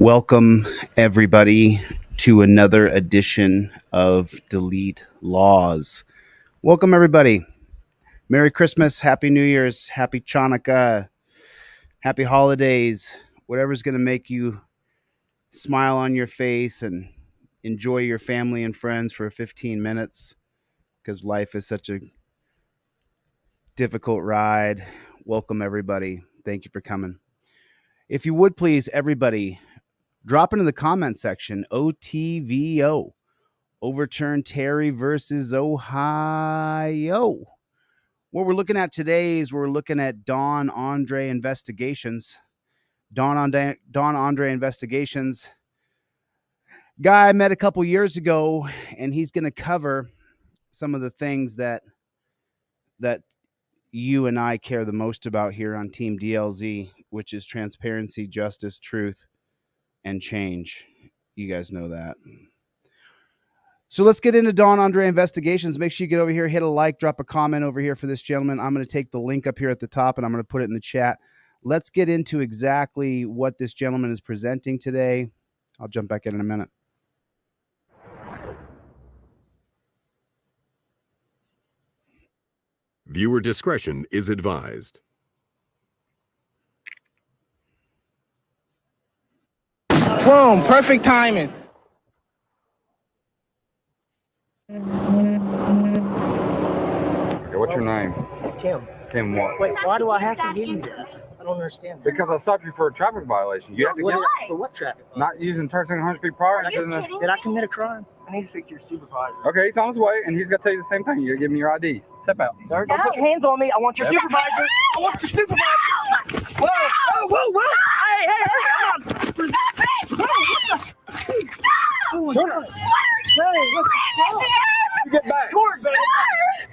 Welcome, everybody, to another edition of Delete Laws. Welcome, everybody. Merry Christmas, Happy New Year's, Happy Chanukah, Happy Holidays, whatever's going to make you smile on your face and enjoy your family and friends for 15 minutes because life is such a difficult ride. Welcome, everybody. Thank you for coming. If you would please, everybody, drop into the comment section, OTVO, overturn Terry versus Ohio. What we're looking at today is we're looking at Don Andre investigations. Don Andre investigations. Guy I met a couple years ago, and he's going to cover some of the things that you and I care the most about here on Team DLZ, which is transparency, justice, truth, and change. You guys know that. So let's get into Don Andre investigations. Make sure you get over here, hit a like, drop a comment over here for this gentleman. I'm going to take the link up here at the top and I'm going to put it in the chat. Let's get into exactly what this gentleman is presenting today. I'll jump back in a minute. Viewer discretion is advised. Boom, perfect timing. Okay, what's your name? Tim. Tim what? Wait, why do I have to give you that? I don't understand that. Because I stopped you for a traffic violation. You have to get For what traffic? not using turn signal 100 feet prior. Did I commit a crime? I need to speak to your supervisor. Okay, he's on his way, and he's got to tell you the same thing. You got to give him your ID. Step out. Sir, don't put your hands on me. I want your supervisor. I want your supervisor. Whoa. Hey. Turn it. You get back.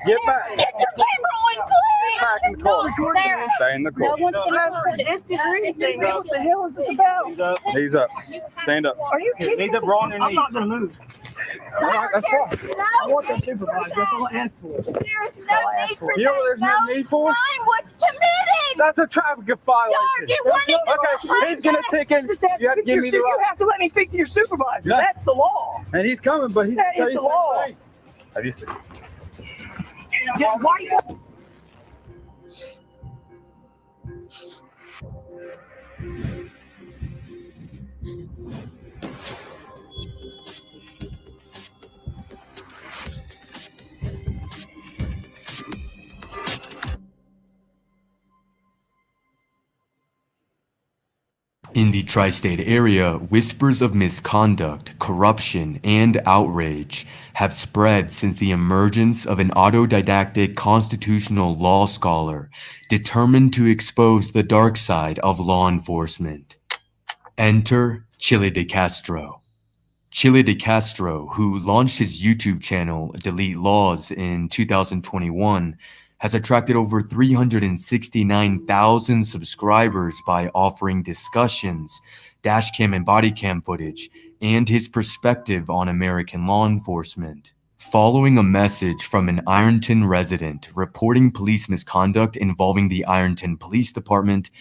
Get back. Get your camera on, please. Back in the car. Sarah. Stay in the car. No one's gonna What the hell is this about? He's up. Stand up. Are you kidding me? Knees up, raw on your I'm knees. not going to move. All right, that's fine. I want that supervisor. That's all I asked for. There's no need for You know what there's no need for? crime was committed. That's a traffic violation. You weren't even Okay, he's going to ticket. Just ask You have to give me the you right. have to let me speak to your supervisor. No. That's the law. And he's coming, but he's That going to is tell the you law. the same thing. Have you seen? Why? In the tri-state area, whispers of misconduct, corruption, and outrage have spread since the emergence of an autodidactic constitutional law scholar determined to expose the dark side of law enforcement. Enter Chile de Castro. Chile de Castro, who launched his YouTube channel Delete Laws in 2021, has attracted over 369,000 subscribers by offering discussions, dashcam and bodycam footage, and his perspective on American law enforcement. Following a message from an Ironton resident reporting police misconduct involving the Ironton Police Department,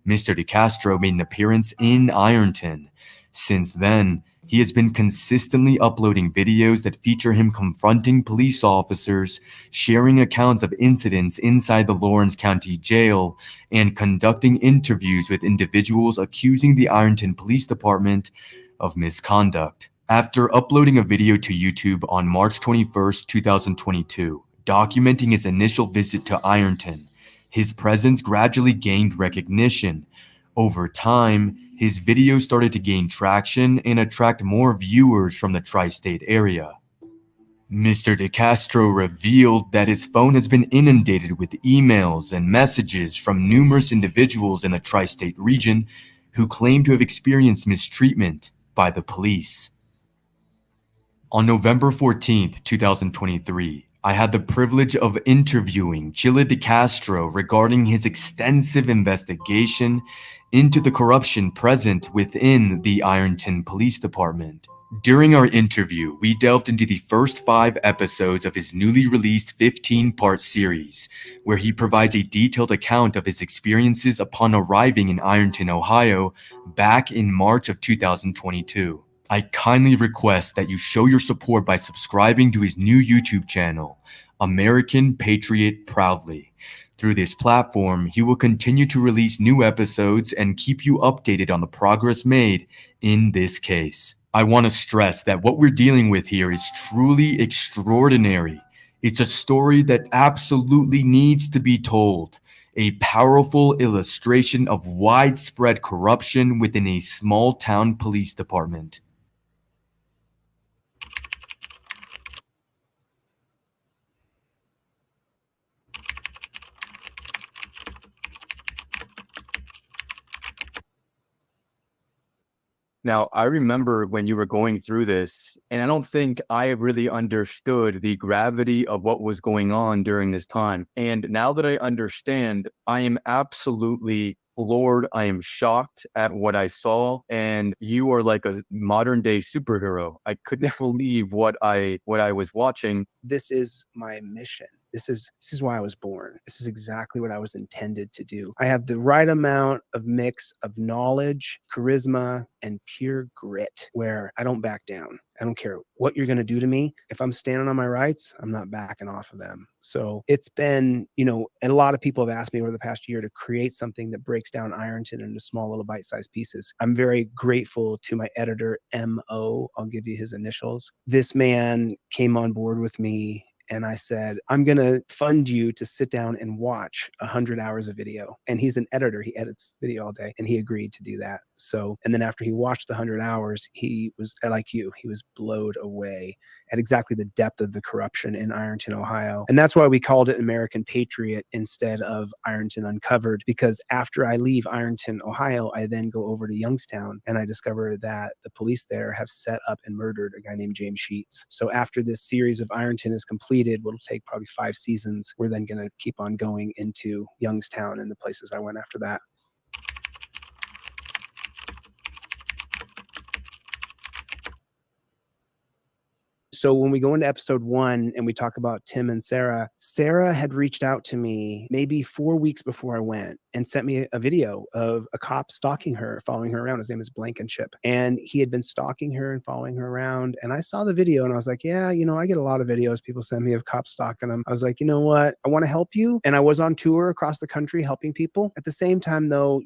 Mr. de Castro made an appearance in Ironton. Since then, he has been consistently uploading videos that feature him confronting police officers, sharing accounts of incidents inside the Lawrence County Jail, and conducting interviews with individuals accusing the Ironton Police Department of misconduct. After uploading a video to YouTube on March 21st, 2022, documenting his initial visit to Ironton, his presence gradually gained recognition. Over time, his videos started to gain traction and attract more viewers from the tri-state area. Mr. de Castro revealed that his phone has been inundated with emails and messages from numerous individuals in the tri-state region who claim to have experienced mistreatment by the police. On November 14th, 2023, I had the privilege of interviewing Chile de Castro regarding his extensive investigation into the corruption present within the Ironton Police Department. During our interview, we delved into the first 5 episodes of his newly released 15-part series, where he provides a detailed account of his experiences upon arriving in Ironton, Ohio, back in March of 2022. I kindly request that you show your support by subscribing to his new YouTube channel, American Patriot Proudly. Through this platform, he will continue to release new episodes and keep you updated on the progress made in this case. I want to stress that what we're dealing with here is truly extraordinary. It's a story that absolutely needs to be told. A powerful illustration of widespread corruption within a small town police department. Now, I remember when you were going through this, and I don't think I really understood the gravity of what was going on during this time. And now that I understand, I am absolutely floored. I am shocked at what I saw, and you are like a modern day superhero. I couldn't believe what I was watching. This is my mission. This is why I was born. This is exactly what I was intended to do. I have the right amount of mix of knowledge, charisma, and pure grit where I don't back down. I don't care what you're going to do to me. If I'm standing on my rights, I'm not backing off of them. So it's been, and a lot of people have asked me over the past year to create something that breaks down Ironton into small little bite-sized pieces. I'm very grateful to my editor, M.O. I'll give you his initials. This man came on board with me, and I said, I'm going to fund you to sit down and watch 100 hours of video. And he's an editor. He edits video all day. And he agreed to do that. So, and then after he watched the 100 hours, he was like you, he was blown away at exactly the depth of the corruption in Ironton, Ohio. And that's why we called it American Patriot instead of Ironton Uncovered, because after I leave Ironton, Ohio, I then go over to Youngstown and I discover that the police there have set up and murdered a guy named James Sheets. So after this series of Ironton is completed, it'll take probably 5 seasons. We're then going to keep on going into Youngstown and the places I went after that. So when we go into episode 1 and we talk about Tim and Sarah, Sarah had reached out to me maybe 4 weeks before I went and sent me a video of a cop stalking her, following her around. His name is Blankenship. And he had been stalking her and following her around. And I saw the video and I was like, yeah, I get a lot of videos people send me of cops stalking them. I was like, you know what? I want to help you. And I was on tour across the country helping people. At the same time, though,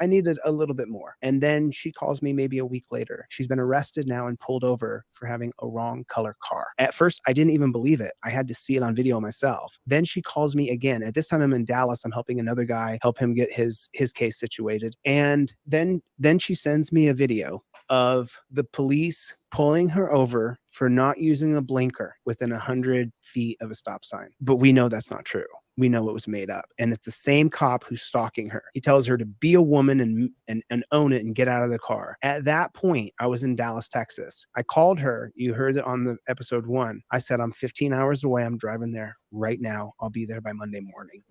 I needed a little bit more. And then she calls me maybe a week later. She's been arrested now and pulled over for having a wrong color car. At first, I didn't even believe it. I had to see it on video myself. Then she calls me again. At this time, I'm in Dallas. I'm helping another guy help him get his case situated. And then she sends me a video of the police pulling her over for not using a blinker within 100 feet of a stop sign. But we know that's not true. We know it was made up. And it's the same cop who's stalking her. He tells her to be a woman and own it and get out of the car. At that point, I was in Dallas, Texas. I called her. You heard it on the episode 1. I said, I'm 15 hours away. I'm driving there right now. I'll be there by Monday morning.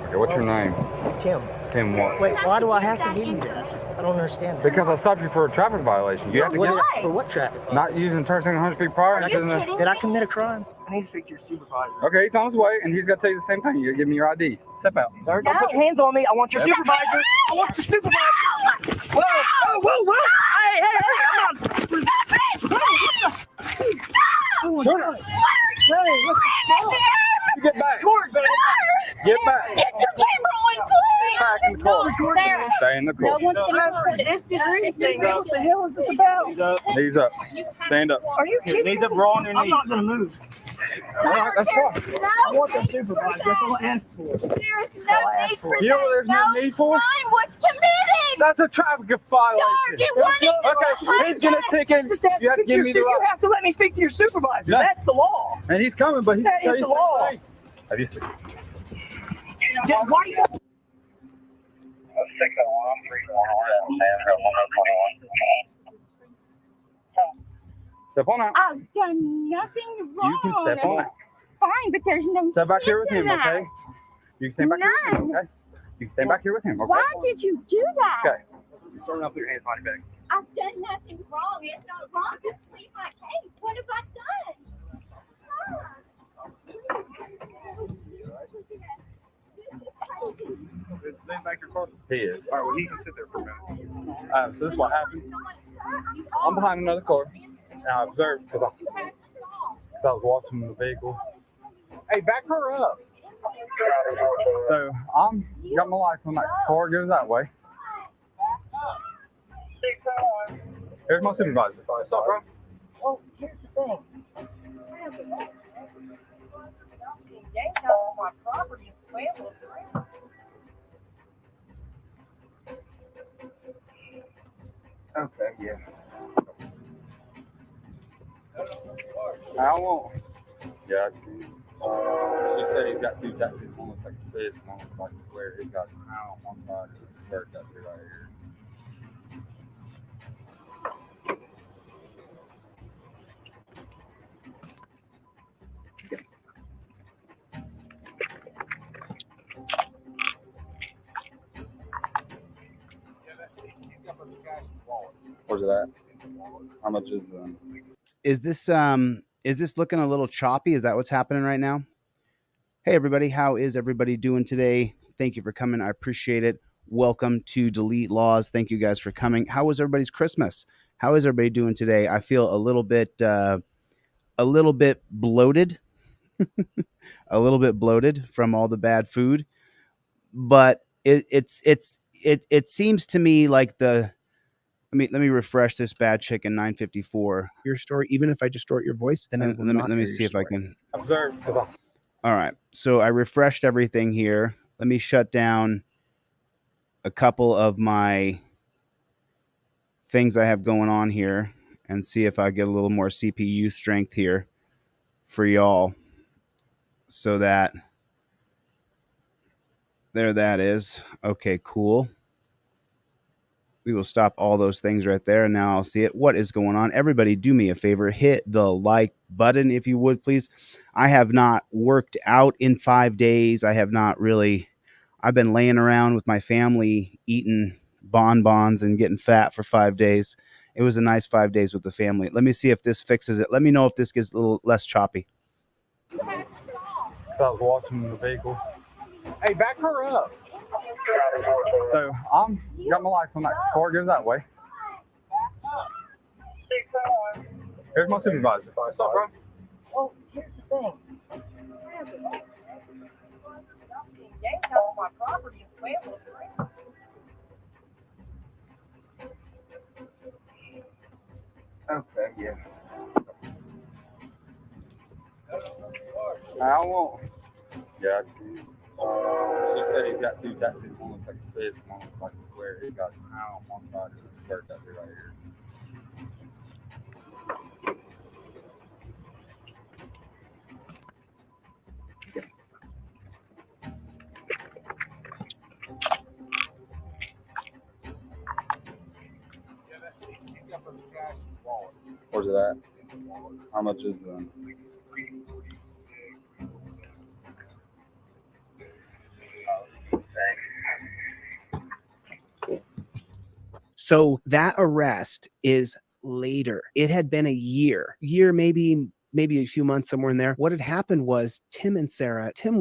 Okay, what's your name? Tim. Tim what? Wait, why do I have to give you that? I don't understand that. Because I stopped you for a traffic violation. You have to get Why? For what traffic? not using turn signal 100 feet prior. Are you kidding Did I me? commit a crime? I need to speak to your supervisor. Okay, he's on his way, and he's got to tell you the same thing. You give me your ID. Step out. Sir, don't put your hands on me. I want your supervisor. I want your supervisor. Whoa, whoa, whoa, whoa. Hey, I'm not. Turn it. Hey, look. You get back. Sir! Get back. Get your camera on, please! Back in the car. Sarah, Stay in the no car. one's gonna This is anything. What the hell is this about? Knees up. Stand up. Are you kidding me? Knees up, roll on your I'm knees. not going to move. All right, that's fine. I want the supervisor. That's all I asked for. There's no need for You know that. what there's no need for? Crime was committed! That's a traffic violation. Sir, you weren't even Okay, he's gonna ticket. Just have You have to give me the You right. have to let me speak to your supervisor. Yeah. That's the law. And he's coming, but he's That gonna is tell you the law. the same thing. Have you seen? Why do you- Step on out. I've done nothing wrong. You can step on out. fine, but there's no Step back here with sense in him, that. okay? You can stand back here with him, okay? You can stand back here with him, okay? Why did you do that? Okay. Turn up, put your hands behind your back. I've done nothing wrong. It's not wrong to plead my case. What have I Lean back your car. He is. All right, well, he can sit there for a minute. So this is what happened. I'm behind another car, and I observed because I was watching the vehicle. Hey, back her up. So I'm got my lights on. That car goes that way. Here's my supervisor. What's up, bro? Well, here's the thing. Yanked out all my property and swam around. Okay, yeah. I won't. Yeah, she said he's got two tattoos. One looks like a fist, one looks like a square. He's got an eye on one side and a square tattoo right here. Where's it at? How much is Is this looking a little choppy? Is that what's happening right now? Hey everybody, how is everybody doing today? Thank you for coming. I appreciate it. Welcome to Delete Laws. Thank you guys for coming. How was everybody's Christmas? How is everybody doing today? I feel a little bit bloated, a little bit bloated from all the bad food, but it seems to me like the let me refresh this bad chicken 954. Your story, even if I distort your voice, then I will Let not me hear see your if I story. can. observe? Because All right. So I refreshed everything here. Let me shut down a couple of my things I have going on here and see if I get a little more CPU strength here for y'all. So that there that is. Okay, cool. We will stop all those things right there. And now I'll see it. What is going on? Everybody do me a favor. Hit the like button if you would, please. I have not worked out in 5 days. I have not really. I've been laying around with my family eating bonbons and getting fat for 5 days. It was a nice 5 days with the family. Let me see if this fixes it. Let me know if this gets a little less choppy. I was watching the vehicle. Hey, back her up. So I'm got my lights on. That car goes that way. Here's my supervisor. What's up, bro? Well, here's the thing. Yanked out all my property and swam around. Okay, yeah. I won't. Yeah. She said he's got two tattoos. One looks like a fist, one looks like a square. He's got an eye on one side and a square tattoo right here. Where's it at? How much is So that arrest is later. It had been a year, maybe a few months, somewhere in there. What had happened was Tim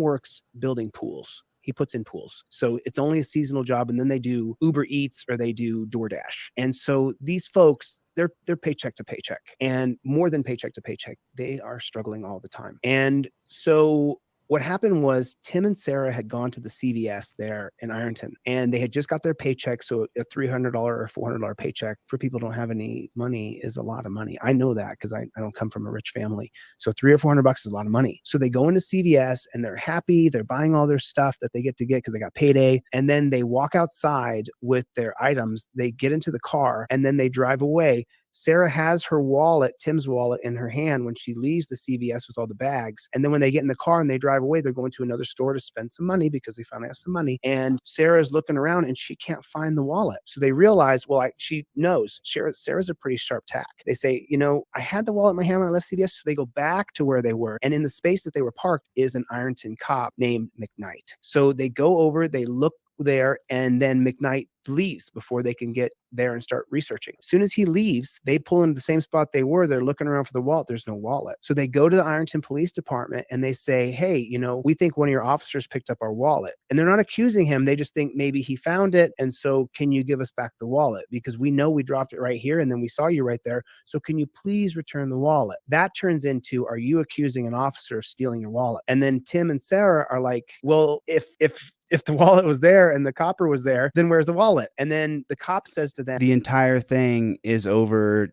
works building pools. He puts in pools. So it's only a seasonal job. And then they do Uber Eats or they do DoorDash. And so these folks, they're paycheck to paycheck, and more than paycheck to paycheck, they are struggling all the time. And so what happened was Tim and Sarah had gone to the CVS there in Ironton, and they had just got their paycheck. So a $300 or $400 paycheck for people who don't have any money is a lot of money. I know that because I don't come from a rich family. So $300 or $400 is a lot of money. So they go into CVS and they're happy. They're buying all their stuff that they get because they got payday. And then they walk outside with their items. They get into the car and then they drive away. Sarah has her wallet, Tim's wallet, in her hand when she leaves the CVS with all the bags. And then when they get in the car and they drive away, they're going to another store to spend some money because they finally have some money. And Sarah's looking around and she can't find the wallet. So they realize, well, she knows Sarah's a pretty sharp tack. They say, you know, I had the wallet in my hand when I left CVS. So they go back to where they were. And in the space that they were parked is an Ironton cop named McKnight. So they go over, they look there, and then McKnight leaves before they can get there and start researching. As soon as he leaves, they pull into the same spot they were. They're looking around for the wallet. There's no wallet. So they go to the Ironton Police Department and they say, hey, you know, we think one of your officers picked up our wallet. And they're not accusing him. They just think maybe he found it. And so can you give us back the wallet? Because we know we dropped it right here and then we saw you right there. So can you please return the wallet? That turns into, are you accusing an officer of stealing your wallet? And then Tim and Sarah are like, well, if the wallet was there and the copper was there, then where's the wallet? And then the cop says to them, The entire thing is over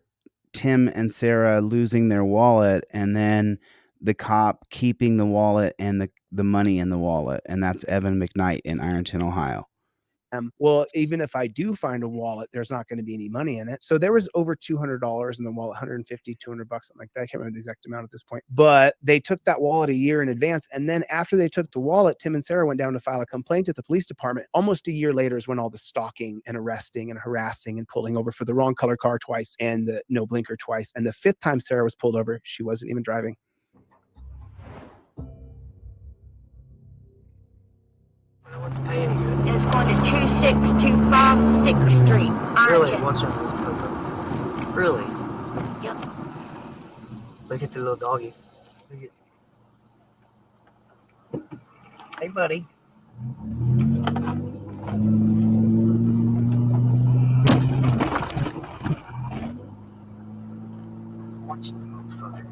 Tim and Sarah losing their wallet, and then the cop keeping the wallet and the money in the wallet. And that's Evan McKnight in Ironton, Ohio. well, even if I do find a wallet, there's not going to be any money in it. So there was over $200 in the wallet, 150, $200, something like that. I can't remember the exact amount at this point, but they took that wallet a year in advance. And then after they took the wallet, Tim and Sarah went down to file a complaint at the police department. Almost a year later is when all the stalking and arresting and harassing and pulling over for the wrong color car twice and the no blinker twice. And the fifth time Sarah was pulled over, she wasn't even driving. What's paying you? It's going to 2625 6th Street. Really? Ironton. What's your Really? Yep. Look at the little doggy. Hey, buddy. Watch the motherfucker.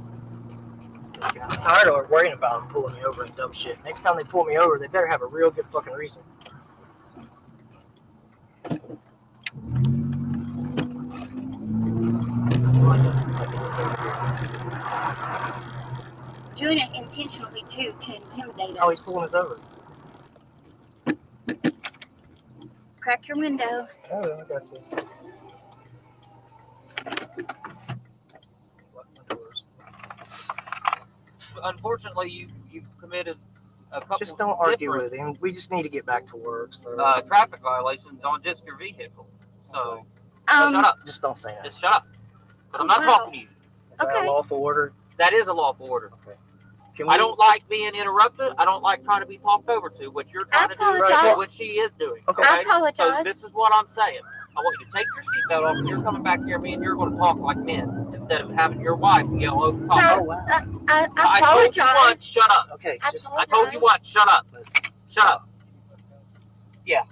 I'm tired of worrying about them pulling me over and dumb shit. Next time they pull me over, they better have a real good fucking reason. Doing it intentionally too to intimidate Oh, us. he's pulling us over. Crack your window. Oh, I got this. Unfortunately, you've committed a couple. Just don't argue with him. We just need to get back to work. So Traffic violations on just your vehicle. So shut up. Just don't say that. just shut up. 'Cause I'm not talking to you. Is that Okay. a lawful order? That is a lawful order. Okay. Can I don't like being interrupted. I don't like trying to be talked over to. What you're trying to do is apologize. what she is doing. Okay. I So apologize. this is what I'm saying. I want you to take your seatbelt off. And you're coming back here. Me and you're going to talk like men instead of having your wife yell over the top. Sir, Oh, wow. I told you once, apologize. shut up. Okay. I Just I told you once, shut up. listen. Shut up.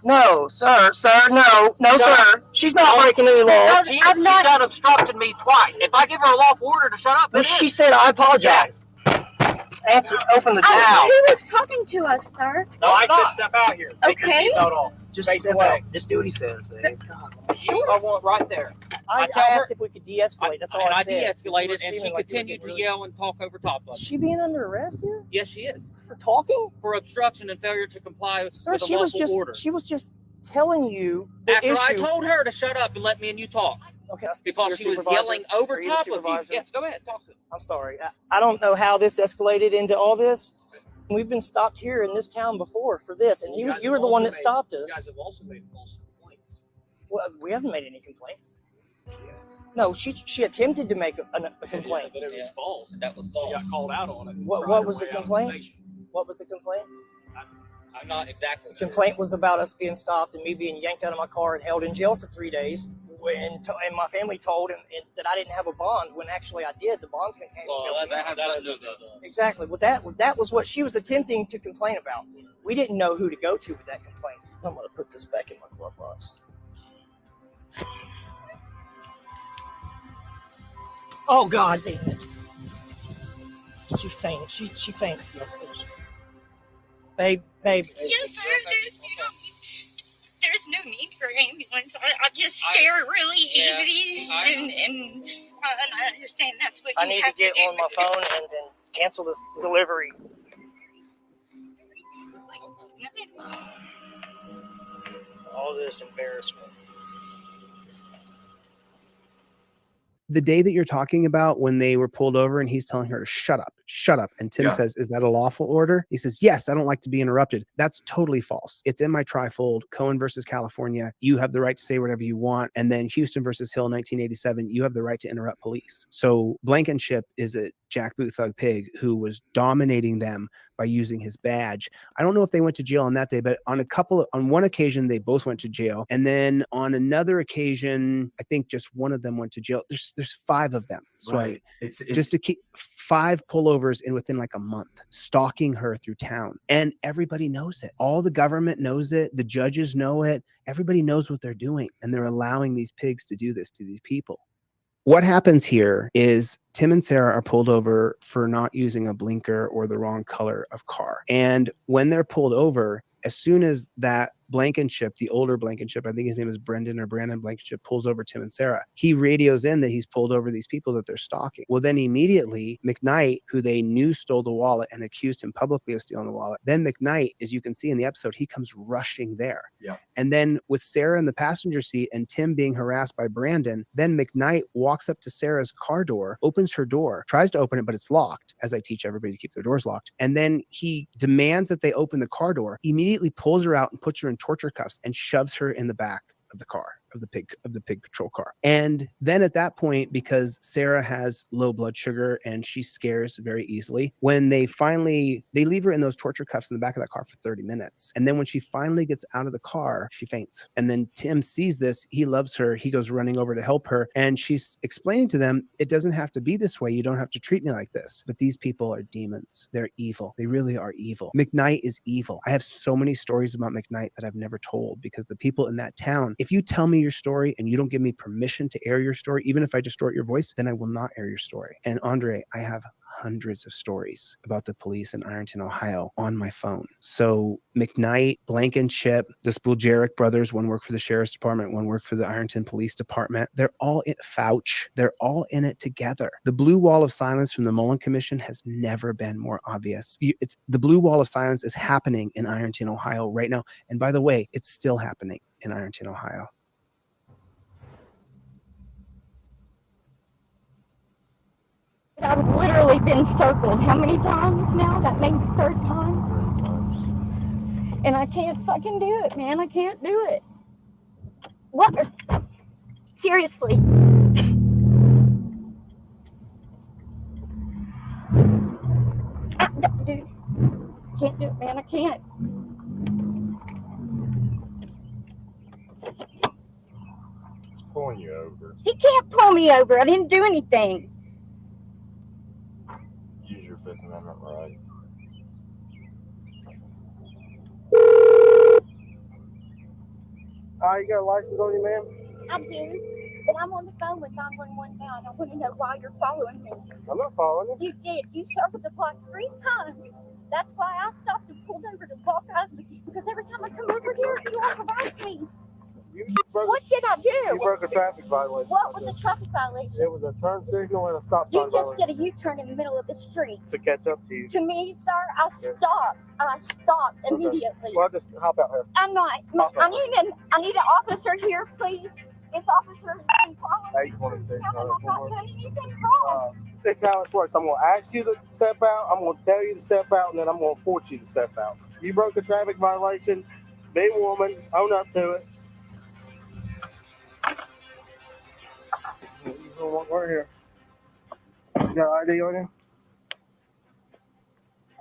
No, sir, no, Shut sir. She's not breaking any laws. She's I'm not- done obstructed me twice. If I give her a lawful order to shut up, But it she is. said I apologize. Answer. Open the door. Ow. Who was talking to us, sir? No, I said step out here. Take your Okay. seatbelt off. Just Face step away. out. Just do what he says, babe. You are one right there. I tell her- asked if we could de-escalate. That's all I said. de-escalated, You were and she seeming like you were continued to getting really- yell and talk over top of Is us. she being under arrest here Yes, she is. for talking? For obstruction and failure to comply Sir, with a she was lawful order. just telling you the After I issue. told her to shut up and let me and you talk, Okay, I'll speak to because your she was supervisor. yelling over Are you the top of you. supervisor? Yes, go ahead, talk to her. I'm sorry. I don't know how this escalated into all this. We've been stopped here in this town before for this, and you were the one that stopped us. You guys have also made false complaints. Well, we haven't made any complaints. No, she attempted to make a complaint. But it was false. That was false. She got called out on it. What was the complaint? What was the complaint? I'm not exactly The complaint was about us being stopped and me being yanked out of my car and held in jail for 3 days. And my family told him that I didn't have a bond when actually I did. The bondsman came. Well, that has nothing to do with that. Exactly. Well, that was what she was attempting to complain about. We didn't know who to go to with that complaint. I'm going to put this back in my glove box. Oh, God damn it. She fainted. She fainted. Babe. Yes, sir. There's no need for ambulance. I just scare really easy, and I understand that's what I you need to have get to do. on my phone and then cancel this delivery. All this embarrassment. the day that you're talking about when they were pulled over and he's telling her to shut up. And Tim says, is that a lawful order? He says, yes, I don't like to be interrupted. That's totally false. It's in my trifold, Cohen versus California. You have the right to say whatever you want. And then Houston versus Hill, 1987, you have the right to interrupt police. So Blankenship is a jackboot thug pig who was dominating them by using his badge. I don't know if they went to jail on that day, but on one occasion, they both went to jail. And then on another occasion, I think just one of them went to jail. There's 5 of them. So Right. it's just to keep 5 pullovers in within like a month, stalking her through town. And everybody knows it. All the government knows it. The judges know it. Everybody knows what they're doing. And they're allowing these pigs to do this to these people. What happens here is Tim and Sarah are pulled over for not using a blinker or the wrong color of car. And when they're pulled over, as soon as that Blankenship, the older Blankenship, I think his name is Brendan or Brandon Blankenship, pulls over Tim and Sarah, he radios in that he's pulled over these people that they're stalking. Well, then immediately McKnight, who they knew stole the wallet and accused him publicly of stealing the wallet, then McKnight, as you can see in the episode, he comes rushing there. Yeah. And then with Sarah in the passenger seat and Tim being harassed by Brandon, then McKnight walks up to Sarah's car door, opens her door, tries to open it, but it's locked, as I teach everybody to keep their doors locked. And then he demands that they open the car door, immediately pulls her out and puts her in torture cuffs and shoves her in the back of the car, of the pig patrol car. And then at that point, because Sarah has low blood sugar and she scares very easily, when they leave her in those torture cuffs in the back of that car for 30 minutes. And then when she finally gets out of the car, she faints. And then Tim sees this. He loves her. He goes running over to help her. And she's explaining to them, it doesn't have to be this way. You don't have to treat me like this. But these people are demons. They're evil. They really are evil. McKnight is evil. I have so many stories about McKnight that I've never told because the people in that town, if you tell me your story and you don't give me permission to air your story, even if I distort your voice, then I will not air your story. And Andre, I have hundreds of stories about the police in Ironton, Ohio on my phone. So McKnight, Blankenship, the Spuljarek brothers, one worked for the sheriff's department, one worked for the Ironton Police Department. They're all in Fouch. They're all in it together. The blue wall of silence from the Mullen Commission has never been more obvious. The blue wall of silence is happening in Ironton, Ohio right now. And by the way, it's still happening in Ironton, Ohio. I've literally been circled. How many times now? That makes the 3rd time. And I can't fucking do it, man. I can't do it. What? Seriously. Dude. Can't do it, man. I can't. He's pulling you over. He can't pull me over. I didn't do anything. Use your 5th Amendment right. You got a license on you, ma'am? I do. But I'm on the phone with 911 now, and I want to know why you're following me. I'm not following you. You did. You circled the block 3 times. That's why I stopped and pulled over to lock eyes with you. Because every time I come over here, you all harass me. What did I do? You broke a traffic violation. What was a traffic violation? It was a turn signal and a stop sign You just did a U-turn in the middle of the street. to catch up to you. To me, sir, I stopped. I stopped immediately. Well, just hop out here. I'm not. I need an officer here, please. This officer has been following me. 826. Tell him I'm not doing anything wrong. That's how it works. I'm going to ask you to step out. I'm going to tell you to step out, and then I'm going to force you to step out. You broke a traffic violation. Be a woman. Own up to it. We're here. You got ID on you?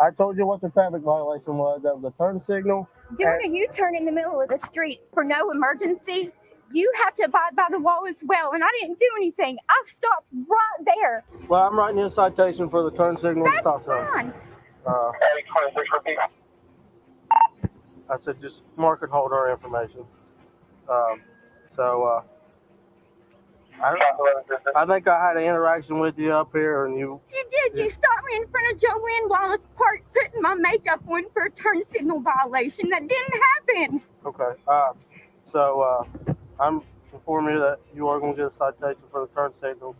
I told you what the traffic violation was. That was a turn signal. Doing a U-turn in the middle of the street for no emergency, you have to abide by the law as well. And I didn't do anything. I stopped right there. Well, I'm writing you a citation for the turn signal and stop sign. Fine. I said just mark and hold our information. I think I had an interaction with you up here, and you did. You stopped me in front of Jolene while I was putting my makeup on for a turn signal violation. That didn't happen. Okay. I'm informing you that you are going to get a citation for the turn signal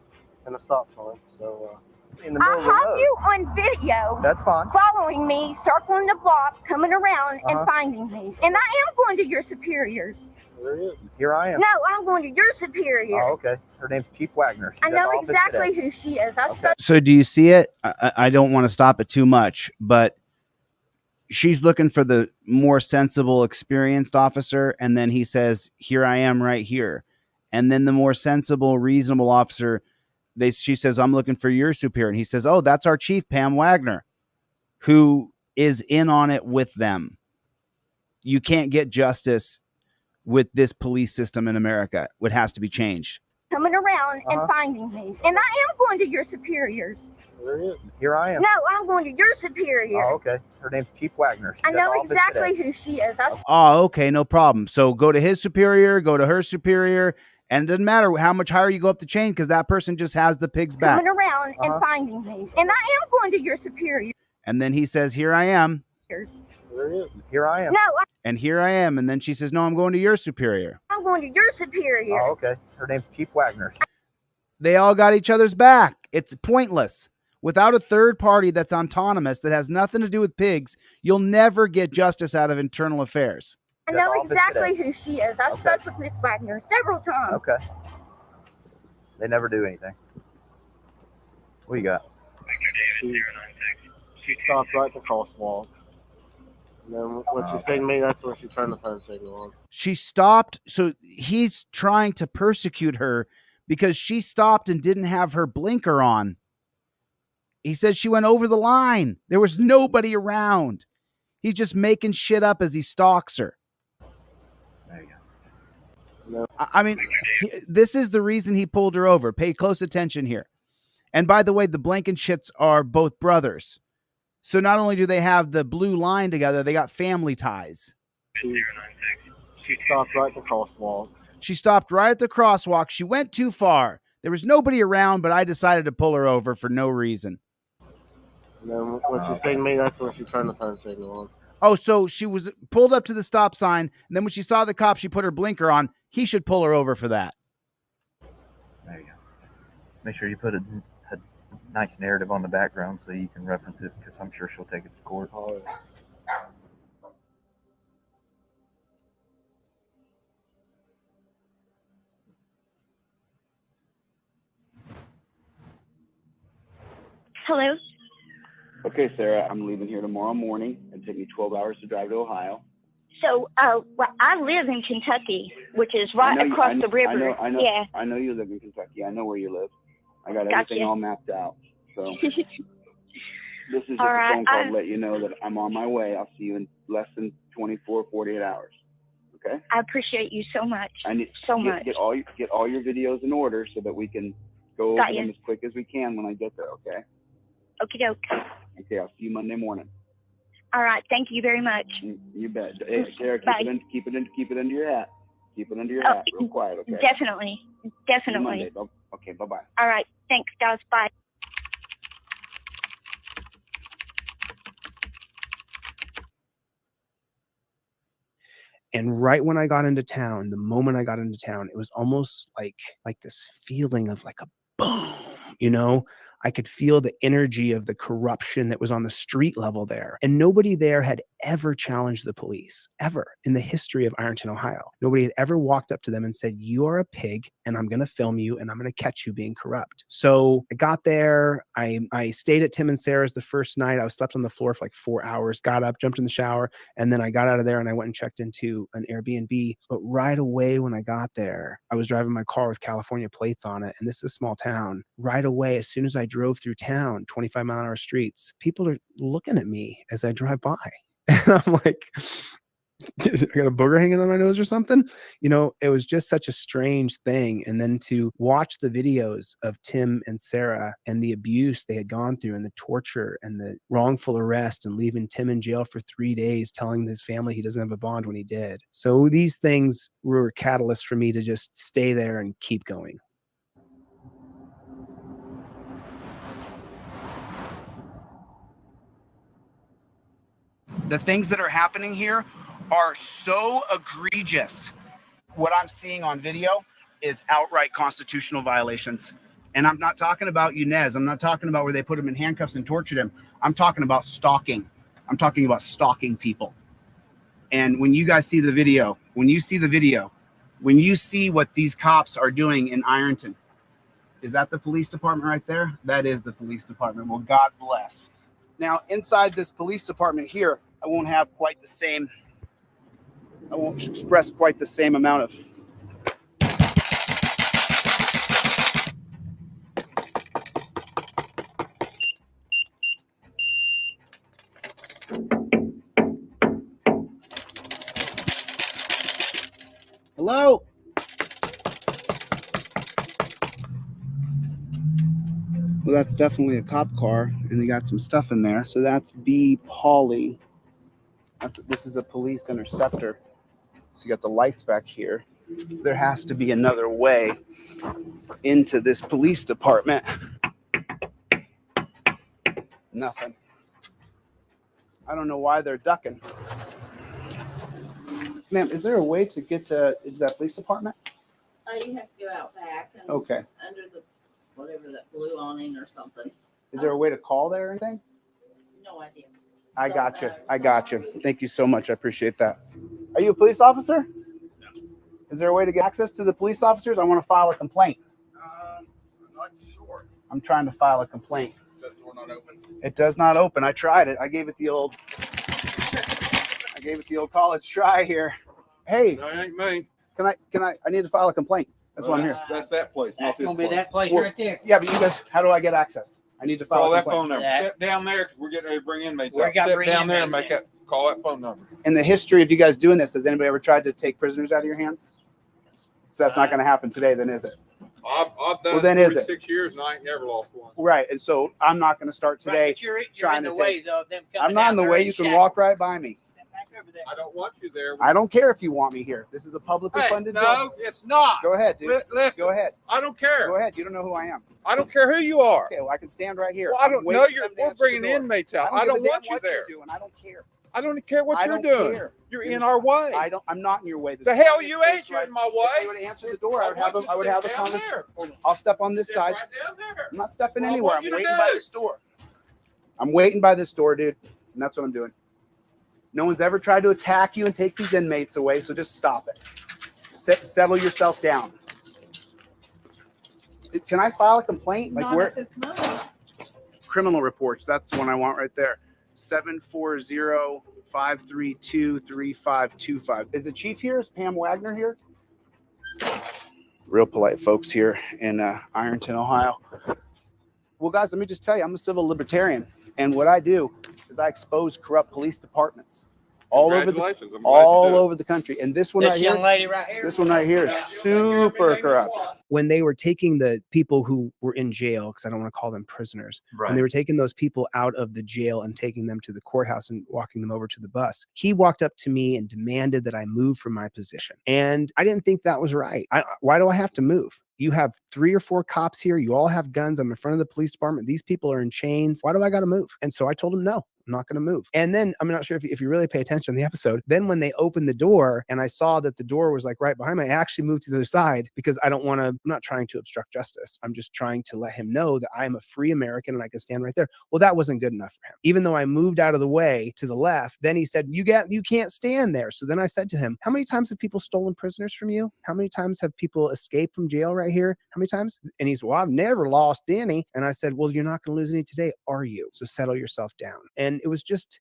and a stop sign. So In the middle I of the have road. you on video. That's fine. Following me, circling the block, coming around, Uh-huh. and finding me. And I am going to your superiors. There he is. Here I am. No, I'm going to your superior. Oh, okay. Her name's Chief Wagner. She's I at the know office exactly today. who she is. I Okay. So do you see it? I don't want to stop it too much, but she's looking for the more sensible, experienced officer, and then he says, "Here I am, right here." And then the more sensible, reasonable officer, she says, "I'm looking for your superior," and he says, "Oh, that's our chief, Pam Wagner, who is in on it with them." You can't get justice with this police system in America. It has to be changed. Coming around Uh-huh. and finding me. And I am going to your superiors. There he is. Here I am. No, I'm going to your superior. Oh, okay. Her name's Chief Wagner. She's I at know the office exactly today. who she is. Oh, okay, no problem. So go to his superior, go to her superior, and it doesn't matter how much higher you go up the chain because that person just has the pig's back. Coming around Uh-huh. and finding me. And I am going to your superiors. And then he says, "Here I am." There he is. Here I am. No, And here I am. And then she says, "No, I'm going to your superior." I'm going to your superior. Oh, okay. Her name's Chief Wagner. They all got each other's back. It's pointless. Without a third party that's autonomous, that has nothing to do with pigs, you'll never get justice out of internal affairs. I She's at know the office exactly today. who she is. I Okay. spoke with Miss Wagner several times. Okay. They never do anything. What you got? She stopped right at the crosswalk. And then when she signaled me, that's when she turned the turn signal on. She stopped. So he's trying to persecute her because she stopped and didn't have her blinker on. He says she went over the line. There was nobody around. He's just making shit up as he stalks her. There you go. No. I mean, this is the reason he pulled her over. Pay close attention here. And by the way, the Blankenshits are both brothers. So not only do they have the blue line together, they got family ties. She stopped right at the crosswalk. She stopped right at the crosswalk. She went too far. There was nobody around, but I decided to pull her over for no reason. And then when she signaled me, that's when she turned the turn signal on. Oh, so she was pulled up to the stop sign, and then when she saw the cop, she put her blinker on. He should pull her over for that. There you go. Make sure you put a nice narrative on the background so you can reference it, because I'm sure she'll take it to court. Oh, yeah. Hello? Okay, Sarah, I'm leaving here tomorrow morning. It'll take me 12 hours to drive to Ohio. So, well, I live in Kentucky, which is right across the river. Yeah. I know you live in Kentucky. I know where you live. I got Gotcha. everything all mapped out. So this is just All a right, phone call to let you know that I'm on my way. I'll see you in less than 24, 48 hours. Okay? I appreciate you so much. I need so much. Get all your videos in order so that we can go Got over them you. as quick as we can when I get there. Okay? Okie doke. Okay. I'll see you Monday morning. All right. Thank you very much. You bet. Hey, Sarah, Bye. keep it under your hat. Keep it under your Oh, hat, real quiet. Okay? Definitely. See you Definitely. Monday. Okay. Bye bye. All right. Thanks, guys. Bye. And right when I got into town, the moment I got into town, it was almost like this feeling of like a boom, you know? I could feel the energy of the corruption that was on the street level there. And nobody there had ever challenged the police, ever in the history of Ironton, Ohio. Nobody had ever walked up to them and said, "You are a pig, and I'm going to film you, and I'm going to catch you being corrupt." So I got there. I stayed at Tim and Sarah's the first night. I was slept on the floor for like 4 hours, got up, jumped in the shower, and then I got out of there and I went and checked into an Airbnb. But right away when I got there, I was driving my car with California plates on it. And this is a small town. Right away, as soon as I drove through town, 25-mile-an-hour streets, people are looking at me as I drive by. And I'm like, I got a booger hanging on my nose or something. You know, it was just such a strange thing. And then to watch the videos of Tim and Sarah and the abuse they had gone through and the torture and the wrongful arrest and leaving Tim in jail for 3 days, telling his family he doesn't have a bond when he did. So these things were catalysts for me to just stay there and keep going. The things that are happening here are so egregious. What I'm seeing on video is outright constitutional violations. And I'm not talking about Yunez. I'm not talking about where they put him in handcuffs and tortured him. I'm talking about stalking. I'm talking about stalking people. And when you guys see the video, when you see what these cops are doing in Ironton, is that the police department right there? That is the police department. Well, God bless. Now, inside this police department here, I won't express quite the same amount of hello. Well, that's definitely a cop car, and they got some stuff in there. So that's B. Pauley. This is a police interceptor. So you got the lights back here. There has to be another way into this police department. Nothing. I don't know why they're ducking. Ma'am, is there a way to get into that police department? You have to go out back and Okay. under the whatever that blue awning or something. Is there a way to call there or anything? No idea. I got you. I got you. Thank you so much. I appreciate that. Are you a police officer? No. Is there a way to get access to the police officers? I want to file a complaint. I'm not sure. I'm trying to file a complaint. Is that door not open? It does not open. I tried it. I gave it the old college try here. Hey, No, it ain't me. I need to file a complaint. That's why I'm here. That's that place, not That's this gonna be place. that place Well, right there. Yeah, but you guys, how do I get access? I need to file Call a that complaint. phone number. Yeah. Step down there because we're getting ready to bring inmates We out. got Step bring down there and inmates make in. that. Call that phone number. In the history of you guys doing this, has anybody ever tried to take prisoners out of your hands? So that's not going to happen today, then, is it? I've done Well, then is it? 46 years and I ain't never lost one. Right. And so I'm not going to start today. Right, but you're trying in the to way take- though of them coming I'm not in the down. way. They're You can shackled. walk right by me. Back over there. I don't want you there. I don't care if you want me here. This is a publicly Hey, funded no, job. it's not. Go ahead, dude. Listen, Go ahead. I don't care. Go ahead. You don't know who I am. I don't care who you are. Okay, well, I can stand right here. Well, I I'm don't waiting know. for You're. them to We're answer the bringing door. inmates out. I give a don't damn want you what there. you're doing. I don't care. I don't care what I you're don't doing. care. You're in our way. I'm not in your way. The hell you ain't. You're in my If they way. would answer the door, I would have a Step down conversation. there. I'll step on this Step side. right down there. I'm not stepping Well, I anywhere. want I'm you to waiting do by it. this door. I'm waiting by this door, dude. And that's what I'm doing. No one's ever tried to attack you and take these inmates away, so just stop it. Settle yourself down. Can I file a complaint? Like Not where? at this moment. Criminal reports. That's the one I want right there. 740-532-3525. Is the chief here? Is Pam Wagner here? Real polite folks here in Ironton, Ohio. Well, guys, let me just tell you, I'm a civil libertarian. And what I do is I expose corrupt police departments all over the country. And this one This right young here, lady right here. this one right here is super corrupt. When they were taking the people who were in jail, because I don't want to call them prisoners, when they were taking those people out of the jail and taking them to the courthouse and walking them over to the bus, he walked up to me and demanded that I move from my position. And I didn't think that was right. Why do I have to move? You have 3 or 4 cops here. You all have guns. I'm in front of the police department. These people are in chains. Why do I got to move? And so I told him, no, I'm not going to move. And then I'm not sure if you really pay attention to the episode. Then when they opened the door and I saw that the door was like right behind me, I actually moved to the other side because I'm not trying to obstruct justice. I'm just trying to let him know that I am a free American and I can stand right there. Well, that wasn't good enough for him. Even though I moved out of the way to the left, then he said, you can't stand there. So then I said to him, how many times have people stolen prisoners from you? How many times have people escaped from jail right here? How many times? And he said, well, I've never lost any. And I said, well, you're not going to lose any today, are you? So settle yourself down. And it was just,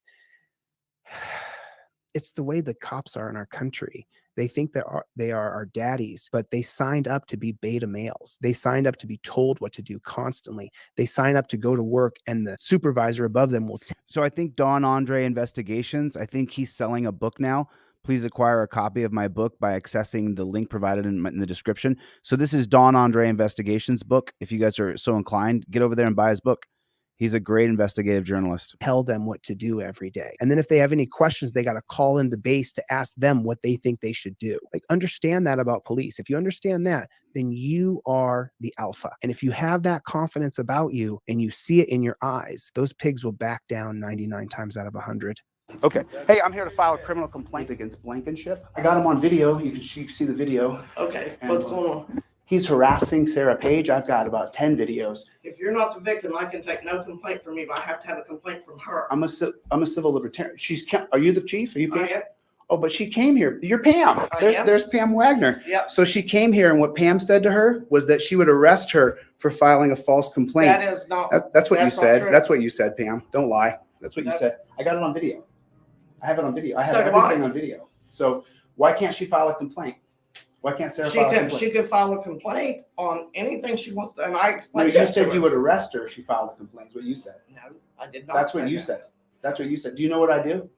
it's the way the cops are in our country. They think they are our daddies, but they signed up to be beta males. They signed up to be told what to do constantly. They sign up to go to work and the supervisor above them will. So I think Don Andre Investigations, I think he's selling a book now. Please acquire a copy of my book by accessing the link provided in the description. So this is Don Andre Investigations book. If you guys are so inclined, get over there and buy his book. He's a great investigative journalist. Tell them what to do every day. And then if they have any questions, they got to call into base to ask them what they think they should do. Like, understand that about police. If you understand that, then you are the alpha. And if you have that confidence about you and you see it in your eyes, those pigs will back down 99 times out of 100. Okay. Hey, I'm here to file a criminal complaint against Blankenship. I got him on video. You can see the video. Okay. And What's going on? He's harassing Sarah Page. I've got about 10 videos. If you're not the victim, I can take no complaint from you, but I have to have a complaint from her. I'm a civil libertarian. Are you the chief? Are you Pam? I am. Oh, but she came here. You're Pam. There's Pam Wagner. Yep. So she came here, and what Pam said to her was that she would arrest her for filing a false complaint. That is not. That's what you not said. true. That's what you said, Pam. Don't lie. That's what you said. I got it on video. I have it on video. I have everything on video. So why can't she file a complaint? Why can't Sarah file a complaint? She can file a complaint on anything she wants to, and I No, explained. you said you would arrest her if she filed a complaint. Is what you said. No, I did not. That's what you said. That's what you said. Do you know what I do?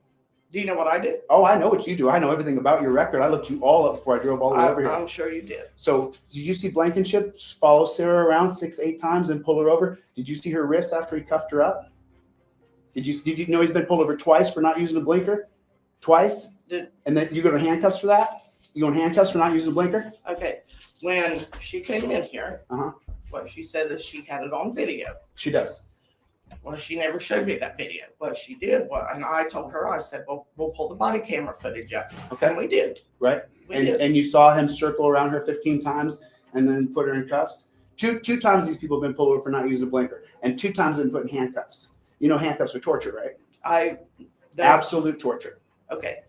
Do you know what I did? Oh, I know what you do. I know everything about your record. I looked you all up before I drove all the way over here. I'm sure you did. So did you see Blankenship follow Sarah around 6-8 times and pull her over? Did you see her wrist after he cuffed her up? Did you know he's been pulled over twice for not using the blinker? Twice? And then you go to handcuffs for that? You go in handcuffs for not using the blinker? Okay. When she came in here, what she said is she had it on video. She does. Well, she never showed me that video. What she did, and I told her, I said, well, we'll pull the body camera footage up. Okay. And we did. Right? We did. And you saw him circle around her 15 times and then put her in cuffs? Two times these people have been pulled over for not using a blinker, and 2 times they've been put in handcuffs. You know handcuffs are torture, right? Absolute torture. Okay.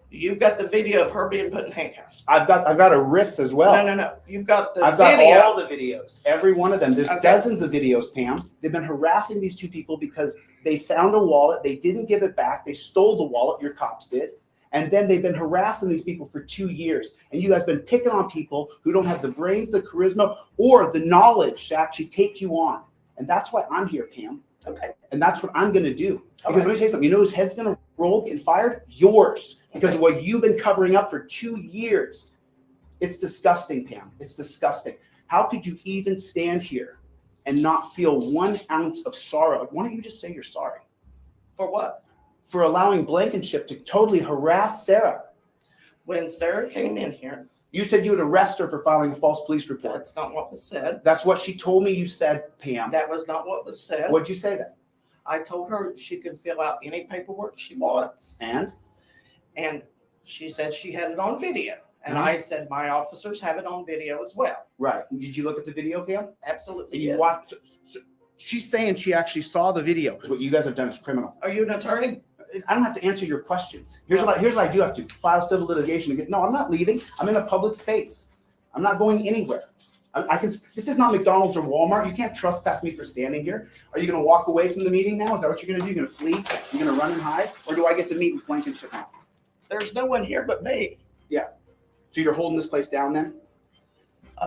You've got the video of her being put in handcuffs. I've got a wrist as well. No. You've got the I've video. got all the videos, every one of them. There's dozens of videos, Pam. They've been harassing these 2 people because they found a wallet. They didn't give it back. They stole the wallet. Your cops did. And then they've been harassing these people for 2 years. And you guys been picking on people who don't have the brains, the charisma, or the knowledge to actually take you on. And that's why I'm here, Pam. Okay. And that's what I'm going to do. Because let me tell you something. You know whose head's going to roll getting fired? Yours. Because of what you've been covering up for 2 years. It's disgusting, Pam. It's disgusting. How could you even stand here and not feel 1 ounce of sorrow? Why don't you just say you're sorry? For what? For allowing Blankenship to totally harass Sarah. When Sarah came in here. You said you would arrest her for filing a false police report. That's not what was said. That's what she told me you said, Pam. That was not what was said. What'd you say then? I told her she could fill out any paperwork she wants. And she said she had it on video. And I said, my officers have it on video as well. Right. Did you look at the video, Pam? Absolutely. And you watched. So she's saying she actually saw the video. What you guys have done is criminal. Are you an attorney? I don't have to answer your questions. Here's what I do have to file civil litigation to get. No, I'm not leaving. I'm in a public space. I'm not going anywhere. I can. This is not McDonald's or Walmart. You can't trespass me for standing here. Are you going to walk away from the meeting now? Is that what you're going to do? You're going to flee? You're going to run and hide? Or do I get to meet with Blankenship now? There's no one here but me. Yeah. So you're holding this place down then?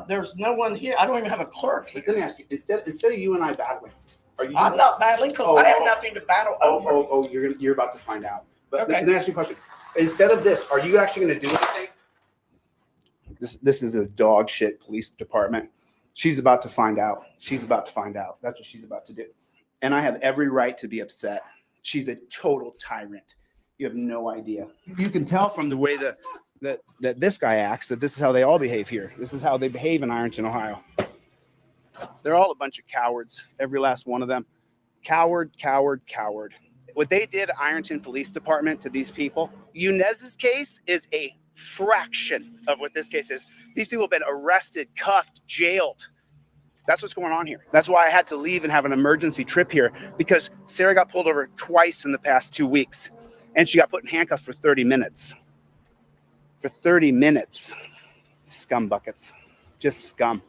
There's no one here. I don't even have a clerk here. Let me ask you. Instead of you and I battling, are you? I'm not battling because I have nothing to battle over. You're about to find out. But Okay. let me ask you a question. Instead of this, are you actually going to do anything? This is a dog shit police department. She's about to find out. She's about to find out. That's what she's about to do. And I have every right to be upset. She's a total tyrant. You have no idea. You can tell from the way that this guy acts that this is how they all behave here. This is how they behave in Ironton, Ohio. They're all a bunch of cowards. Every last one of them. Coward, coward, coward. What they did, Ironton Police Department, to these people, Yunez's case is a fraction of what this case is. These people have been arrested, cuffed, jailed. That's what's going on here. That's why I had to leave and have an emergency trip here, because Sarah got pulled over twice in the past 2 weeks, and she got put in handcuffs for 30 minutes. For 30 minutes. Scum buckets. Just scum.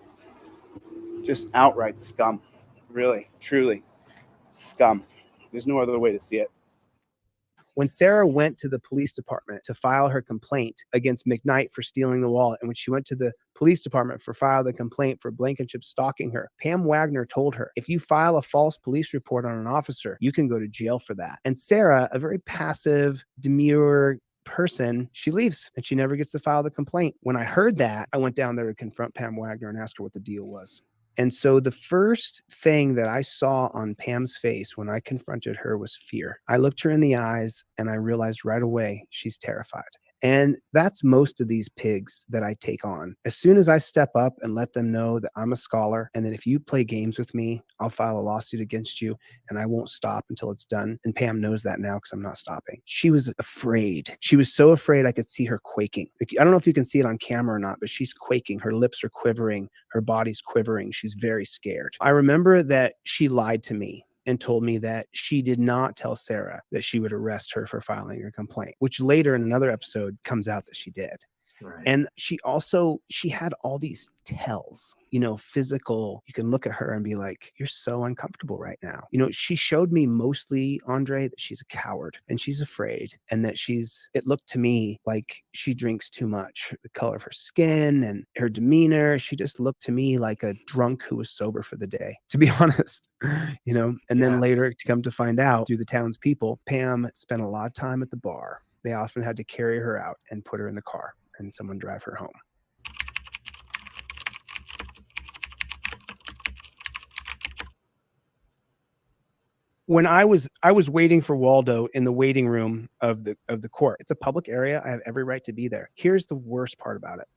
Just outright scum. Really, truly scum. There's no other way to see it. When Sarah went to the police department to file her complaint against McKnight for stealing the wallet, and when she went to the police department for file the complaint for Blankenship stalking her, Pam Wagner told her, if you file a false police report on an officer, you can go to jail for that. And Sarah, a very passive, demure person, she leaves and she never gets to file the complaint. When I heard that, I went down there to confront Pam Wagner and ask her what the deal was. And so the first thing that I saw on Pam's face when I confronted her was fear. I looked her in the eyes and I realized right away she's terrified. And that's most of these pigs that I take on. As soon as I step up and let them know that I'm a scholar and that if you play games with me, I'll file a lawsuit against you and I won't stop until it's done. And Pam knows that now because I'm not stopping. She was afraid. She was so afraid I could see her quaking. Like, I don't know if you can see it on camera or not, but she's quaking. Her lips are quivering. Her body's quivering. She's very scared. I remember that she lied to me and told me that she did not tell Sarah that she would arrest her for filing a complaint, which later in another episode comes out that she did. Right. And she had all these tells, physical. You can look at her and be like, you're so uncomfortable right now. She showed me mostly, Andre, that she's a coward and she's afraid and that it looked to me like she drinks too much. The color of her skin and her demeanor, she just looked to me like a drunk who was sober for the day, to be honest. And then later to come to find out through the townspeople, Pam spent a lot of time at the bar. They often had to carry her out and put her in the car and someone drive her home. When I was waiting for Waldo in the waiting room of the court. It's a public area. I have every right to be there. Here's the worst part about it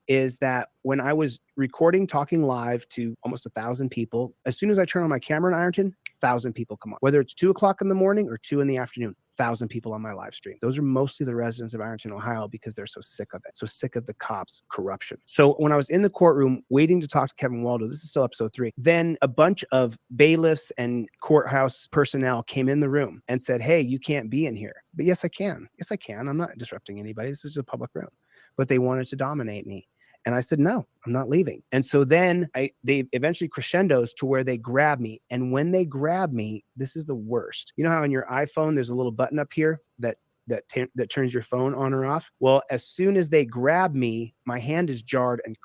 is that when I was recording, talking live to almost 1,000 people, as soon as I turn on my camera in Ironton, 1,000 people come on. Whether it's 2 o'clock in the morning or 2 in the afternoon, 1,000 people on my live stream. Those are mostly the residents of Ironton, Ohio, because they're so sick of it, so sick of the cops' corruption. So when I was in the courtroom waiting to talk to Kevin Waldo, this is still episode 3, then a bunch of bailiffs and courthouse personnel came in the room and said, hey, you can't be in here. But yes, I can. Yes, I can. I'm not disrupting anybody. This is a public room. But they wanted to dominate me. And I said, no, I'm not leaving. And so then they eventually crescendos to where they grab me. And when they grab me, this is the worst. You know how on your iPhone, there's a little button up here that turns your phone on or off? Well, as soon as they grab me, my hand is jarred and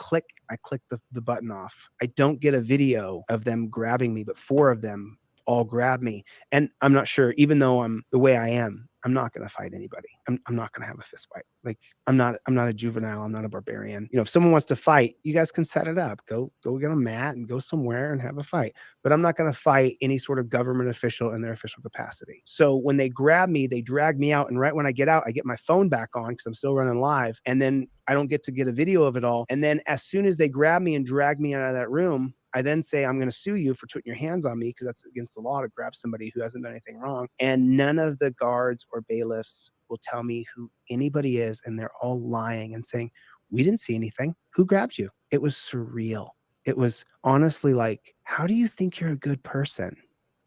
I click the button off. I don't get a video of them grabbing me, but 4 of them all grab me. And I'm not sure, even though I'm the way I am, I'm not going to fight anybody. I'm not going to have a fist fight. Like I'm not a juvenile. I'm not a barbarian. If someone wants to fight, you guys can set it up. Go get a mat and go somewhere and have a fight. But I'm not going to fight any sort of government official in their official capacity. So when they grab me, they drag me out. And right when I get out, I get my phone back on because I'm still running live. And then I don't get to get a video of it all. And then as soon as they grab me and drag me out of that room, I then say, I'm going to sue you for putting your hands on me because that's against the law to grab somebody who hasn't done anything wrong. And none of the guards or bailiffs will tell me who anybody is. And they're all lying and saying, we didn't see anything. Who grabbed you? It was surreal. It was honestly like, how do you think you're a good person?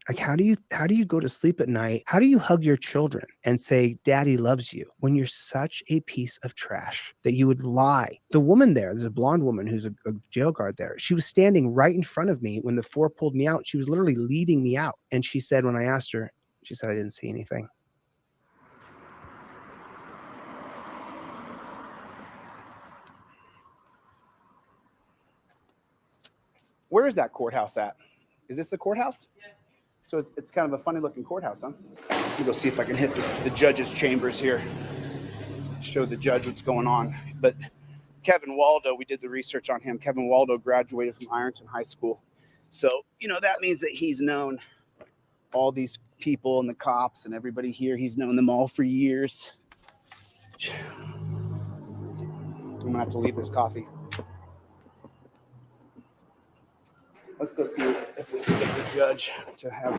Like, how do you go to sleep at night? How do you hug your children and say, Daddy loves you when you're such a piece of trash that you would lie? The woman there's a blonde woman who's a jail guard there. She was standing right in front of me when the 4 pulled me out. She was literally leading me out. And she said, when I asked her, she said, I didn't see anything. Where is that courthouse at? Is this the courthouse? Yeah. So it's kind of a funny looking courthouse, huh? Let me go see if I can hit the judge's chambers here. Show the judge what's going on. But Kevin Waldo, we did the research on him. Kevin Waldo graduated from Ironton High School. So, that means that he's known all these people and the cops and everybody here. He's known them all for years. I'm gonna have to leave this coffee. Let's go see if we can get the judge to have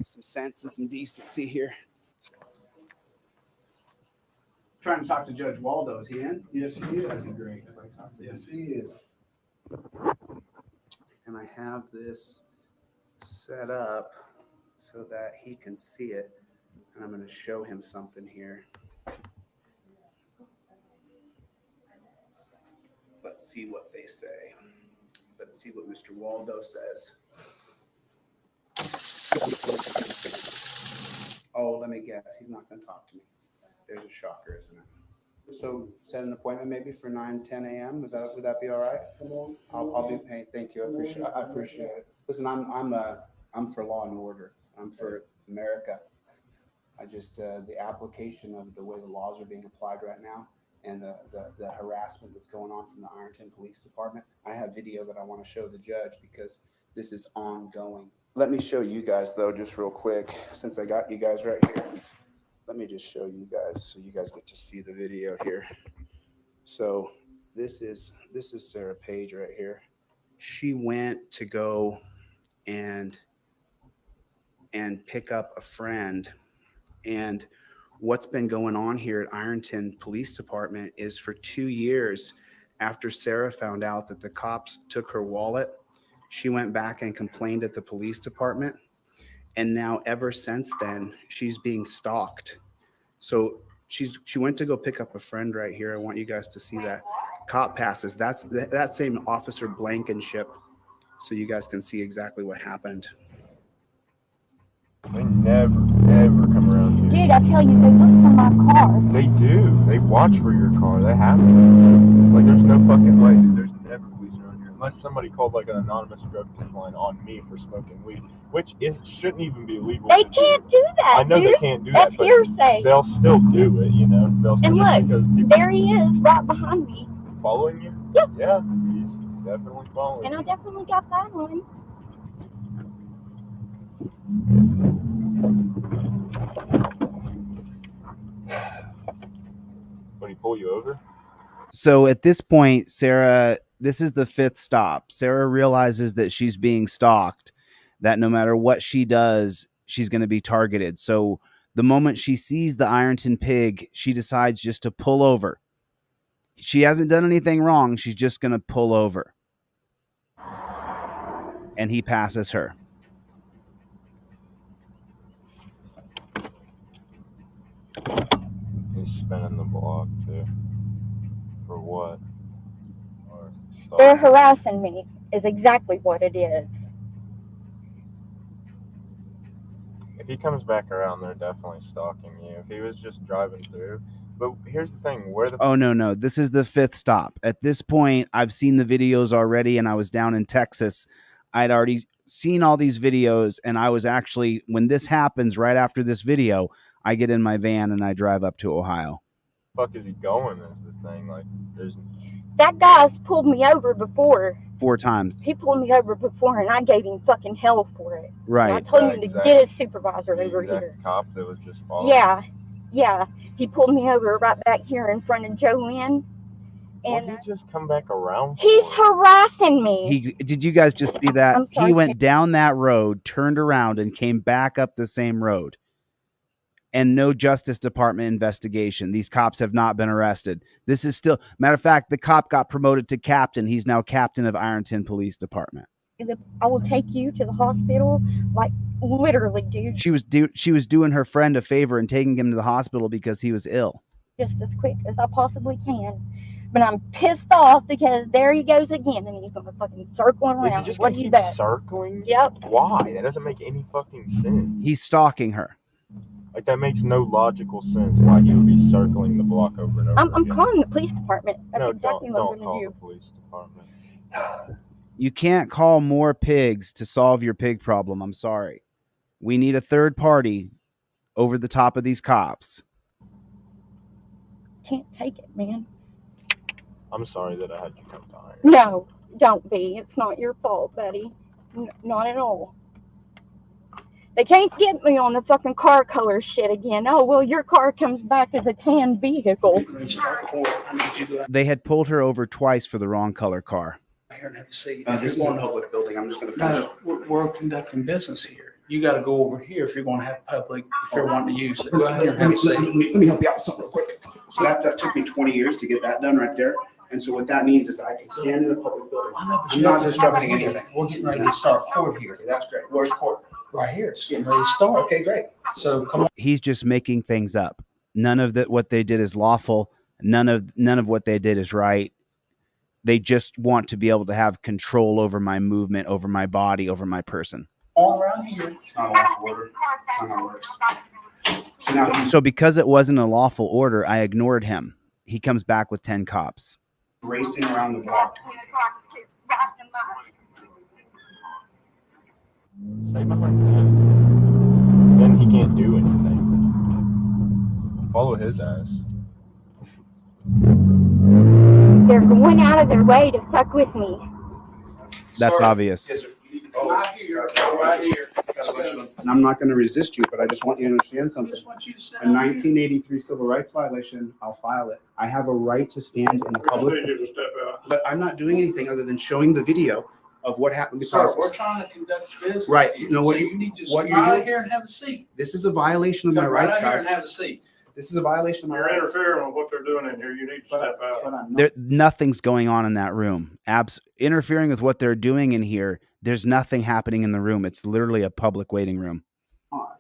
some sense and some decency here. Trying to talk to Judge Waldo. Is he in? Yes, he is. That'd be great if I talk to him. Yes, he is. And I have this set up so that he can see it. And I'm going to show him something here. Let's see what they say. Let's see what Mr. Waldo says. Oh, let me guess. He's not going to talk to me. There's a shocker, isn't it? So set an appointment maybe for 9-10 a.m. Would that be all right? I'll be. Hey, thank you. I appreciate it. Listen, I'm for law and order. I'm for America. I just the application of the way the laws are being applied right now and the harassment that's going on from the Ironton Police Department. I have video that I want to show the judge because this is ongoing. Let me show you guys though, just real quick, since I got you guys right here. let me just show you guys so you guys get to see the video here. So this is Sarah Page right here. She went to go and pick up a friend. And what's been going on here at Ironton Police Department is for 2 years after Sarah found out that the cops took her wallet, she went back and complained at the police department. And now ever since then, she's being stalked. So she went to go pick up a friend right here. I want you guys to see that. Cop passes. That's that same Officer Blankenship. So you guys can see exactly what happened. They never, ever come around here. Dude, I tell you, they look for my car. They do. They watch for your car. They have to. Like, there's no fucking way, dude. There's never police around here. Unless somebody called, like, an anonymous drug complaint on me for smoking weed, which shouldn't even be illegal. They can't do that, I know dude. they can't do That's that, but hearsay. they'll still do it, you know? They'll And just look, because people there he is, right behind me. following you? Yep. Yeah, he's definitely following And you. I definitely got that one. When he pull you over? So at this point, Sarah, this is the 5th stop. Sarah realizes that she's being stalked, that no matter what she does, she's going to be targeted. So the moment she sees the Ironton pig, she decides just to pull over. She hasn't done anything wrong. She's just going to pull over. And he passes her. He's spinning the block, too. For what? They're harassing me, is exactly what it is. If he comes back around, they're definitely stalking you. If he was just driving through. But here's the thing, where the... Oh, no. This is the 5th stop. At this point, I've seen the videos already, and I was down in Texas. I'd already seen all these videos, and I was actually, when this happens right after this video, I get in my van and I drive up to Ohio. Fuck is he going is the thing. Like, there's... That guy's pulled me over before. 4 times. He pulled me over before, and I gave him fucking hell for it. Right. And I told him to get his supervisor over here. Cop that was just following. Yeah. He pulled me over right back here in front of Jolene. And he just come back around? He's harassing me. Did you guys just see that? I'm sorry. He went down that road, turned around, and came back up the same road. And no Justice Department investigation. These cops have not been arrested. This is still, matter of fact, the cop got promoted to captain. He's now captain of Ironton Police Department. I will take you to the hospital, like literally, dude. She was doing her friend a favor and taking him to the hospital because he was ill. Just as quick as I possibly can. But I'm pissed off because there he goes again, and he's gonna fucking circle around. Just What do you bet? Circling? Yep. Why? That doesn't make any fucking sense. He's stalking her. Like, that makes no logical sense why he would be circling the block over and over I'm again. calling the police department. That's No, exactly don't what I'm call gonna the do. police department. You can't call more pigs to solve your pig problem. I'm sorry. We need a third party over the top of these cops. Can't take it, man. I'm sorry that I had you come to Iron. No, don't be. It's not your fault, buddy. Not at all. They can't get me on the fucking car color shit again. Oh, well, your car comes back as a tan vehicle. They had pulled her over twice for the wrong color car. This is a public building. I'm just going to finish. No, we're conducting business here. You got to go over here if you're going to have public, if you're wanting to use it. Go ahead and have a seat. Let me help you out with something real quick. So that took me 20 years to get that done right there. And so what that means is that I can stand in a public building. I'm not disrupting anything. We're getting ready to start court here. Okay, that's great. Where's court? Right here. It's getting ready to start. Okay, great. So come on. He's just making things up. None of what they did is lawful. None of what they did is right. They just want to be able to have control over my movement, over my body, over my person. All around here. It's not a lawful order. That's not how it works. So because it wasn't a lawful order, I ignored him. He comes back with 10 cops. Racing around the block. Stay behind him. Then he can't do anything. Follow his ass. They're going out of their way to fuck with me. That's obvious. Yes, sir. Right here, right here. And I'm not going to resist you, but I just want you to understand I something. just want you to sit A down here. 1983 civil rights violation, I'll file it. I have a right to stand in the public. But I'm not doing anything other than showing the video of what happened. Sir, Because we're trying to conduct business Right. here. No, what So you- you need to what sit you're right doing- here and have a seat. this is a violation of my Come right rights, out here guys. and have a seat. This is a violation of my rights. interfering with what they're doing in here. You need to step out. There, nothing's going on in that room. Interfering with what they're doing in here. There's nothing happening in the room. It's literally a public waiting room.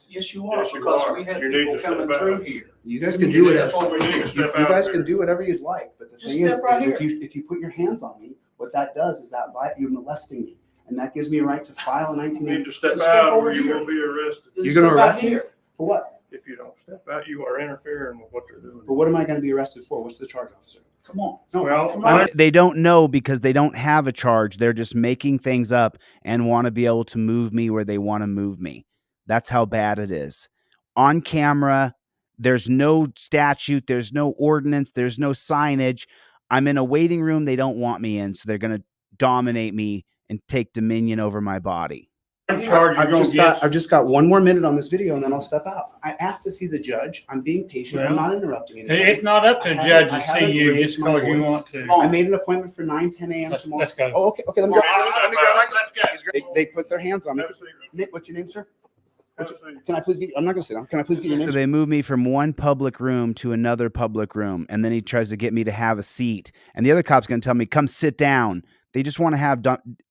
Yes, you are, Yes, you because are. we have You need people to step coming out. through here. You guys can do whatever. We need to You step you out guys there. can do whatever you'd like, but the Just thing is, step right if you put your hands on me, what that does is that you're molesting me, and that gives me a right to file a You 1980. need to step Just step out over or you here. will be arrested. You're going to Step out arrest me here. for what? If you don't step out, you are interfering with what they're doing. But what am I going to be arrested for? What's the charge, officer? Come on. No, Well, Come on. they don't know because they don't have a charge. They're just making things up and want to be able to move me where they want to move me. That's how bad it is. On camera, there's no statute, there's no ordinance, there's no signage. I'm in a waiting room they don't want me in, so they're going to dominate me and take dominion over my body. I've just got one more minute on this video and then I'll step out. I asked to see the judge. I'm being patient. I'm Well, not interrupting anybody. It's not up to the I judge haven't- to I see haven't you raised just my because you voice. want to. I made an appointment for 9:10 a.m. tomorrow. Let's go. Oh, okay. Let me go. Let me grab my- They put their hands on me. Nick, what's your name, sir? Can I please get? I'm not going to sit down. Can I please get your name? So they move me from one public room to another public room, and then he tries to get me to have a seat. And the other cop's going to tell me, "Come sit down." They just want to have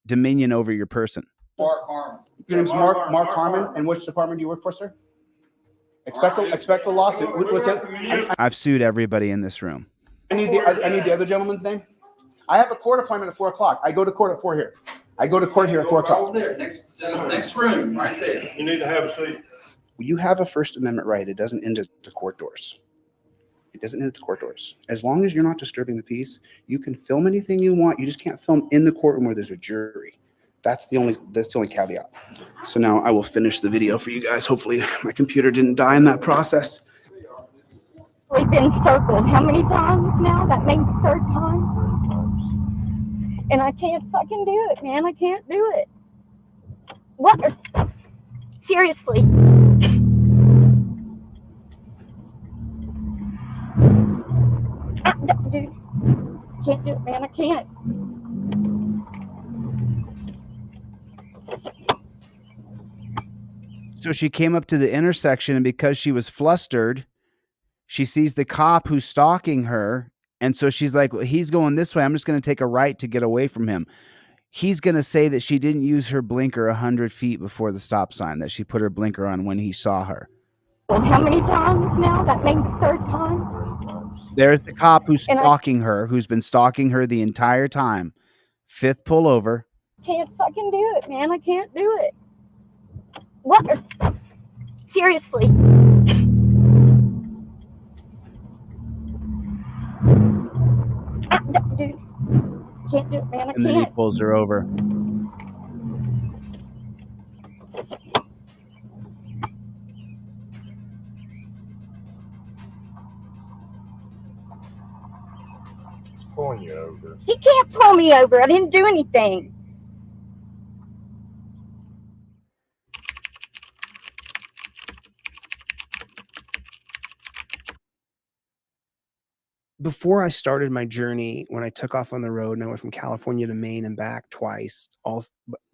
dominion over your person. Mark Harmon. Your name's Mark Harmon, and which department do you work for, sir? Expect a lawsuit. What's that? I've sued everybody in this room. I need the other gentleman's name. I have a court appointment at 4:00. I go to court at 4 here. I go to court here at 4:00. Over there, next room, right there. You need to have a seat. You have a First Amendment right. It doesn't end at the court doors. It doesn't end at the court doors. As long as you're not disturbing the peace, you can film anything you want. You just can't film in the courtroom where there's a jury. That's the only caveat. So now I will finish the video for you guys. Hopefully my computer didn't die in that process. We've been circled how many times now? That means third time. And I can't fucking do it, man. I can't do it. What? Seriously. Dude, can't do it, man. I can't. So she came up to the intersection, and because she was flustered, she sees the cop who's stalking her. And so she's like, well, he's going this way. I'm just going to take a right to get away from him. He's going to say that she didn't use her blinker 100 feet before the stop sign, that she put her blinker on when he saw her. Well, how many times now? That means third time. There's the cop who's stalking her, who's been stalking her the entire time. Fifth pullover. Can't fucking do it, man. I can't do it. What? Seriously. Dude, can't do it, man. I And then he can't. pulls her over. He's pulling you over. He can't pull me over. I didn't do anything. Before I started my journey, when I took off on the road and I went from California to Maine and back twice,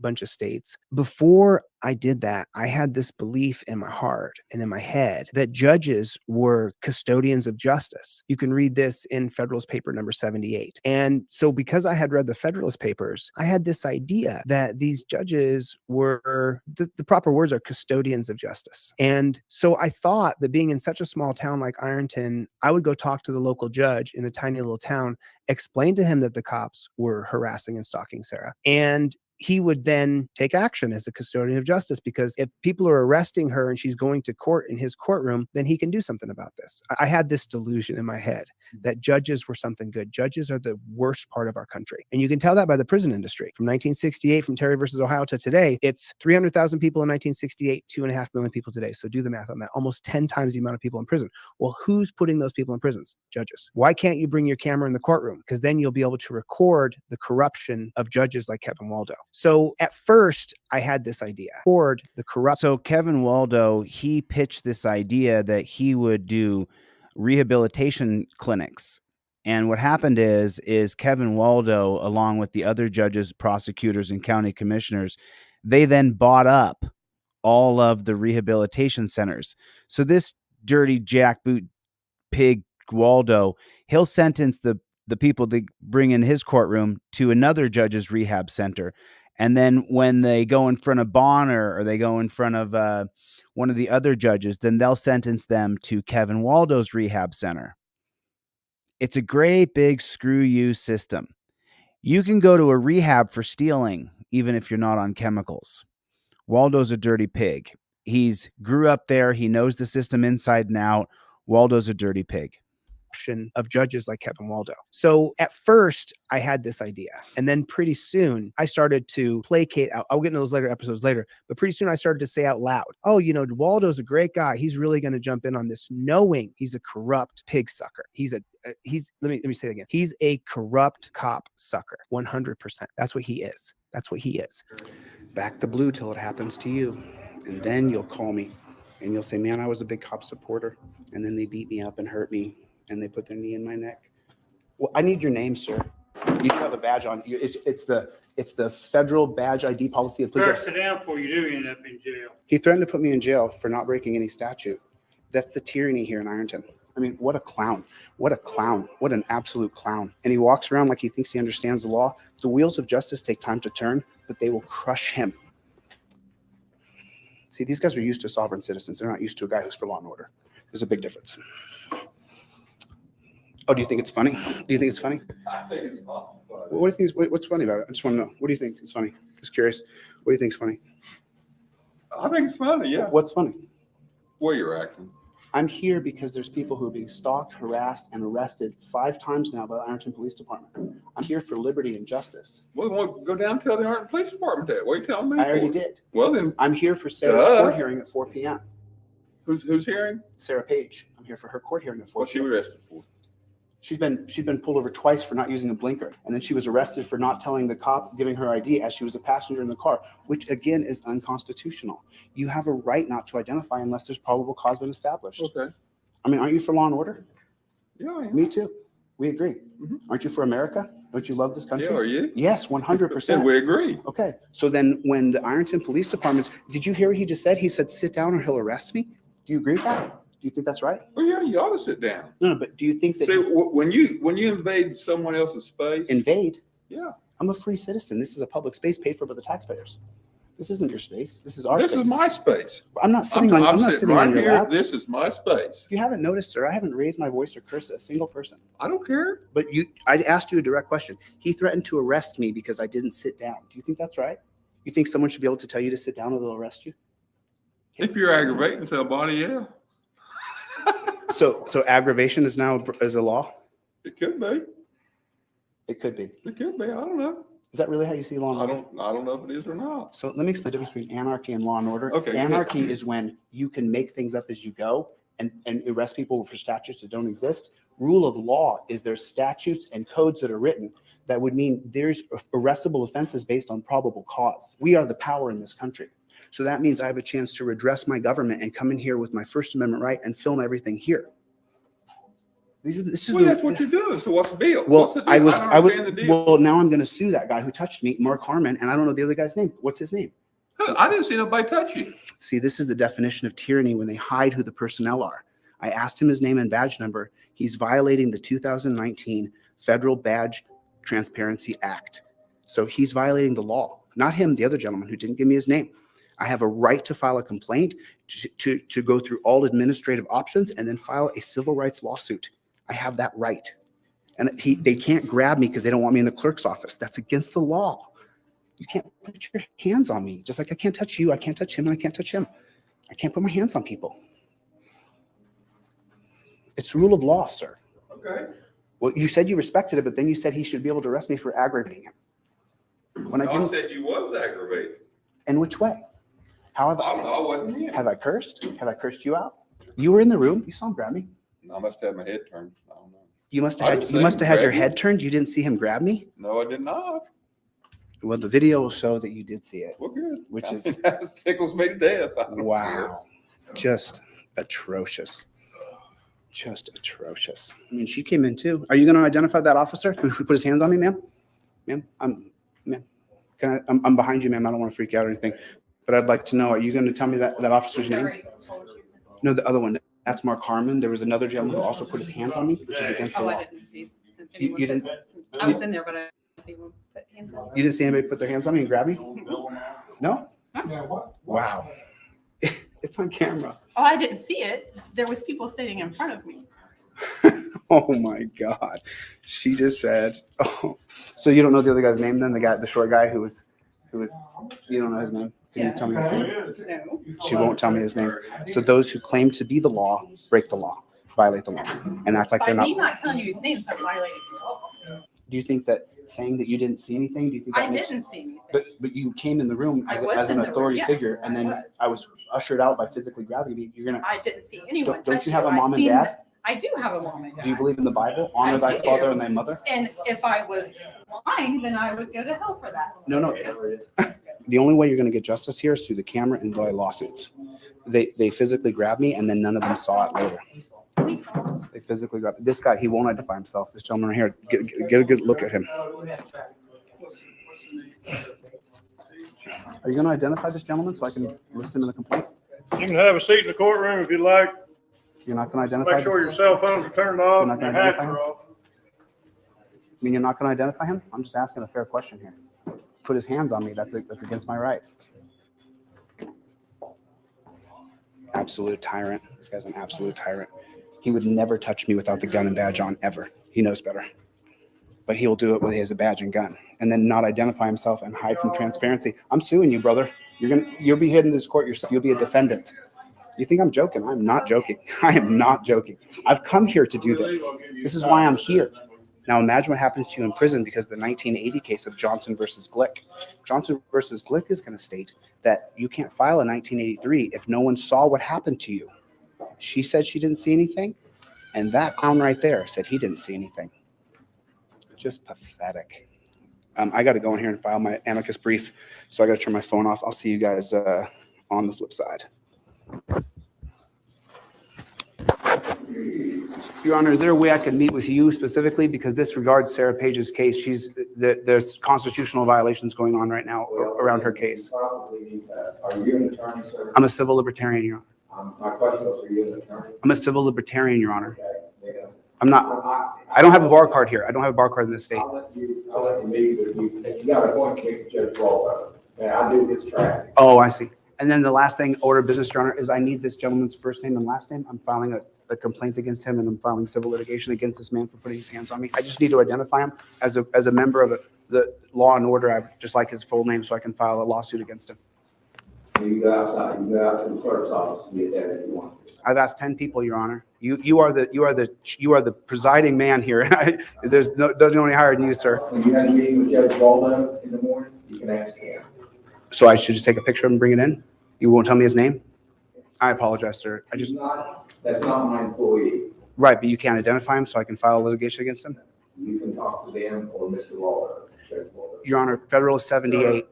bunch of states. Before I did that, I had this belief in my heart and in my head that judges were custodians of justice. You can read this in Federalist Paper number 78. And so because I had read the Federalist Papers, I had this idea that these judges were, the proper words are custodians of justice. And so I thought that being in such a small town like Ironton, I would go talk to the local judge in a tiny little town, explain to him that the cops were harassing and stalking Sarah, and he would then take action as a custodian of justice, because if people are arresting her and she's going to court in his courtroom, then he can do something about this. I had this delusion in my head that judges were something good. Judges are the worst part of our country. And you can tell that by the prison industry. From 1968, from Terry versus Ohio to today, it's 300,000 people in 1968, 2.5 million people today. So do the math on that. Almost 10 times the amount of people in prison. Well, who's putting those people in prisons? Judges. Why can't you bring your camera in the courtroom? Because then you'll be able to record the corruption of judges like Kevin Waldo. So at first, I had this idea. Toward the corrupt. So Kevin Waldo, he pitched this idea that he would do rehabilitation clinics. And what happened is Kevin Waldo, along with the other judges, prosecutors, and county commissioners, they then bought up all of the rehabilitation centers. So this dirty jackboot pig Waldo, he'll sentence the people that bring in his courtroom to another judge's rehab center. And then when they go in front of Bonner or they go in front of one of the other judges, then they'll sentence them to Kevin Waldo's rehab center. It's a great big screw you system. You can go to a rehab for stealing, even if you're not on chemicals. Waldo's a dirty pig. He's grew up there. He knows the system inside and out. Waldo's a dirty pig. Of judges like Kevin Waldo. So at first I had this idea, and then pretty soon I started to placate out. I'll get into those later episodes later, but pretty soon I started to say out loud, oh, Waldo's a great guy. He's really going to jump in on this, knowing he's a corrupt pig sucker. Let me say it again. He's a corrupt cop sucker. 100%. That's what he is. That's what he is. Back the blue till it happens to you. And then you'll call me and you'll say, man, I was a big cop supporter. And then they beat me up and hurt me. And they put their knee in my neck. Well, I need your name, sir. You do have a badge on. It's the federal badge ID policy of police. Sir, sit down before you do end up in jail. He threatened to put me in jail for not breaking any statute. That's the tyranny here in Ironton. I mean, what a clown. What a clown. What an absolute clown. And he walks around like he thinks he understands the law. The wheels of justice take time to turn, but they will crush him. See, these guys are used to sovereign citizens. They're not used to a guy who's for law and order. There's a big difference. Oh, do you think it's funny? Do you think it's funny? I think it's fun. What do you think? What's funny about it? I just want to know. What do you think is funny? Just curious. What do you think is funny? I think it's funny, yeah. What's funny? Where you're acting. I'm here because there's people who are being stalked, harassed, and arrested 5 times now by the Ironton Police Department. I'm here for liberty and justice. Well, we'll go down and tell the Ironton Police Department that. What are you telling me? I already did. Well, then. I'm here for Sarah's court hearing at 4 p.m. Who's hearing? Sarah Page. I'm here for her court hearing at 4 What's she arrested for? She's been pulled over twice for not using a blinker, and then she was arrested for not telling the cop, giving her ID as she was a passenger in the car, which again is unconstitutional. You have a right not to identify unless there's probable cause been established. Okay. I mean, aren't you for law and order? Yeah, I am. Me too. We agree. Aren't you for America? Don't you love this country? Yeah, are you? Yes, 100%. Then we agree. Okay. So then when the Ironton Police Department, did you hear what he just said? He said, sit down or he'll arrest me. Do you agree with that? Do you think that's right? Well, yeah, you ought to sit down. No, but do you think that See, when you invade someone else's space, invade? Yeah, I'm a free citizen. This is a public space paid for by the taxpayers. This isn't your space. This is our this space. is my space. I'm not sitting on. I'm not sitting sitting right on your here. lap. This is my space. If you haven't noticed, sir, I haven't raised my voice or cursed at a single person. I don't care. But I asked you a direct question. He threatened to arrest me because I didn't sit down. Do you think that's right? You think someone should be able to tell you to sit down or they'll arrest you? If you're aggravating somebody, yeah. So aggravation is now a law? It could be. It could be. It could be. I don't know. Is that really how you see law and order? I don't know if it is or not. So let me explain the difference between anarchy and law and order. Okay. Anarchy is when you can make things up as you go and arrest people for statutes that don't exist. Rule of law is there's statutes and codes that are written that would mean there's arrestable offenses based on probable cause. We are the power in this country. So that means I have a chance to redress my government and come in here with my First Amendment right and film everything here. That's what you're doing. So what's the deal? Well, What's the deal? I don't understand the deal. Well, now I'm going to sue that guy who touched me, Mark Harmon, and I don't know the other guy's name. What's his name? I didn't see nobody touch you. See, this is the definition of tyranny when they hide who the personnel are. I asked him his name and badge number. He's violating the 2019 Federal Badge Transparency Act. So he's violating the law. Not him, the other gentleman who didn't give me his name. I have a right to file a complaint, to go through all administrative options, and then file a civil rights lawsuit. I have that right. And they can't grab me because they don't want me in the clerk's office. That's against the law. You can't put your hands on me. Just like I can't touch you, I can't touch him, and I can't touch him. I can't put my hands on people. It's rule of law, sir. Okay. Well, you said you respected it, but then you said he should be able to arrest me for aggravating him. When I didn't. said you was aggravated. In which way? How have I wasn't here. Have I cursed? Have I cursed you out? You were in the room. You saw him grab me. I must have my head turned. I don't know. You must have had your head turned. You didn't see him grab me. No, I did not. Well, the video will show that you did see it, Well, good. which is That tickles me to death. I don't care. wow, just atrocious. Just atrocious. I mean, she came in too. Are you going to identify that officer who put his hands on me, ma'am? Ma'am, ma'am, I'm behind you, ma'am. I don't want to freak you out or anything, but I'd like to know, are you going to tell me that officer's name? No, the other one. That's Mark Harmon. There was another gentleman who also put his hands on me, which is against the law. I didn't see You didn't? I was in there, but I didn't see anyone put hands on. You didn't see anybody put their hands on me and grab me? No? Wow. It's on camera. Oh, I didn't see it. There was people sitting in front of me. Oh my God. She just said, oh, so you don't know the other guy's name then? The short guy who was, you don't know his name? Can you tell me his name? No. She won't tell me his name. So those who claim to be the law, break the law, violate the law, and act like By they're not. me not telling you his name, start violating the law. Do you think that saying that you didn't see anything, do you think that I makes- didn't see anything. But you came in the room I as, was as in an the authority room, figure, yes, and then I was. I was ushered out by physically grabbing me. You're gonna. I didn't see anyone. Don't touch you have a I mom and seen dad? that- I do have a mom and dad. Do you believe in the Bible? Honor I thy do. father and thy mother. And if I was lying, then I would go to hell for that. No. The only way you're going to get justice here is through the camera and by lawsuits. They physically grabbed me, and then none of them saw it later. They physically grabbed this guy. He won't identify himself. This gentleman right here. Get a good look at him. Are you going to identify this gentleman so I can list him in the complaint? You can have a seat in the courtroom if you'd like. You're not going to identify. Make sure your cell phones are turned off You're not and your gonna hats identify are him? off. I mean, you're not going to identify him? I'm just asking a fair question here. Put his hands on me. That's against my rights. Absolute tyrant. This guy's an absolute tyrant. He would never touch me without the gun and badge on, ever. He knows better. But he'll do it when he has a badge and gun, and then not identify himself and hide from transparency. I'm suing you, brother. You'll be heading to this court yourself. You'll be a defendant. You think I'm joking? I'm not joking. I am not joking. I've come here to do this. This is why I'm here. Now imagine what happens to you in prison because of the 1980 case of Johnson versus Glick. Johnson versus Glick is going to state that you can't file a 1983 if no one saw what happened to you. She said she didn't see anything, and that clown right there said he didn't see anything. Just pathetic. I got to go in here and file my amicus brief, so I got to turn my phone off. I'll see you guys on the flip side. Your Honor, is there a way I could meet with you specifically? Because this regards Sarah Page's case. There's constitutional violations going on right now around her case. Are you an attorney, sir? I'm a civil libertarian, Your Honor. My question was, are you an attorney? I'm a civil libertarian, Your Honor. Okay. I'm not. I don't have a bar card here. I don't have a bar card in this state. I'll let you meet with you. If you got a point, with Judge Waldo. And I do his traffic. Oh, I see. And then the last thing, order of business, Your Honor, is I need this gentleman's first name and last name. I'm filing a complaint against him, and I'm filing civil litigation against this man for putting his hands on me. I just need to identify him as a member of the law and order. I just like his full name so I can file a lawsuit against him. You go outside. You go out to the clerk's office and get that if you want. I've asked 10 people, Your Honor. You are the presiding man here. There's only hired than you, sir. When you have a meeting with Judge Waldo in the morning, you can ask him. So I should just take a picture of him and bring it in? You won't tell me his name? I apologize, sir. That's not my employee. Right, but you can't identify him so I can file litigation against him? You can talk to them or Mr. Waldo. Judge Waldo. Your Honor, Federal 78,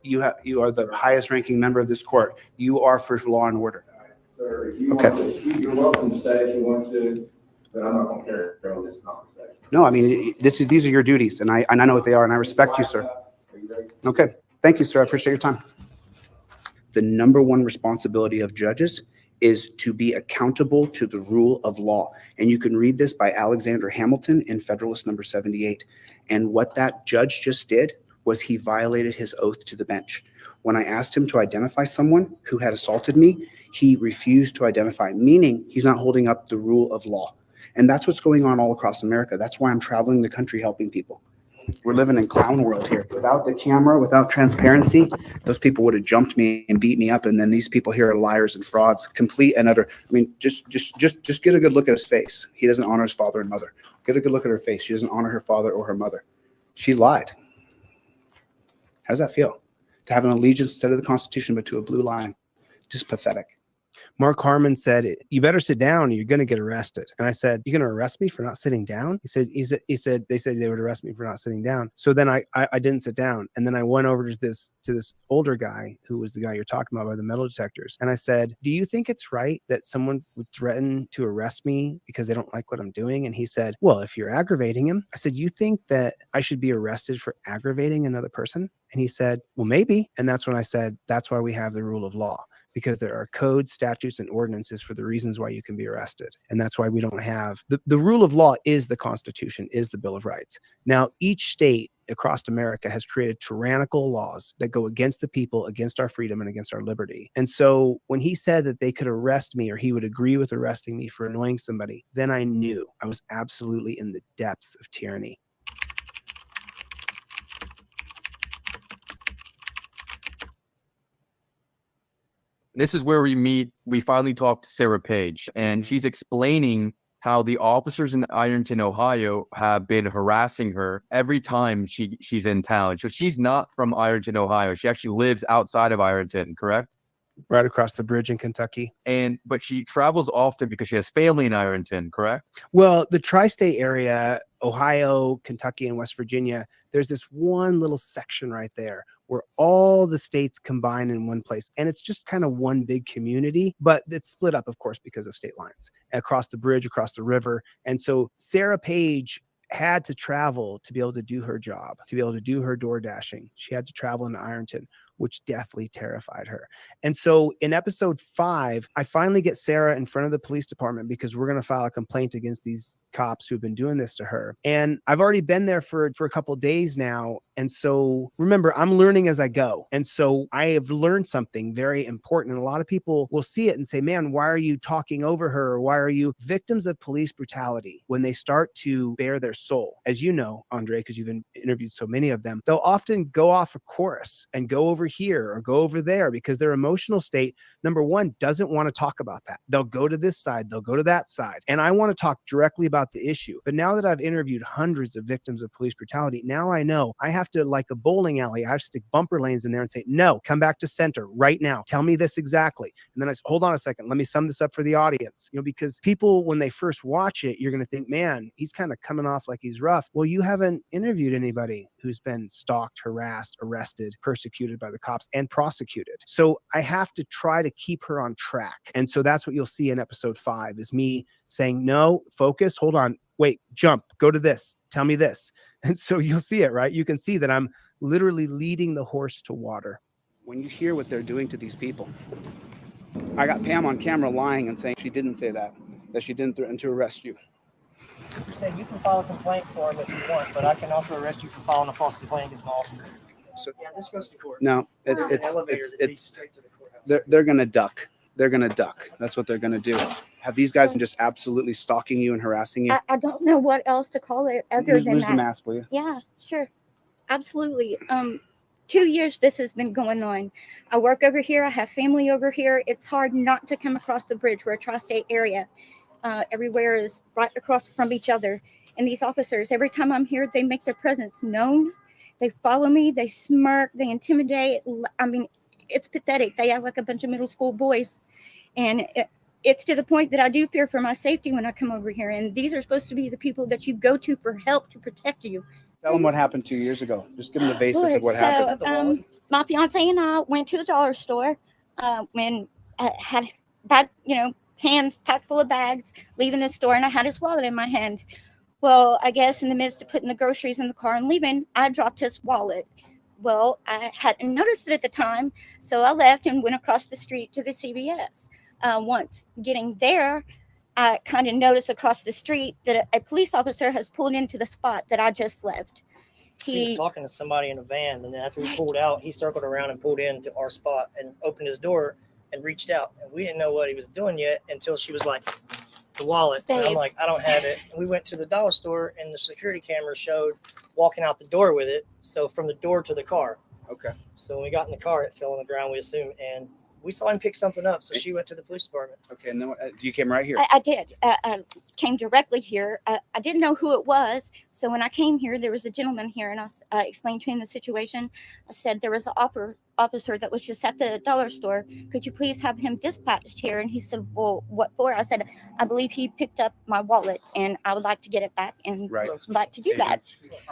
you are the highest ranking member of this court. You are for law and order. Sir, if you Okay. want to, you're welcome to stay if you want to, but I'm not going to carry on this conversation. No, I mean, these are your duties, and I know what they are, and I respect you, sir. Okay, thank you, sir. I appreciate your time. The number one responsibility of judges is to be accountable to the rule of law. And you can read this by Alexander Hamilton in Federalist number 78. And what that judge just did was he violated his oath to the bench. When I asked him to identify someone who had assaulted me, he refused to identify, meaning he's not holding up the rule of law. And that's what's going on all across America. That's why I'm traveling the country helping people. We're living in clown world here. Without the camera, without transparency, those people would have jumped me and beat me up. And then these people here are liars and frauds, complete and utter. I mean, just get a good look at his face. He doesn't honor his father and mother. Get a good look at her face. She doesn't honor her father or her mother. She lied. How does that feel? To have an allegiance instead of the Constitution, but to a blue line. Just pathetic. Mark Harmon said, "You better sit down or you're going to get arrested." And I said, "You're going to arrest me for not sitting down?" He said they said they would arrest me for not sitting down. So then I didn't sit down. And then I went over to this older guy who was the guy you're talking about by the metal detectors. And I said, "Do you think it's right that someone would threaten to arrest me because they don't like what I'm doing?" And he said, "Well, if you're aggravating him." I said, "You think that I should be arrested for aggravating another person?" And he said, "Well, maybe." And that's when I said, that's why we have the rule of law, because there are codes, statutes, and ordinances for the reasons why you can be arrested. And that's why we don't have the rule of law is the Constitution, is the Bill of Rights. Now, each state across America has created tyrannical laws that go against the people, against our freedom, and against our liberty. And so when he said that they could arrest me, or he would agree with arresting me for annoying somebody, then I knew I was absolutely in the depths of tyranny. This is where we finally talked to Sarah Page, and she's explaining how the officers in Ironton, Ohio have been harassing her every time she's in town. So she's not from Ironton, Ohio. She actually lives outside of Ironton, correct? Right across the bridge in Kentucky. But she travels often because she has family in Ironton, correct? Well, the tri-state area, Ohio, Kentucky, and West Virginia, there's this one little section right there where all the states combine in one place. And it's just kind of one big community, but it's split up, of course, because of state lines, across the bridge, across the river. And so Sarah Page had to travel to be able to do her job, to be able to do her door dashing. She had to travel into Ironton, which deathly terrified her. And so in episode 5, I finally get Sarah in front of the police department because we're going to file a complaint against these cops who've been doing this to her. And I've already been there for a couple of days now. And so remember, I'm learning as I go. And so I have learned something very important. And a lot of people will see it and say, man, why are you talking over her? Or why are you victims of police brutality? When they start to bare their soul, as you know, Andre, because you've interviewed so many of them, they'll often go off a course and go over here or go over there because their emotional state, number one, doesn't want to talk about that. They'll go to this side, they'll go to that side. And I want to talk directly about the issue. But now that I've interviewed hundreds of victims of police brutality, now I know I have to, like a bowling alley, I have to stick bumper lanes in there and say, no, come back to center right now. Tell me this exactly. And then I say, hold on a second. Let me sum this up for the audience. Because people, when they first watch it, you're going to think, man, he's kind of coming off like he's rough. Well, you haven't interviewed anybody who's been stalked, harassed, arrested, persecuted by the cops, and prosecuted. So I have to try to keep her on track. And so that's what you'll see in episode 5 is me saying, no, focus, hold on, wait, jump, go to this, tell me this. And so you'll see it, right? You can see that I'm literally leading the horse to water. When you hear what they're doing to these people, I got Pam on camera lying and saying she didn't say that she didn't threaten to arrest you. You said you can file a complaint for him if you want, but I can also arrest you for filing a false complaint against my officer. So, yeah, this goes to court. No, they're gonna duck. They're gonna duck. That's what they're gonna do. Have these guys been just absolutely stalking you and harassing you? I don't know what else to call it other than Where's that. the mask, will you? Yeah, sure. Absolutely. 2 years this has been going on. I work over here. I have family over here. It's hard not to come across the bridge. We're a tri-state area. Everywhere is right across from each other. And these officers, every time I'm here, they make their presence known. They follow me. They smirk. They intimidate. I mean, it's pathetic. They act like a bunch of middle school boys. And it's to the point that I do fear for my safety when I come over here. And these are supposed to be the people that you go to for help to protect you. Tell them what happened 2 years ago. Just give them the basis of what happened. My fiance and I went to the dollar store when I had bag, hands packed full of bags, leaving the store, and I had his wallet in my hand. Well, I guess in the midst of putting the groceries in the car and leaving, I dropped his wallet. Well, I hadn't noticed it at the time, so I left and went across the street to the CVS. Once getting there, I kind of noticed across the street that a police officer has pulled into the spot that I just left. He was talking to somebody in a van, and then after he pulled out, he circled around and pulled into our spot and opened his door and reached out. And we didn't know what he was doing yet until she was like, the wallet. And I'm like, I don't have it. And we went to the dollar store, and the security camera showed walking out the door with it. So from the door to the car. Okay. So when we got in the car, it fell on the ground, we assume, and we saw him pick something up. So she went to the police department. Okay, and then you came right here. I did. I came directly here. I didn't know who it was. So when I came here, there was a gentleman here, and I explained to him the situation. I said there was an officer that was just at the dollar store. Could you please have him dispatched here? And he said, well, what for? I said, I believe he picked up my wallet and I would like to get it back and Right. would like to do that.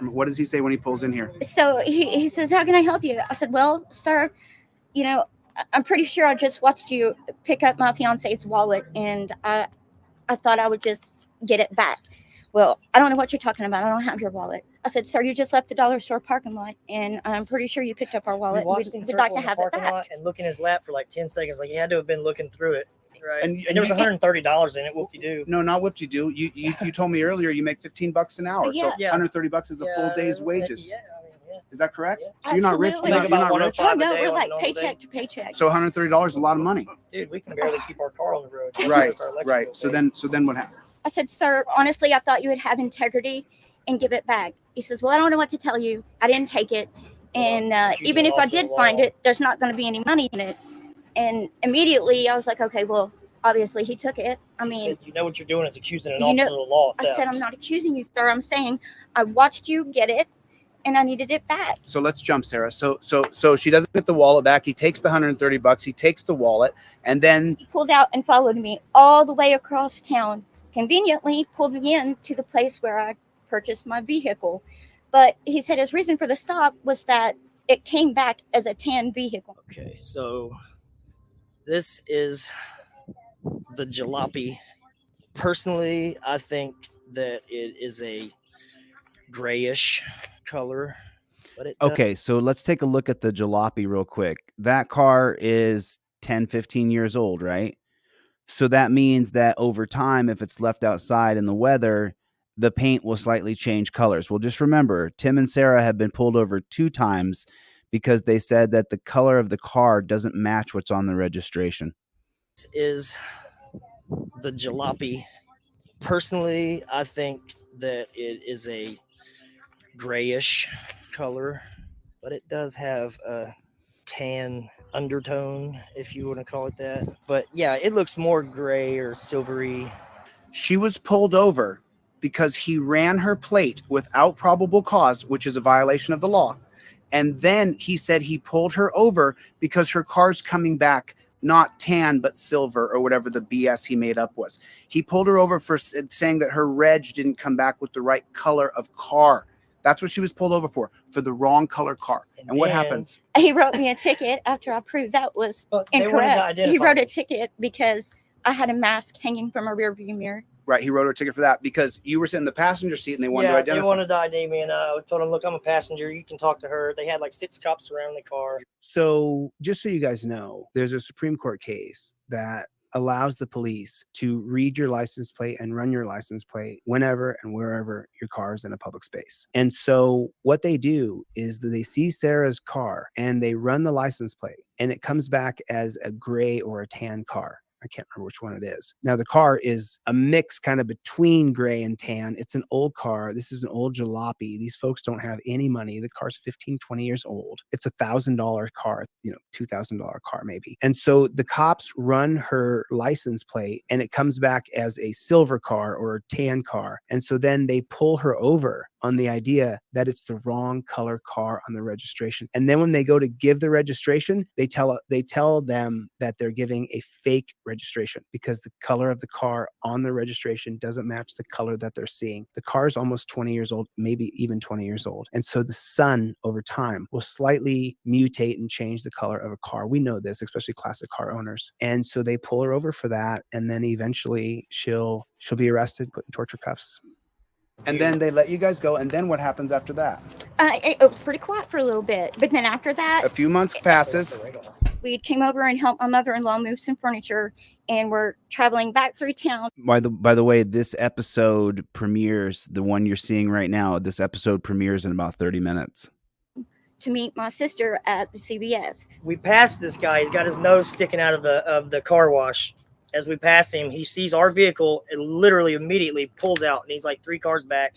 What does he say when he pulls in here? So he says, how can I help you? I said, well, sir, you know, I'm pretty sure I just watched you pick up my fiance's wallet and I thought I would just get it back. Well, I don't know what you're talking about. I don't have your wallet. I said, sir, you just left the dollar store parking lot, and I'm pretty sure you picked up our wallet. We watched him We'd like to circle in the have it parking back. lot and look in his lap for like 10 seconds. Like he had to have been looking through it. Right. And And there was $130 in it. Whoop-de-doo. No, not what you do. You told me earlier you make $15 an hour, so Yeah. $130 is a full day's wages. Is that correct? So Absolutely. you're not rich. You're not rich. Oh, no, we're like paycheck to paycheck. So $130 is a lot of money. Dude, we can barely keep our car on the road. Right, That's our electrical right. So then what happens? I said, sir, honestly, I thought you would have integrity and give it back. He says, well, I don't know what to tell you. I didn't take it. And even if I did find it, there's not going to be any money in it. And immediately I was like, okay, well, obviously he took it. I He mean, said, you know what you're doing is accusing an you officer know- of the law of I theft. said, I'm not accusing you, sir. I'm saying I watched you get it and I needed it back. So let's jump, Sarah. So she doesn't get the wallet back. He takes the $130. He takes the wallet, and then He pulled out and followed me all the way across town. Conveniently pulled me in to the place where I purchased my vehicle. But he said his reason for the stop was that it came back as a tan vehicle. Okay, so this is the jalopy. Personally, I think that it is a grayish color, but it Okay, so let's take a look at the jalopy real quick. That car is 10, 15 years old, right? So that means that over time, if it's left outside in the weather, the paint will slightly change colors. Well, just remember, Tim and Sarah have been pulled over 2 times because they said that the color of the car doesn't match what's on the registration. This is the jalopy. Personally, I think that it is a grayish color, but it does have a tan undertone, if you want to call it that. But yeah, it looks more gray or silvery. she was pulled over because he ran her plate without probable cause, which is a violation of the law. And then he said he pulled her over because her car's coming back not tan but silver or whatever the BS he made up was. He pulled her over for saying that her reg didn't come back with the right color of car. That's what she was pulled over for the wrong color car. And what happens? He wrote me a ticket after I proved that was they wanted to incorrect. He identify wrote me. a ticket because I had a mask hanging from a rearview mirror. Right, he wrote her a ticket for that because you were sitting in the passenger seat and they wanted to Yeah, identify. they wanted to ID me, and I told them, look, I'm a passenger. You can talk to her. They had like 6 cops around the car. So just so you guys know, there's a Supreme Court case that allows the police to read your license plate and run your license plate whenever and wherever your car is in a public space. And so what they do is that they see Sarah's car and they run the license plate and it comes back as a gray or a tan car. I can't remember which one it is. Now, the car is a mix kind of between gray and tan. It's an old car. This is an old jalopy. These folks don't have any money. The car's 15, 20 years old. It's $1,000 car, $2,000 car maybe. And so the cops run her license plate and it comes back as a silver car or a tan car. And so then they pull her over on the idea that it's the wrong color car on the registration. And then when they go to give the registration, they tell them that they're giving a fake registration because the color of the car on the registration doesn't match the color that they're seeing. The car is almost 20 years old, maybe even 20 years old. And so the sun over time will slightly mutate and change the color of a car. We know this, especially classic car owners. And so they pull her over for that. And then eventually she'll be arrested, put in torture cuffs. And then they let you guys go. And then what happens after that? It was pretty quiet for a little bit. But then after that, A few months passes. we came over and helped my mother-in-law move some furniture, and we're traveling back through town. By the way, this episode premieres, the one you're seeing right now, this episode premieres in about 30 minutes. To meet my sister at the CVS. We passed this guy. He's got his nose sticking out of the car wash. As we pass him, he sees our vehicle and literally immediately pulls out, and he's like 3 cars back.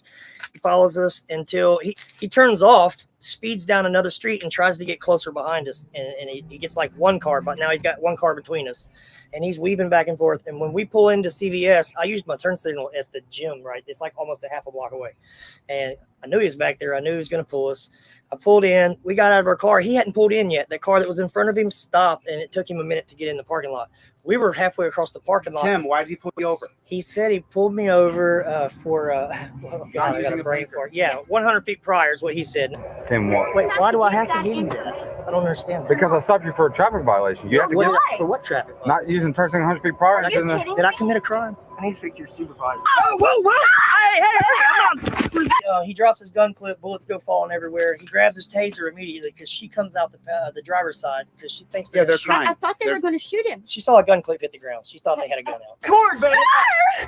He follows us until he turns off, speeds down another street, and tries to get closer behind us. And he gets like 1 car, but now he's got 1 car between us. and he's weaving back and forth. And when we pull into CVS, I used my turn signal at the gym, right? It's like almost a half a block away. And I knew he was back there. I knew he was going to pull us. I pulled in. We got out of our car. He hadn't pulled in yet. The car that was in front of him stopped, and it took him a minute to get in the parking lot. We were halfway across the parking lot. Tim, why did he pull you over? He said he pulled me over for well, God, I got a brain fart. Yeah, 100 feet prior is what he said. Tim, what? Wait, why do I have to give you that? I don't understand that. Because I stopped you for a traffic violation. You have to What- get for what traffic? not using turn signal 100 feet prior. Did I commit a crime? I need to speak to your supervisor. Oh, whoa! Hey, I'm on. He drops his gun clip. Bullets go falling everywhere. He grabs his taser immediately because she comes out the driver's side because she thinks Yeah, they're they're shooting. trying. I thought they were going to shoot him. She saw a gun clip hit the ground. She thought they had a gun out. Come on, baby.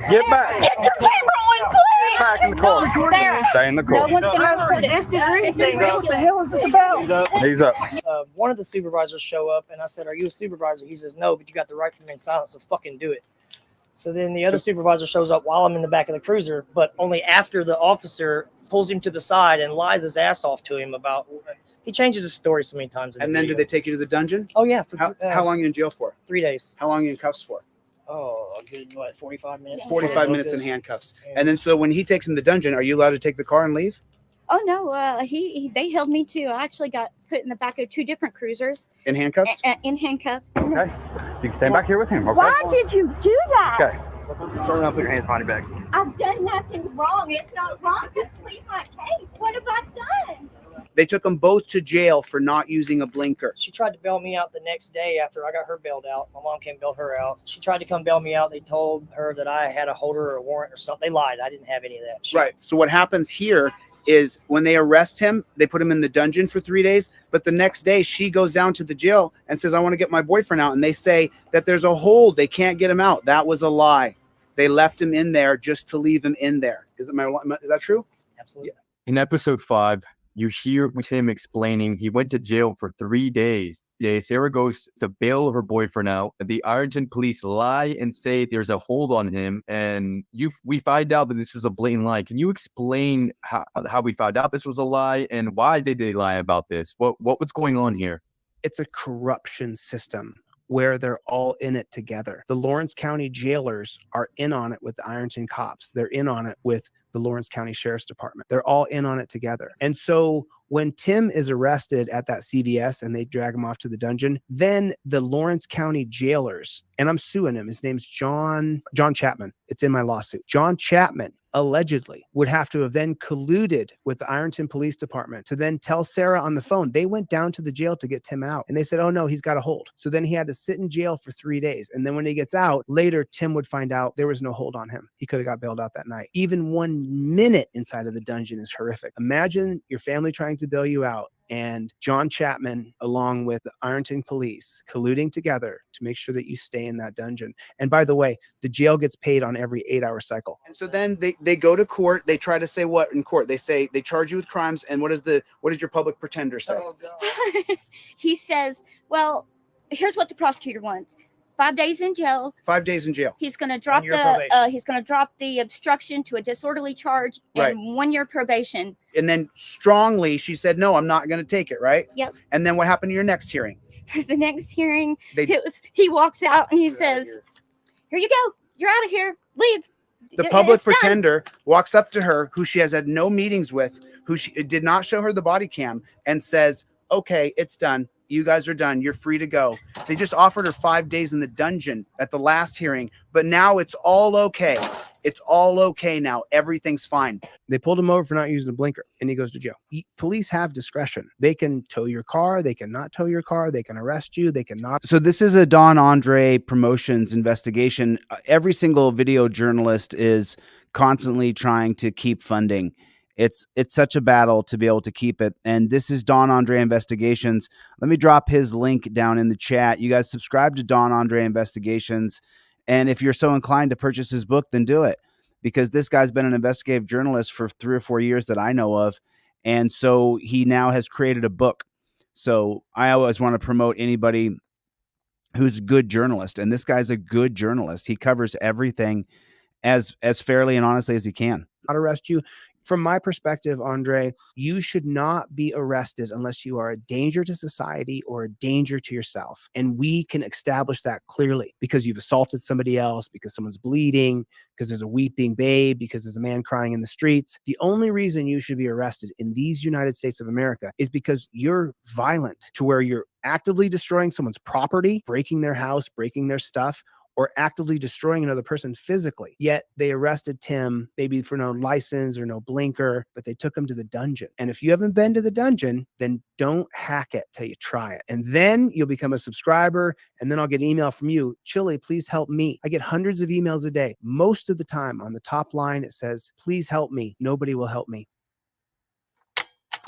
Get back. Get your camera on, please. Back in the car. Sarah. Stay in the car. No one's going to resist or anything. What the hell is this about? He's up. One of the supervisors show up, and I said, "Are you a supervisor?" He says, "No, but you got the right to remain silent, so fucking do it." So then the other supervisor shows up while I'm in the back of the cruiser, but only after the officer pulls him to the side and lies his ass off to him about. He changes his story so many times. And then did they take you to the dungeon? Oh yeah. How long are you in jail for? 3 days. How long are you in cuffs for? Oh, a good 45 minutes. 45 minutes in handcuffs. And then so when he takes him to the dungeon, are you allowed to take the car and leave? Oh no, they held me too. I actually got put in the back of 2 different cruisers. In handcuffs? In handcuffs. Okay. You can stand back here with him. Okay. Why did you do that? Okay. Turn around, put your hands behind your back. I've done nothing wrong. It's not wrong to plead my case. What have I done? They took them both to jail for not using a blinker. She tried to bail me out the next day after I got her bailed out. My mom came bail her out. She tried to come bail me out. They told her that I had a holder or a warrant or something. They lied. I didn't have any of that. Right. So what happens here is when they arrest him, they put him in the dungeon for 3 days. But the next day she goes down to the jail and says, I want to get my boyfriend out. And they say that there's a hold. They can't get him out. That was a lie. They left him in there just to leave him in there. Is that true? Absolutely. In episode 5, you hear him explaining he went to jail for 3 days. Sarah goes to bail her boyfriend out. The Ironton police lie and say there's a hold on him, and we find out that this is a blatant lie. Can you explain how we found out this was a lie and why did they lie about this? What was going on here? It's a corruption system where they're all in it together. The Lawrence County jailers are in on it with the Ironton cops. They're in on it with the Lawrence County Sheriff's Department. They're all in on it together. And so when Tim is arrested at that CVS and they drag him off to the dungeon, then the Lawrence County jailers, and I'm suing him, his name's John Chapman. It's in my lawsuit. John Chapman allegedly would have to have then colluded with the Ironton Police Department to then tell Sarah on the phone. They went down to the jail to get Tim out and they said, oh no, he's got a hold. So then he had to sit in jail for 3 days. And then when he gets out, later Tim would find out there was no hold on him. He could have got bailed out that night. Even 1 minute inside of the dungeon is horrific. Imagine your family trying to bail you out and John Chapman, along with the Ironton police, colluding together to make sure that you stay in that dungeon. And by the way, the jail gets paid on every 8-hour cycle. And so then they go to court. They try to say what in court? They say they charge you with crimes. And what does your public pretender say? He says, well, here's what the prosecutor wants. 5 days in jail. 5 days in jail. He's going to drop the obstruction to a disorderly charge and Right. 1 year probation. And then strongly, she said, no, I'm not going to take it. Right. Yep. And then what happened to your next hearing? The next hearing, he walks out and he says, here you go. You're out of here. Leave. The public It's done." pretender walks up to her, who she has had no meetings with, who she did not show her the body cam, and says, okay, it's done. You guys are done. You're free to go. They just offered her 5 days in the dungeon at the last hearing, but now it's all okay. It's all okay now. Everything's fine. They pulled him over for not using a blinker and he goes to jail. Police have discretion. They can tow your car. They can not tow your car. They can arrest you. They can not. So this is a Don Andre Promotions investigation. Every single video journalist is constantly trying to keep funding. It's such a battle to be able to keep it. And this is Don Andre Investigations. Let me drop his link down in the chat. You guys subscribe to Don Andre Investigations. And if you're so inclined to purchase his book, then do it. Because this guy's been an investigative journalist for 3 or 4 years that I know of. And so he now has created a book. So I always want to promote anybody who's a good journalist. And this guy's a good journalist. He covers everything as fairly and honestly as he can. Not arrest you. from my perspective, Andre, you should not be arrested unless you are a danger to society or a danger to yourself. And we can establish that clearly because you've assaulted somebody else, because someone's bleeding, because there's a weeping babe, because there's a man crying in the streets. The only reason you should be arrested in these United States of America is because you're violent to where you're actively destroying someone's property, breaking their house, breaking their stuff, or actively destroying another person physically. Yet they arrested Tim, maybe for no license or no blinker, but they took him to the dungeon. And if you haven't been to the dungeon, then don't hack it till you try it. And then you'll become a subscriber, and then I'll get an email from you, Chili, please help me. I get hundreds of emails a day. Most of the time on the top line, it says, please help me. Nobody will help me.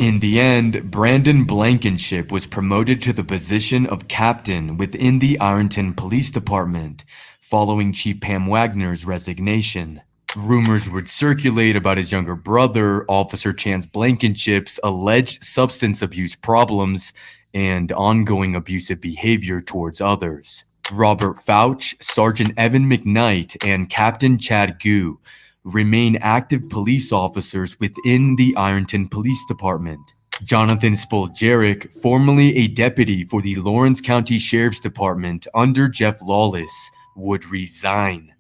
In the end, Brandon Blankenship was promoted to the position of captain within the Ironton Police Department, following Chief Pam Wagner's resignation. Rumors would circulate about his younger brother, Officer Chance Blankenship's alleged substance abuse problems and ongoing abusive behavior towards others. Robert Fouch, Sergeant Evan McKnight, and Captain Chad Gu remain active police officers within the Ironton Police Department. Jonathan Spoljaric, formerly a deputy for the Lawrence County Sheriff's Department under Jeff Lawless, would resign.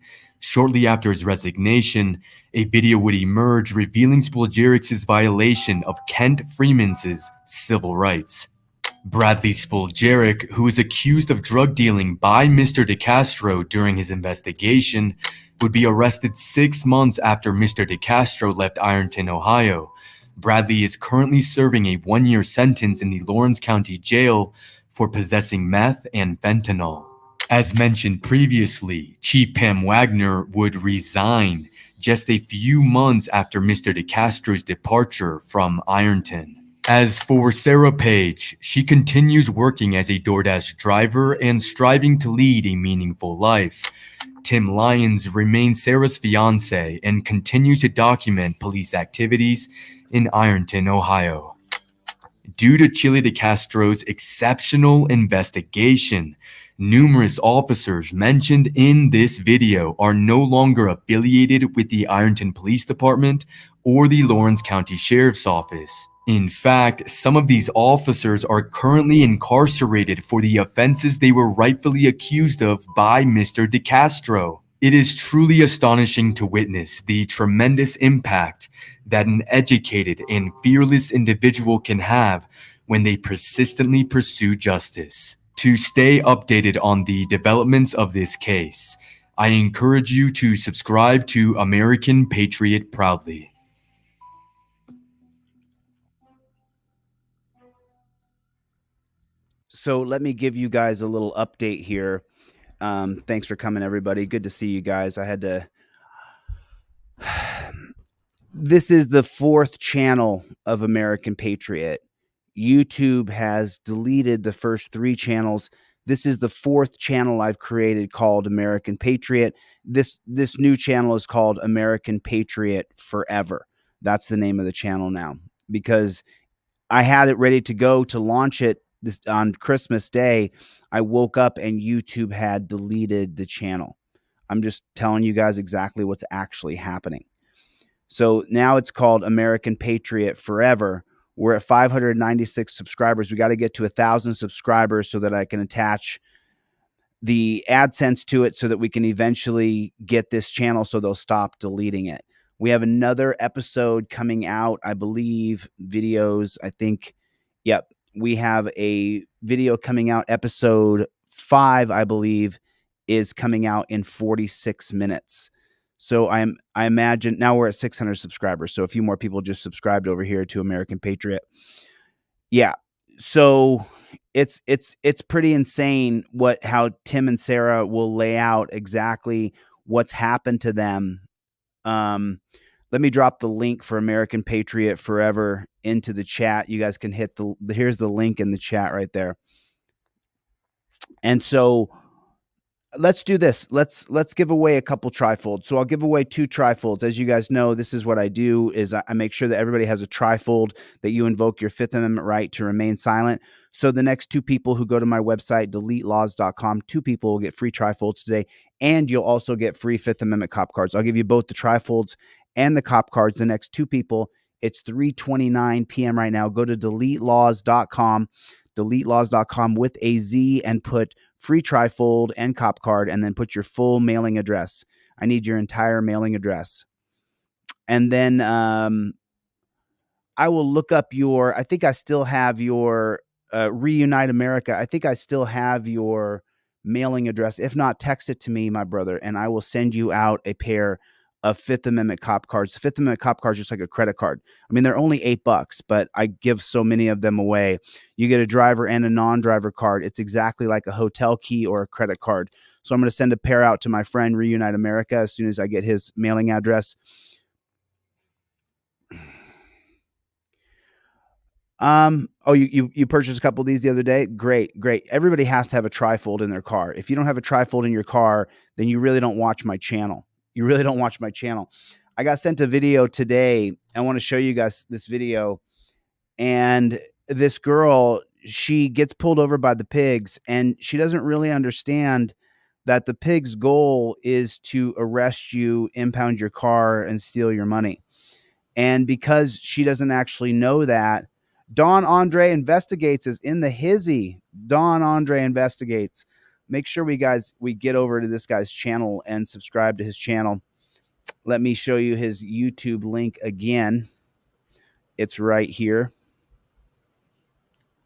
Shortly after his resignation, a video would emerge revealing Spoljaric's violation of Kent Freeman's civil rights. Bradley Spoljaric, who is accused of drug dealing by Mr. DeCastro during his investigation, would be arrested 6 months after Mr. DeCastro left Ironton, Ohio. Bradley is currently serving a 1-year sentence in the Lawrence County Jail for possessing meth and fentanyl. As mentioned previously, Chief Pam Wagner would resign just a few months after Mr. DeCastro's departure from Ironton. As for Sarah Page, she continues working as a DoorDash driver and striving to lead a meaningful life. Tim Lyons remains Sarah's fiancé and continues to document police activities in Ironton, Ohio. Due to Chili DeCastro's exceptional investigation, numerous officers mentioned in this video are no longer affiliated with the Ironton Police Department or the Lawrence County Sheriff's Office. In fact, some of these officers are currently incarcerated for the offenses they were rightfully accused of by Mr. DeCastro. It is truly astonishing to witness the tremendous impact that an educated and fearless individual can have when they persistently pursue justice. To stay updated on the developments of this case, I encourage you to subscribe to American Patriot Proudly. So let me give you guys a little update here. Thanks for coming, everybody. Good to see you guys. I had to... This is the 4th channel of American Patriot. YouTube has deleted the first 3 channels. This is the 4th channel I've created called American Patriot. This new channel is called American Patriot Forever. That's the name of the channel now, because I had it ready to go to launch it this on Christmas Day. I woke up and YouTube had deleted the channel. I'm just telling you guys exactly what's actually happening. So now it's called American Patriot Forever. We're at 596 subscribers. We got to get to 1,000 subscribers so that I can attach the AdSense to it so that we can eventually get this channel so they'll stop deleting it. We have another episode coming out, I believe, videos, I think. Yep. We have a video coming out, episode 5, I believe, is coming out in 46 minutes. So I imagine now we're at 600 subscribers. So a few more people just subscribed over here to American Patriot. Yeah. So it's pretty insane how Tim and Sarah will lay out exactly what's happened to them. Let me drop the link for American Patriot Forever into the chat. You guys can hit here's the link in the chat right there. And so let's do this. Let's give away a couple trifolds. So I'll give away 2 trifolds. As you guys know, this is what I do is I make sure that everybody has a trifold, that you invoke your 5th Amendment right to remain silent. So the next 2 people who go to my website, deletelaws.com, 2 people will get free trifolds today. And you'll also get free 5th Amendment cop cards. I'll give you both the trifolds and the cop cards. The next 2 people, it's 3:29 p.m. right now. Go to deletelaws.com, deletelaws.com with a Z, and put free trifold and cop card, and then put your full mailing address. I need your entire mailing address. And then I will look up I think I still have your Reunite America. I think I still have your mailing address. If not, text it to me, my brother, and I will send you out a pair of Fifth Amendment cop cards. The Fifth Amendment cop cards are just like a credit card. I mean, they're only $8, but I give so many of them away. You get a driver and a non-driver card. It's exactly like a hotel key or a credit card. So I'm going to send a pair out to my friend Reunite America as soon as I get his mailing address. You purchased a couple of these the other day? Great. Everybody has to have a trifold in their car. If you don't have a trifold in your car, then you really don't watch my channel. I got sent a video today. I want to show you guys this video. And this girl, she gets pulled over by the pigs, and she doesn't really understand that the pig's goal is to arrest you, impound your car, and steal your money. And because she doesn't actually know that, Don Andre Investigates is in the hizzy. Don Andre Investigates. Make sure we get over to this guy's channel and subscribe to his channel. Let me show you his YouTube link again. It's right here.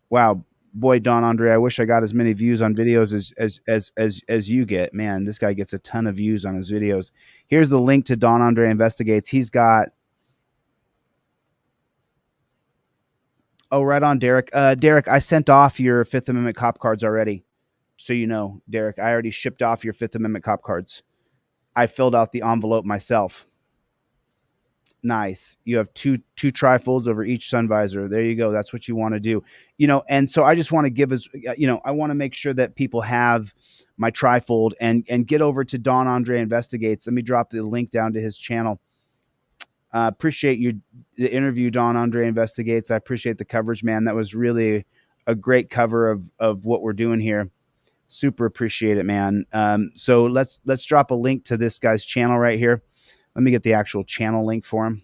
Wow, boy, Don Andre, I wish I got as many views on videos as you get. Man, this guy gets a ton of views on his videos. Here's the link to Don Andre Investigates. He's got right on, Derek. Derek, I sent off your Fifth Amendment cop cards already. So you know, Derek, I already shipped off your Fifth Amendment cop cards. I filled out the envelope myself. Nice. You have two trifolds over each sun visor. There you go. That's what you want to do. And so I just want to give us, I want to make sure that people have my trifold and get over to Don Andre Investigates. Let me drop the link down to his channel. Appreciate the interview, Don Andre Investigates. I appreciate the coverage, man. That was really a great cover of what we're doing here. Super appreciate it, man. So let's drop a link to this guy's channel right here. Let me get the actual channel link for him.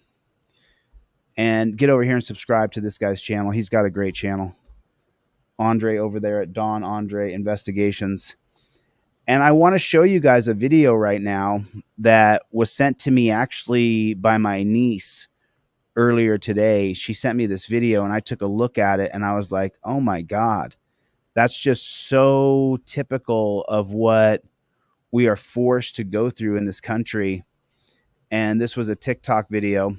And get over here and subscribe to this guy's channel. He's got a great channel. Andre over there at Don Andre Investigations. And I want to show you guys a video right now that was sent to me actually by my niece earlier today. She sent me this video and I took a look at it and I was like, oh my God, that's just so typical of what we are forced to go through in this country. And this was a TikTok video.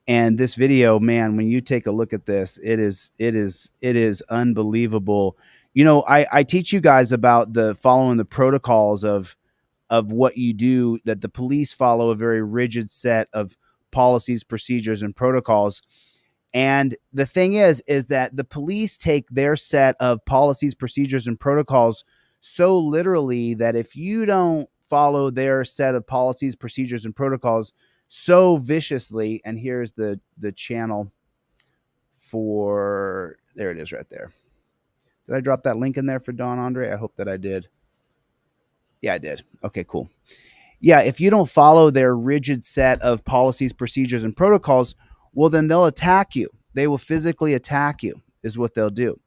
And this video, man, when you take a look at this, it is unbelievable. I teach you guys about the following the protocols of what you do, that the police follow a very rigid set of policies, procedures, and protocols. And the thing is that the police take their set of policies, procedures, and protocols so literally that if you don't follow their set of policies, procedures, and protocols so viciously, and here's the channel for, there it is right there. Did I drop that link in there for Don Andre? I hope that I did. Yeah, I did. Okay, cool. Yeah, if you don't follow their rigid set of policies, procedures, and protocols, well, then they'll attack you. They will physically attack you, is what they'll do.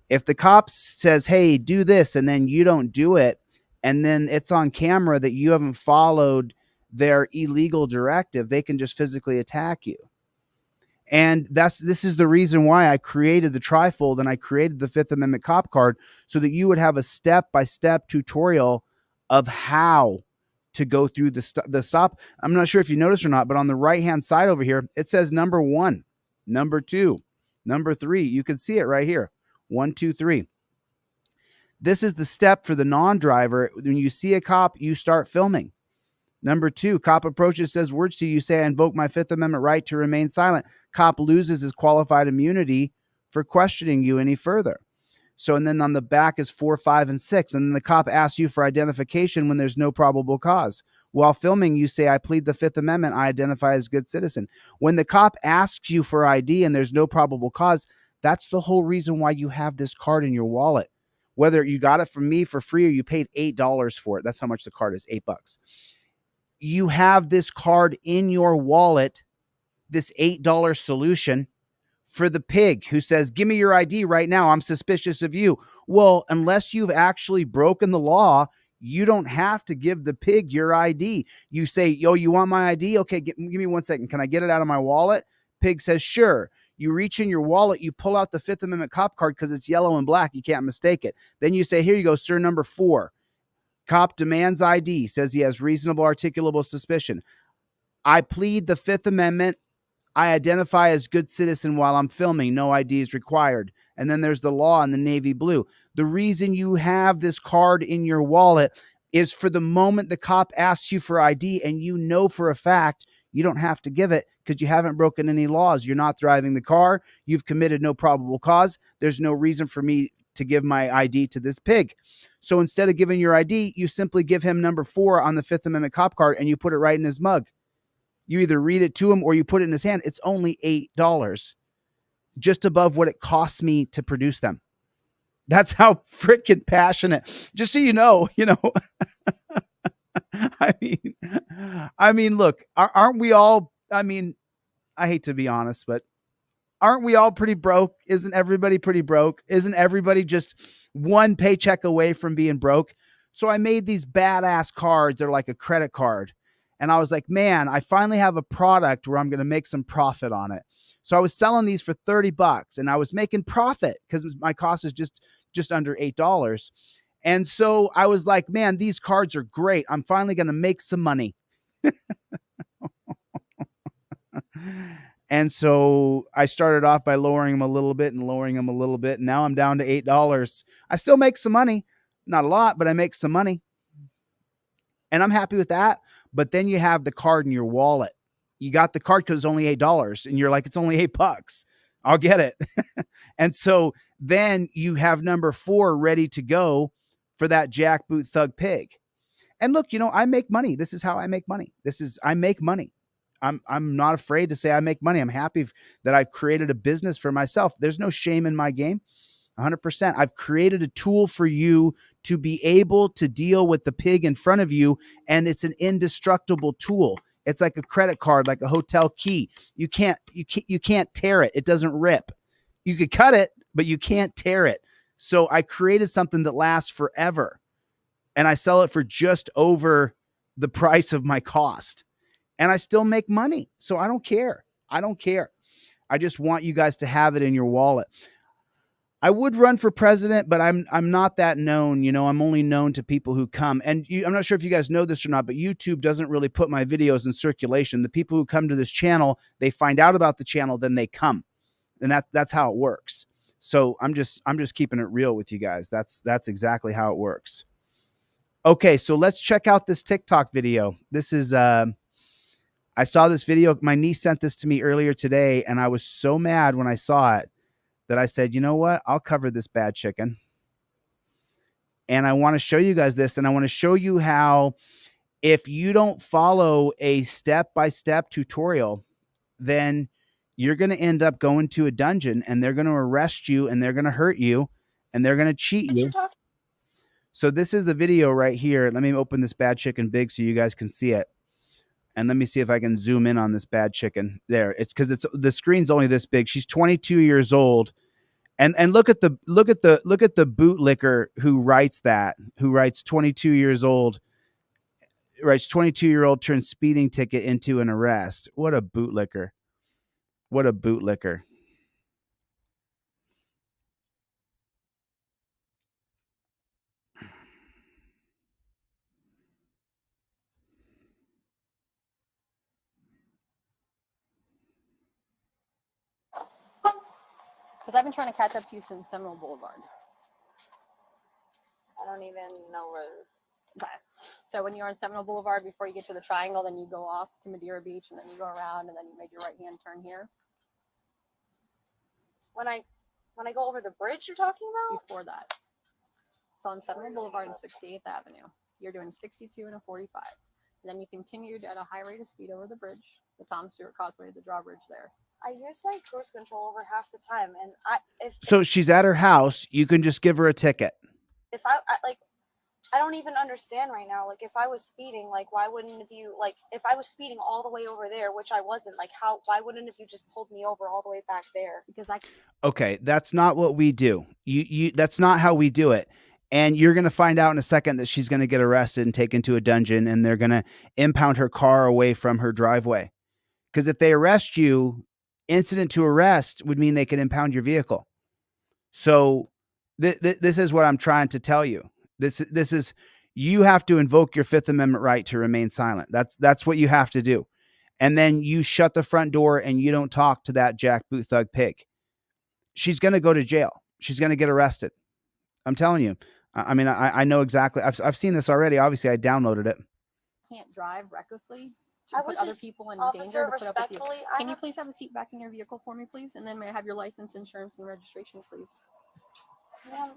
If the cops says, hey, do this, and then you don't do it, and then it's on camera that you haven't followed their illegal directive, they can just physically attack you. And this is the reason why I created the trifold and I created the Fifth Amendment cop card, so that you would have a step-by-step tutorial of how to go through the stop. I'm not sure if you noticed or not, but on the right-hand side over here, it says number 1, number 2, number 3. You can see it right here. 1, 2, 3. This is the step for the non-driver. When you see a cop, you start filming. Number 2, cop approaches, says words to you, say, I invoke my Fifth Amendment right to remain silent. Cop loses his qualified immunity for questioning you any further. So, and then on the back is 4, 5, and 6. And then the cop asks you for identification when there's no probable cause. While filming, you say, I plead the Fifth Amendment. I identify as good citizen. When the cop asks you for ID and there's no probable cause, that's the whole reason why you have this card in your wallet. Whether you got it from me for free or you paid $8 for it. That's how much the card is, $8. you have this card in your wallet, this $8 solution for the pig who says, give me your ID right now. I'm suspicious of you. Well, unless you've actually broken the law, you don't have to give the pig your ID. You say, yo, you want my ID? Okay, give me 1 second. Can I get it out of my wallet? Pig says, sure. You reach in your wallet, you pull out the Fifth Amendment cop card because it's yellow and black. You can't mistake it. Then you say, here you go, sir, number 4. Cop demands ID, says he has reasonable articulable suspicion. I plead the Fifth Amendment. I identify as good citizen while I'm filming. No ID is required. And then there's the law in the navy blue. The reason you have this card in your wallet is for the moment the cop asks you for ID and you know for a fact you don't have to give it because you haven't broken any laws. You're not driving the car. You've committed no probable cause. There's no reason for me to give my ID to this pig. So instead of giving your ID, you simply give him number 4 on the Fifth Amendment cop card and you put it right in his mug. You either read it to him or you put it in his hand. It's only $8, just above what it costs me to produce them. That's how freaking passionate. Just so you know. I mean, look, aren't we all? I mean, I hate to be honest, but aren't we all pretty broke? Isn't everybody pretty broke? Isn't everybody just one paycheck away from being broke? So I made these badass cards. They're like a credit card. And I was like, man, I finally have a product where I'm going to make some profit on it. So I was selling these for $30 and I was making profit because my cost is just under $8. And so I was like, man, these cards are great. I'm finally going to make some money. And so I started off by lowering them a little bit and lowering them a little bit. And now I'm down to $8. I still make some money. Not a lot, but I make some money. And I'm happy with that. But then you have the card in your wallet. You got the card because it's only $8. And you're like, it's only $8. I'll get it. And so then you have number 4 ready to go for that jackboot thug pig. And look, I make money. This is how I make money. I make money. I'm not afraid to say I make money. I'm happy that I've created a business for myself. There's no shame in my game. 100%. I've created a tool for you to be able to deal with the pig in front of you, and it's an indestructible tool. It's like a credit card, like a hotel key. You can't tear it. It doesn't rip. You could cut it, but you can't tear it. So I created something that lasts forever, and I sell it for just over the price of my cost, and I still make money. So I don't care. I just want you guys to have it in your wallet. I would run for president, but I'm not that known. I'm only known to people who come. And I'm not sure if you guys know this or not, but YouTube doesn't really put my videos in circulation. The people who come to this channel, they find out about the channel, then they come. And that's how it works. So I'm just keeping it real with you guys. That's exactly how it works. Okay, so let's check out this TikTok video. This is I saw this video. My niece sent this to me earlier today, and I was so mad when I saw it that I said, you know what? I'll cover this bad chicken. And I want to show you guys this. And I want to show you how if you don't follow a step-by-step tutorial, then you're going to end up going to a dungeon and they're going to arrest you and they're going to hurt you and they're going to cheat you. So this is the video right here. Let me open this bad chicken big so you guys can see it. And let me see if I can zoom in on this bad chicken. There, it's because the screen's only this big. She's 22 years old, and look at the bootlicker who writes 22 years old, writes 22-year-old turns speeding ticket into an arrest. What a bootlicker! What a bootlicker! Because I've been trying to catch up to you since Seminole Boulevard. I don't even know where. Okay. So when you're on Seminole Boulevard, before you get to the triangle, then you go off to Madeira Beach, and then you go around, and then you make your right-hand turn here. When I go over the bridge you're talking about? Before that. So on Seminole Boulevard and 68th Avenue, you're doing 62 and a 45. And then you continued at a high rate of speed over the bridge, the Tom Stewart Causeway, the drawbridge there. I use my cruise control over half the time, and So she's at her house. You can just give her a ticket. if I like, I don't even understand right now. Like, if I was speeding, like, why wouldn't you, like, if I was speeding all the way over there, which I wasn't, like, why wouldn't have you just pulled me over all the way back there? Because I Okay, that's not what we do. That's not how we do it. And you're going to find out in a second that she's going to get arrested and taken to a dungeon, and they're going to impound her car away from her driveway. Because if they arrest you, incident to arrest would mean they can impound your vehicle. So this is what I'm trying to tell you. This is, you have to invoke your Fifth Amendment right to remain silent. That's what you have to do. And then you shut the front door and you don't talk to that jackboot thug pig. She's going to go to jail. She's going to get arrested. I'm telling you. I mean, I know exactly. I've seen this already. Obviously, I downloaded it. can't drive recklessly I to put wasn't- other people in Officer, danger to put up with you. respectfully, Can you please have a seat back in your vehicle for me, please? And then may I have your license, insurance, and registration, please? Ma'am.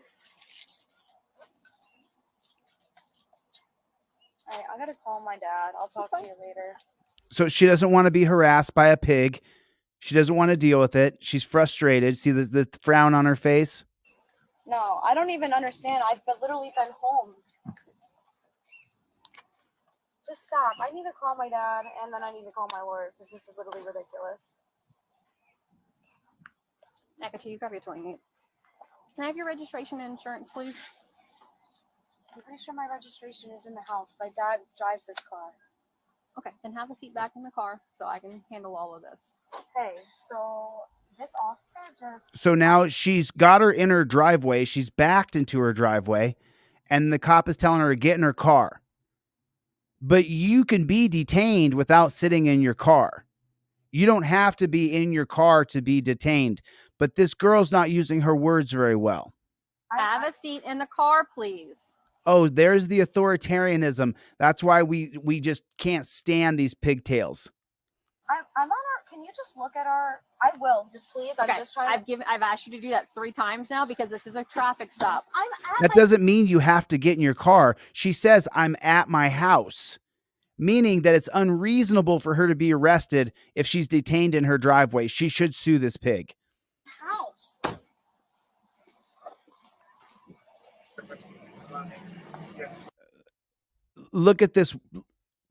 All right, I gotta call my dad. I'll talk to you later. So she doesn't want to be harassed by a pig. She doesn't want to deal with it. She's frustrated. See the frown on her face? No, I don't even understand. Literally been home. Just stop. I need to call my dad, and then I need to call my lawyer, because this is literally ridiculous. Nakatu, you grab your 28. Can I have your registration and insurance, please? I'm pretty sure my registration is in the house. My dad drives his car. Okay, then have a seat back in the car so I can handle all of this. Hey, so this officer just... So now she's got her in her driveway. She's backed into her driveway, and the cop is telling her to get in her car. But you can be detained without sitting in your car. You don't have to be in your car to be detained. But this girl's not using her words very well. Have a seat in the car, please. Oh, there's the authoritarianism. That's why we just can't stand these pigtails. I'm on our... Can you just look at our... I will. Just please. Okay, I'm just trying to... I've asked you to do that 3 times now because this is a traffic stop. I'm at That my... doesn't mean you have to get in your car. She says, I'm at my house, meaning that it's unreasonable for her to be arrested if she's detained in her driveway. She should sue this pig. house. Look at this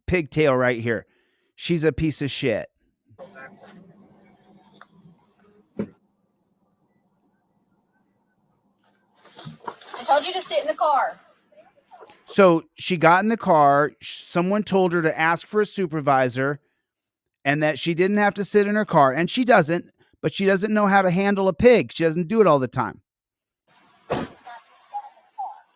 pigtail right here. She's a piece of shit. I told you to sit in the car. So she got in the car. Someone told her to ask for a supervisor and that she didn't have to sit in her car. And she doesn't, but she doesn't know how to handle a pig. She doesn't do it all the time.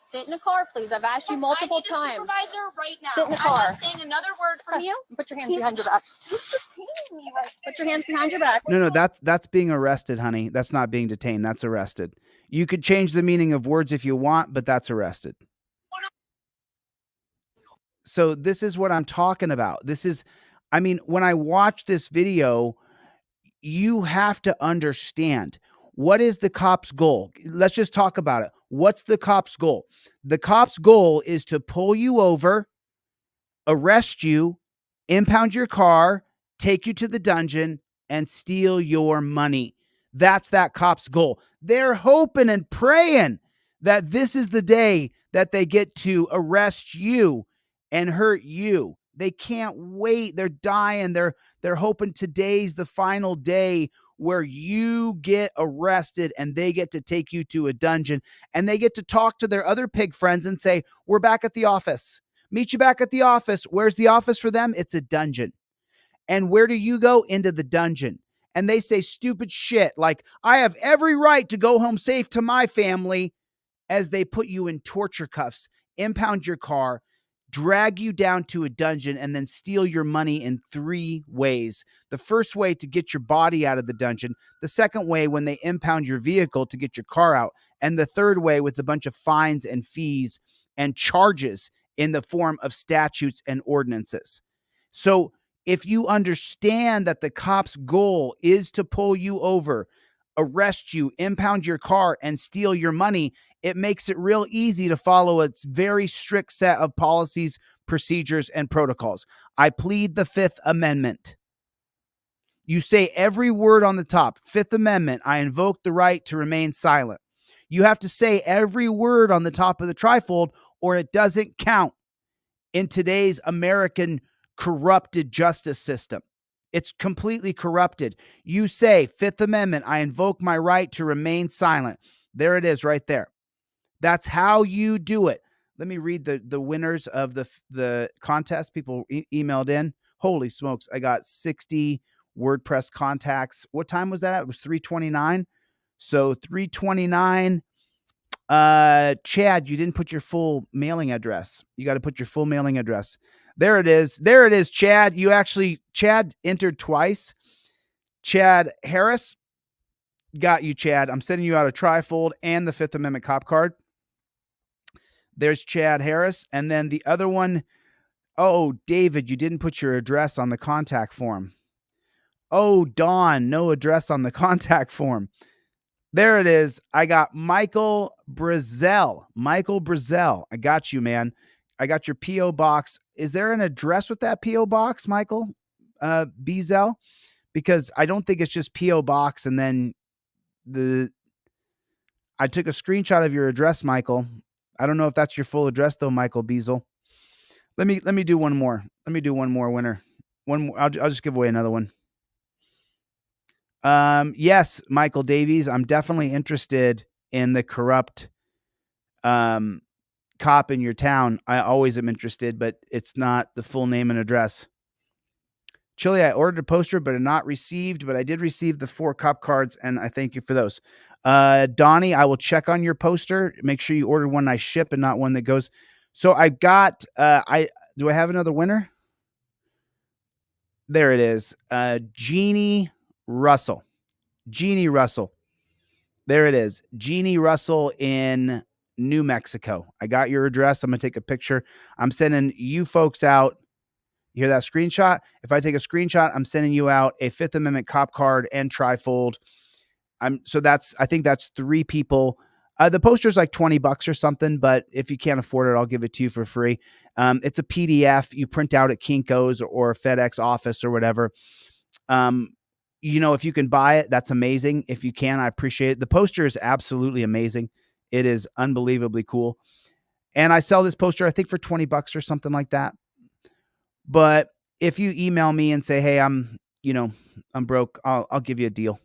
Sit in the car, please. I've asked you multiple times. Supervisor right now. Sit in the I'm car. not saying another word from you. Put your hands behind your back. He's detaining me right Put your hands behind your back. No, that's being arrested, honey. That's not being detained. That's arrested. You could change the meaning of words if you want, but that's arrested. So this is what I'm talking about. I mean, when I watch this video, you have to understand, what is the cop's goal? Let's just talk about it. What's the cop's goal? The cop's goal is to pull you over, arrest you, impound your car, take you to the dungeon, and steal your money. That's that cop's goal. They're hoping and praying that this is the day that they get to arrest you and hurt you. They can't wait. They're dying. They're hoping today's the final day where you get arrested and they get to take you to a dungeon and they get to talk to their other pig friends and say, we're back at the office. Meet you back at the office. Where's the office for them? It's a dungeon. And where do you go? Into the dungeon. And they say stupid shit like, I have every right to go home safe to my family, as they put you in torture cuffs, impound your car, drag you down to a dungeon, and then steal your money in 3 ways. The first way, to get your body out of the dungeon. The second way, when they impound your vehicle to get your car out. And the third way, with a bunch of fines and fees and charges in the form of statutes and ordinances. So if you understand that the cop's goal is to pull you over, arrest you, impound your car, and steal your money, it makes it real easy to follow its very strict set of policies, procedures, and protocols. I plead the Fifth Amendment. You say every word on the top. Fifth Amendment, I invoke the right to remain silent. You have to say every word on the top of the trifold, or it doesn't count in today's American corrupted justice system. It's completely corrupted. You say, Fifth Amendment, I invoke my right to remain silent. There it is right there. That's how you do it. Let me read the winners of the contest. People emailed in. Holy smokes, I got 60 WordPress contacts. What time was that? It was 3:29. So 3:29. Chad, you didn't put your full mailing address. You got to put your full mailing address. There it is. There it is, Chad. Chad entered twice. Chad Harris, got you, Chad. I'm sending you out a trifold and the Fifth Amendment cop card. There's Chad Harris. And then the other one, oh, David, you didn't put your address on the contact form. Oh, Dawn, no address on the contact form. There it is. I got Michael Brazel. Michael Brazel. I got you, man. I got your P.O. box. Is there an address with that P.O. box, Michael Bezel? Because I don't think it's just P.O. box and then I took a screenshot of your address, Michael. I don't know if that's your full address though, Michael Bezel. Let me do one more. Let me do one more winner. One more. I'll just give away another one. Yes, Michael Davies. I'm definitely interested in the corrupt cop in your town. I always am interested, but it's not the full name and address. Chili, I ordered a poster, but not received, but I did receive the 4 cop cards, and I thank you for those. Donnie, I will check on your poster. Make sure you order one I ship and not one that goes. So I got, do I have another winner? There it is. Jeannie Russell. Jeannie Russell. There it is. Jeannie Russell in New Mexico. I got your address. I'm going to take a picture. I'm sending you folks out. You hear that screenshot? If I take a screenshot, I'm sending you out a Fifth Amendment cop card and trifold. I think that's 3 people. The poster's like $20 or something, but if you can't afford it, I'll give it to you for free. It's a PDF you print out at Kinko's or FedEx office or whatever. If you can buy it, that's amazing. If you can, I appreciate it. The poster is absolutely amazing. It is unbelievably cool. And I sell this poster, I think, for $20 or something like that. But if you email me and say, hey, I'm broke, I'll give you a deal.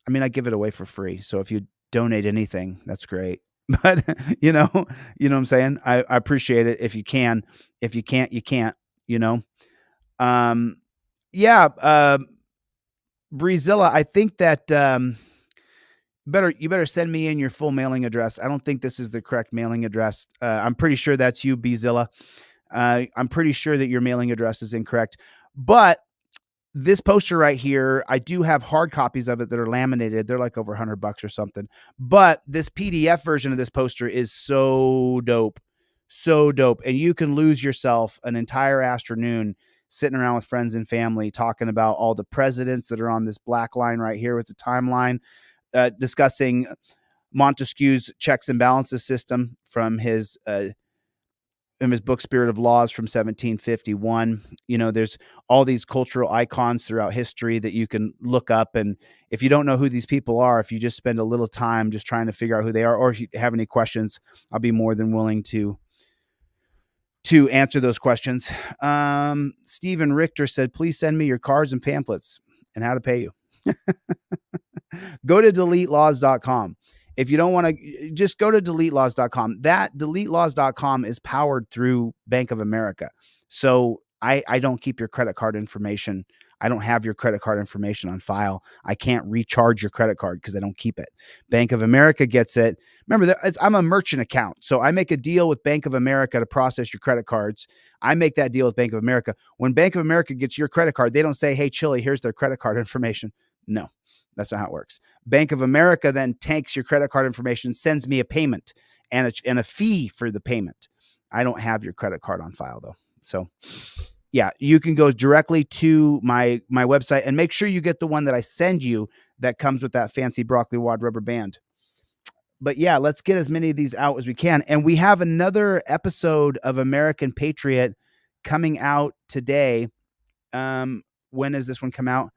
I mean, I give it away for free. So if you donate anything, that's great. But you know what I'm saying? I appreciate it if you can. If you can't, you can't, Breezilla, I think that you better send me in your full mailing address. I don't think this is the correct mailing address. I'm pretty sure that's you, Breezilla. I'm pretty sure that your mailing address is incorrect. But this poster right here, I do have hard copies of it that are laminated. They're like over $100 or something. But this PDF version of this poster is so dope. So dope. And you can lose yourself an entire afternoon sitting around with friends and family talking about all the presidents that are on this black line right here with the timeline, discussing Montesquieu's checks and balances system from his book Spirit of Laws from 1751. There's all these cultural icons throughout history that you can look up. And if you don't know who these people are, if you just spend a little time just trying to figure out who they are, or if you have any questions, I'll be more than willing to answer those questions. Stephen Richter said, please send me your cards and pamphlets and how to pay you. Go to deletelaws.com. If you don't want to, just go to deletelaws.com. That deletelaws.com is powered through Bank of America. So I don't keep your credit card information. I don't have your credit card information on file. I can't recharge your credit card because I don't keep it. Bank of America gets it. Remember, I'm a merchant account. So I make a deal with Bank of America to process your credit cards. I make that deal with Bank of America. When Bank of America gets your credit card, they don't say, hey, Chili, here's their credit card information. No. That's not how it works. Bank of America then takes your credit card information, sends me a payment and a fee for the payment. I don't have your credit card on file though. So yeah, you can go directly to my website and make sure you get the one that I send you that comes with that fancy broccoli wad rubber band. But yeah, let's get as many of these out as we can. And we have another episode of American Patriot coming out today. When does this one come out?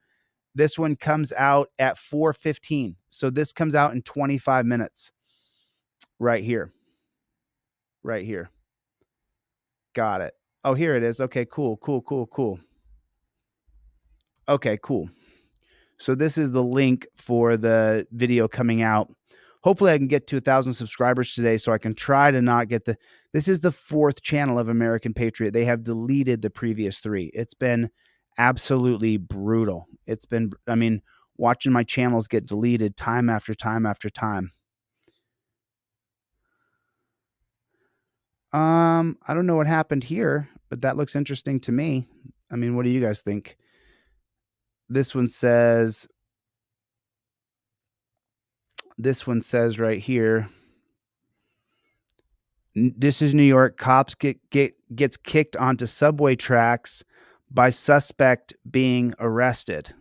This one comes out at 4:15. So this comes out in 25 minutes right here. right here. Got it. Oh, here it is. Okay, cool. Okay, cool. So this is the link for the video coming out. Hopefully I can get to 1,000 subscribers today so I can try to not get this is the 4th channel of American Patriot. They have deleted the previous 3. It's been absolutely brutal. It's been, I mean, watching my channels get deleted time after time after time. I don't know what happened here, but that looks interesting to me. I mean, what do you guys think? This one says right here, this is New York. Cops gets kicked onto subway tracks by suspect being arrested.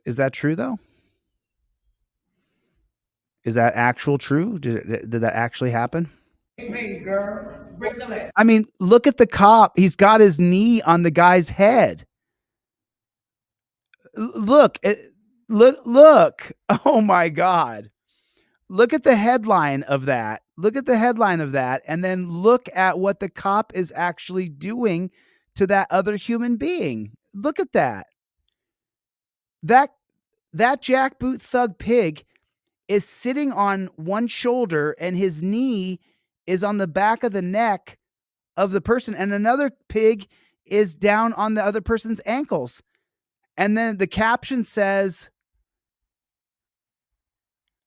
Is that true though? Is that actual true? Did that actually happen? I mean, look at the cop. He's got his knee on the guy's head. Look. Oh my God. Look at the headline of that. And then look at what the cop is actually doing to that other human being. Look at that. That jackboot thug pig is sitting on one shoulder and his knee is on the back of the neck of the person, and another pig is down on the other person's ankles. And then the caption says,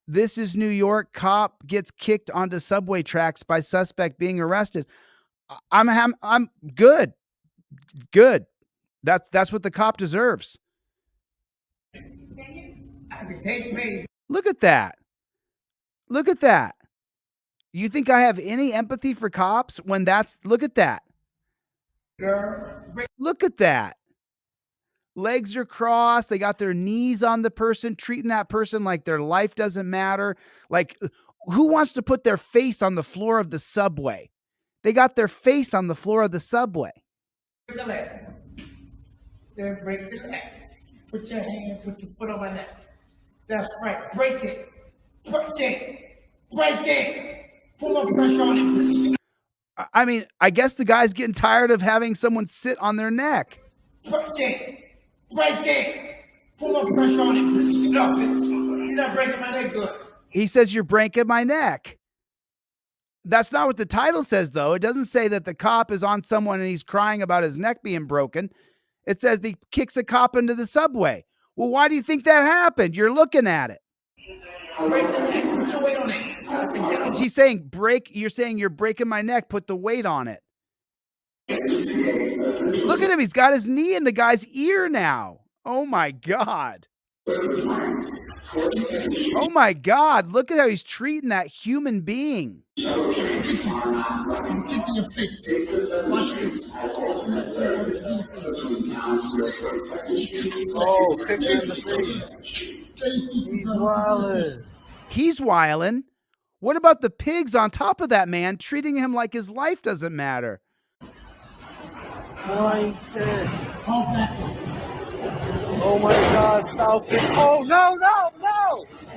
"This is New York. Cop gets kicked onto subway tracks by suspect being arrested." I'm good. Good. That's what the cop deserves. Look at that. Look at that. You think I have any empathy for cops when look at that. Look at that. Legs are crossed. They got their knees on the person, treating that person like their life doesn't matter. Like, who wants to put their face on the floor of the subway? They got their face on the floor of the subway. Break the leg. Then break the neck. Put your hand, put your foot on my neck. That's right. Break it. Break it. Break it. Pull up pressure on it. I mean, I guess the guy's getting tired of having someone sit on their neck. Break it. Break it. Pull up pressure on it. Stop it. You're not breaking my neck good. He says, "You're breaking my neck." That's not what the title says, though. It doesn't say that the cop is on someone and he's crying about his neck being broken. It says he kicks a cop into the subway. Well, why do you think that happened? You're looking at it. Break the neck. Put your weight on it. She's saying break. You're saying you're breaking my neck. Put the weight on it. Look at him. He's got his knee in the guy's ear now. Oh my God. Oh my God. Look at how he's treating that human being. Oh, kick in the face. He's wildin'. He's wildin'. What about the pigs on top of that man treating him like his life doesn't matter? Oh my God, Falcon. Oh, no.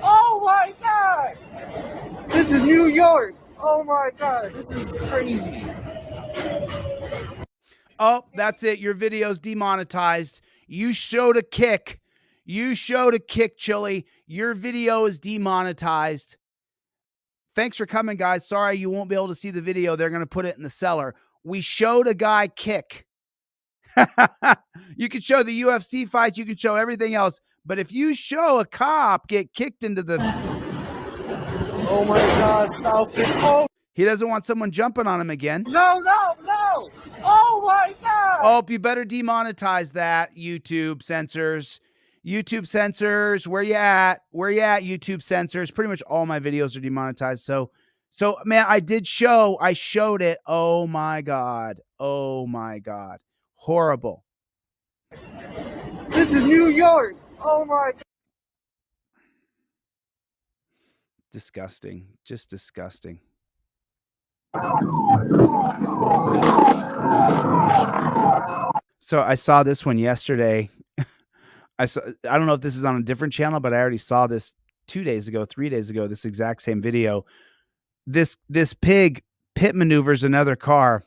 Oh my God. This is New York. Oh my God. This is crazy. Oh, that's it. Your video's demonetized. You showed a kick. Chili. Your video is demonetized. Thanks for coming, guys. Sorry you won't be able to see the video. They're going to put it in the cellar. We showed a guy kick. You can show the UFC fights. You can show everything else. But if you show a cop get kicked into the... Oh my God, Falcon. Oh. He doesn't want someone jumping on him again. No. Oh my God. Oh, you better demonetize that, YouTube censors. Where you at? YouTube censors? Pretty much all my videos are demonetized. So man, I showed it. Oh my God. Horrible. This is New York. Oh my God. Disgusting. Just disgusting. So I saw this one yesterday. I don't know if this is on a different channel, but I already saw this 2 days ago, 3 days ago, this exact same video. This pig pit maneuvers another car.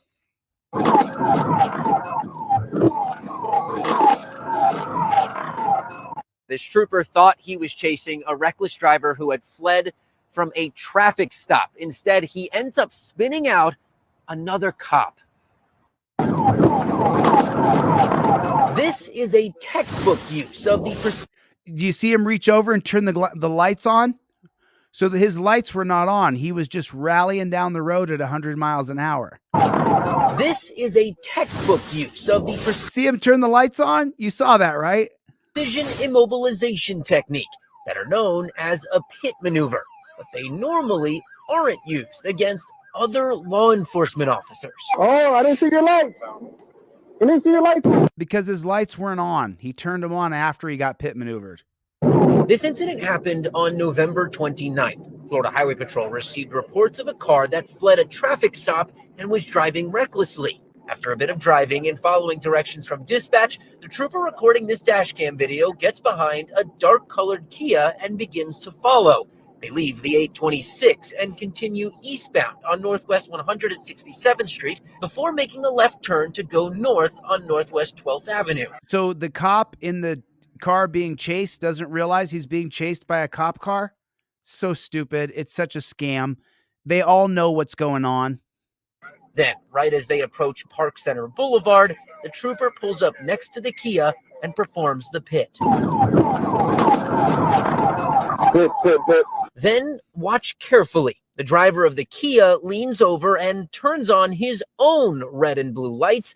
This trooper thought he was chasing a reckless driver who had fled from a traffic stop. Instead, he ends up spinning out another cop. This is a textbook use of the. Do you see him reach over and turn the lights on? So that his lights were not on. He was just rallying down the road at 100 miles an hour. This is a textbook use of the. See him turn the lights on? You saw that, right? Precision immobilization technique that are known as a pit maneuver, but they normally aren't used against other law enforcement officers. Oh, I didn't see your lights. You didn't see your lights? Because his lights weren't on. He turned them on after he got pit maneuvered. This incident happened on November 29th. Florida Highway Patrol received reports of a car that fled a traffic stop and was driving recklessly. After a bit of driving and following directions from dispatch, the trooper recording this dash cam video gets behind a dark-colored Kia and begins to follow. They leave the 826 and continue eastbound on Northwest 167th Street before making a left turn to go north on Northwest 12th Avenue. So the cop in the car being chased doesn't realize he's being chased by a cop car? So stupid. It's such a scam. They all know what's going on. Then, right as they approach Park Center Boulevard, the trooper pulls up next to the Kia and performs the pit. Then, watch carefully. The driver of the Kia leans over and turns on his own red and blue lights.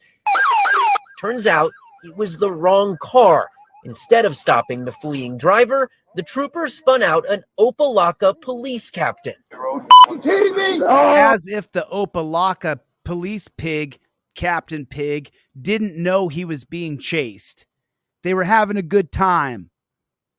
Turns out it was the wrong car. Instead of stopping the fleeing driver, the trooper spun out an Opelika police captain. As if the Opelika police captain pig, didn't know he was being chased. They were having a good time.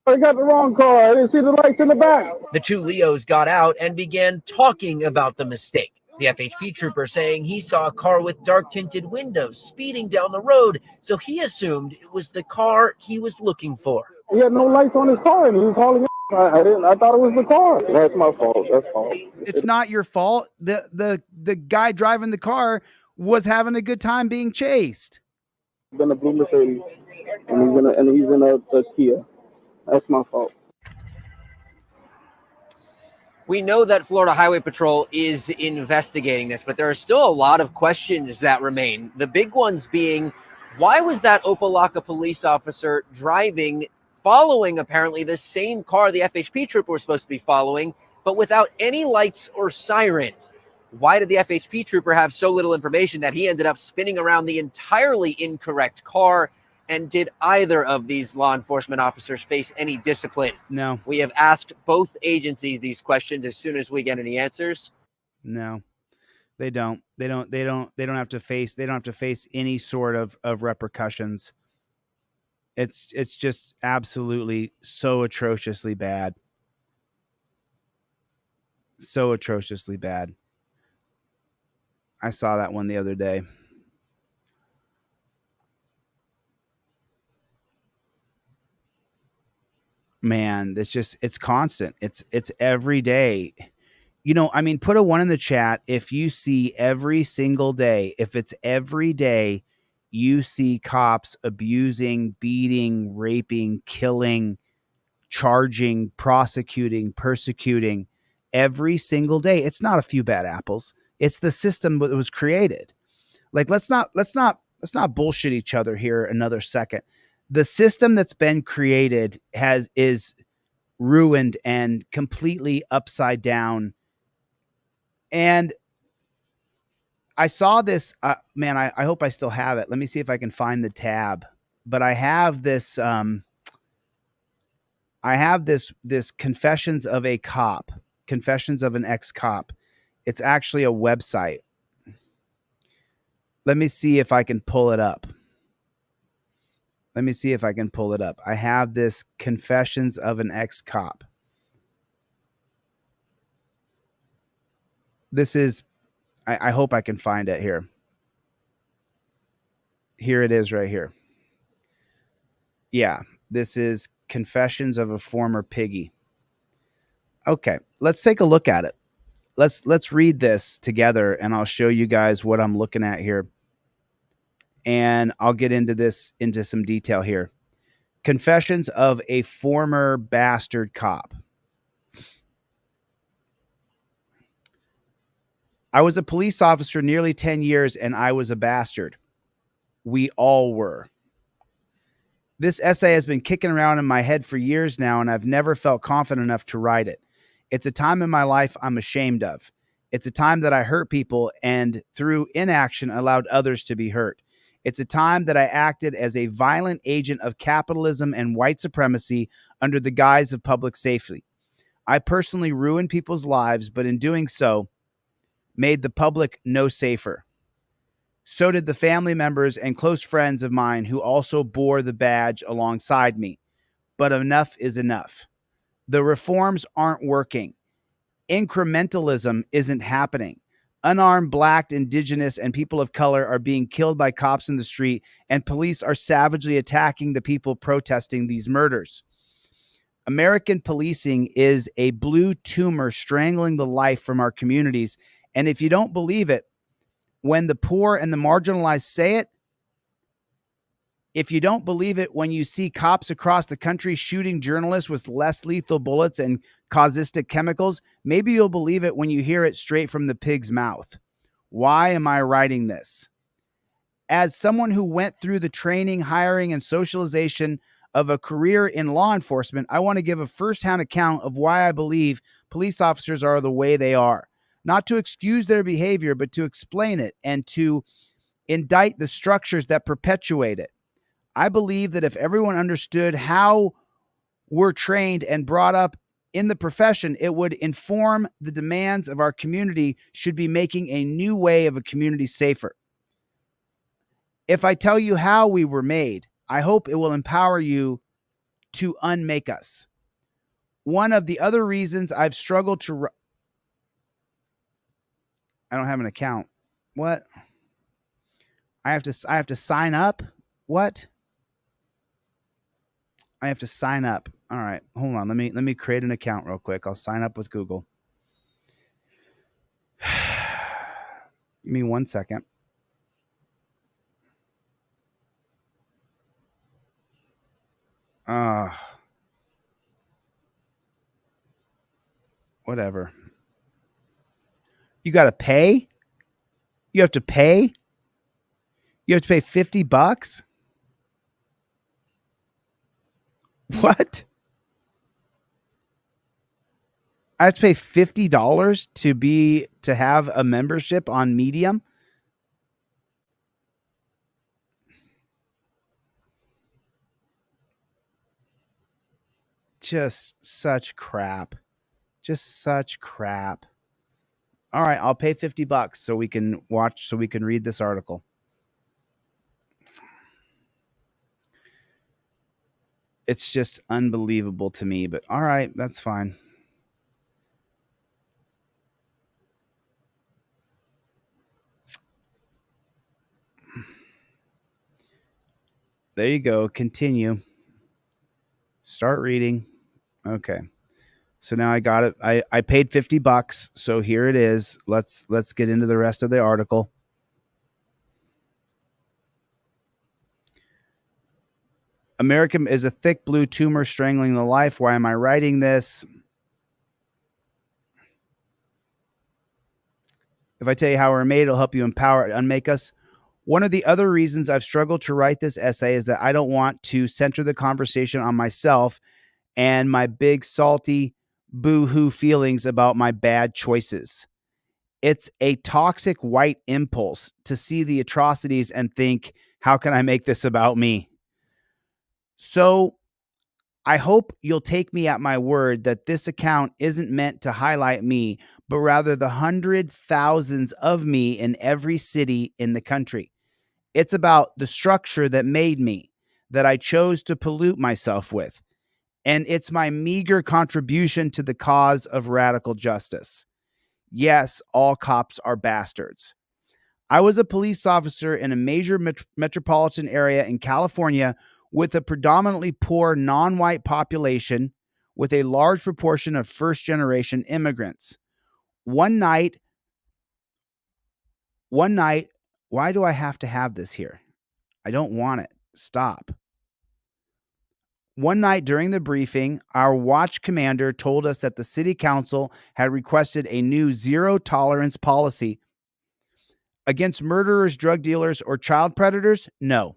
I got the wrong car. I didn't see the lights in the back. The two Leos got out and began talking about the mistake. The FHP trooper saying he saw a car with dark tinted windows speeding down the road, so he assumed it was the car he was looking for. He had no lights on his car and he was hauling. I thought it was the car. That's my fault. That's fault. It's not your fault. The guy driving the car was having a good time being chased. He's in a blue Mercedes and he's in a Kia. That's my fault. We know that Florida Highway Patrol is investigating this, but there are still a lot of questions that remain. The big ones being, why was that Opelika police officer driving, following apparently the same car the FHP trooper was supposed to be following, but without any lights or sirens? Why did the FHP trooper have so little information that he ended up spinning around the entirely incorrect car? And did either of these law enforcement officers face any discipline? No. We have asked both agencies these questions. As soon as we get any answers. No, they don't. They don't have to face any sort of repercussions. It's just absolutely so atrociously bad. So atrociously bad. I saw that one the other day. Man, it's constant. It's every day. You know, I mean, put a 1 in the chat if you see every single day, if it's every day you see cops abusing, beating, raping, killing, charging, prosecuting, persecuting every single day. It's not a few bad apples. It's the system that was created. Like, let's not bullshit each other here another second. The system that's been created is ruined and completely upside down. And I saw this, man, I hope I still have it. Let me see if I can find the tab. But I have this, this Confessions of a Cop, Confessions of an Ex-Cop. It's actually a website. Let me see if I can pull it up. I have this Confessions of an Ex-Cop. This is, I hope I can find it here. Here it is right here. Yeah, this is Confessions of a Former Piggy. Okay, let's take a look at it. let's read this together, and I'll show you guys what I'm looking at here. And I'll get into some detail here. Confessions of a former bastard cop. I was a police officer nearly 10 years, and I was a bastard. We all were. This essay has been kicking around in my head for years now, and I've never felt confident enough to write it. It's a time in my life I'm ashamed of. It's a time that I hurt people and through inaction allowed others to be hurt. It's a time that I acted as a violent agent of capitalism and white supremacy under the guise of public safety. I personally ruined people's lives, but in doing so, made the public no safer. So did the family members and close friends of mine who also bore the badge alongside me. But enough is enough. The reforms aren't working. Incrementalism isn't happening. Unarmed Black, Indigenous, and people of color are being killed by cops in the street, and police are savagely attacking the people protesting these murders. American policing is a blue tumor strangling the life from our communities. And if you don't believe it, when the poor and the marginalized say it, if you don't believe it when you see cops across the country shooting journalists with less lethal bullets and caustic chemicals, maybe you'll believe it when you hear it straight from the pig's mouth. Why am I writing this? As someone who went through the training, hiring, and socialization of a career in law enforcement, I want to give a firsthand account of why I believe police officers are the way they are. Not to excuse their behavior, but to explain it and to indict the structures that perpetuate it. I believe that if everyone understood how we're trained and brought up in the profession, it would inform the demands of our community should be making a new way of a community safer. If I tell you how we were made, I hope it will empower you to unmake us. One of the other reasons I've struggled to... I don't have an account. What? I have to sign up? What? I have to sign up. All right, hold on. Let me create an account real quick. I'll sign up with Google. Give me 1 second. Whatever. You got to pay? You have to pay? You have to pay $50? What? I have to pay $50 to have a membership on Medium? Just such crap. Just such crap. All right, I'll pay $50 so we can read this article. It's just unbelievable to me, but all right, that's fine. There you go. Continue. Start reading. Okay. So now I got it. I paid $50. So here it is. Let's get into the rest of the article. America is a thick blue tumor strangling the life. Why am I writing this? If I tell you how we're made, it'll help you empower and unmake us. One of the other reasons I've struggled to write this essay is that I don't want to center the conversation on myself and my big salty boo-hoo feelings about my bad choices. It's a toxic white impulse to see the atrocities and think, how can I make this about me? So I hope you'll take me at my word that this account isn't meant to highlight me, but rather the 100,000s of me in every city in the country. It's about the structure that made me, that I chose to pollute myself with. And it's my meager contribution to the cause of radical justice. Yes, all cops are bastards. I was a police officer in a major metropolitan area in California with a predominantly poor non-white population with a large proportion of first-generation immigrants. One night, why do I have to have this here? I don't want it. Stop. One night during the briefing, our watch commander told us that the city council had requested a new zero tolerance policy against murderers, drug dealers, or child predators. No.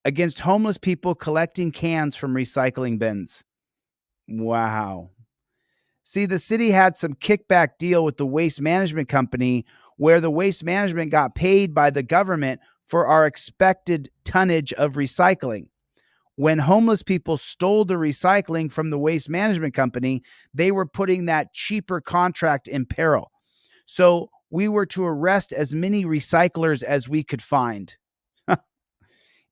Against homeless people collecting cans from recycling bins. Wow. See, the city had some kickback deal with the waste management company where the waste management got paid by the government for our expected tonnage of recycling. When homeless people stole the recycling from the waste management company, they were putting that cheaper contract in peril. So we were to arrest as many recyclers as we could find.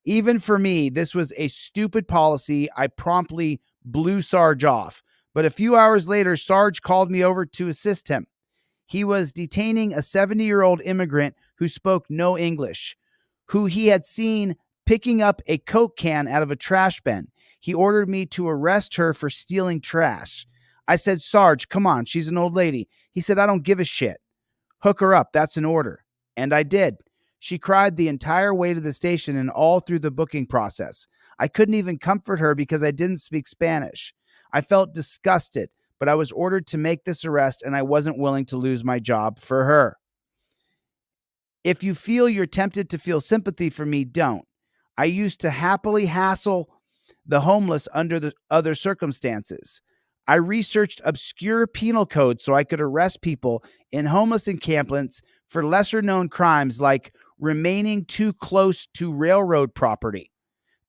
Even for me, this was a stupid policy. I promptly blew Sarge off. But a few hours later, Sarge called me over to assist him. He was detaining a 70-year-old immigrant who spoke no English, who he had seen picking up a Coke can out of a trash bin. He ordered me to arrest her for stealing trash. I said, Sarge, come on, she's an old lady. He said, I don't give a shit. Hook her up, that's an order. And I did. She cried the entire way to the station and all through the booking process. I couldn't even comfort her because I didn't speak Spanish. I felt disgusted, but I was ordered to make this arrest and I wasn't willing to lose my job for her. If you feel you're tempted to feel sympathy for me, don't. I used to happily hassle the homeless under the other circumstances. I researched obscure penal codes so I could arrest people in homeless encampments for lesser known crimes like remaining too close to railroad property,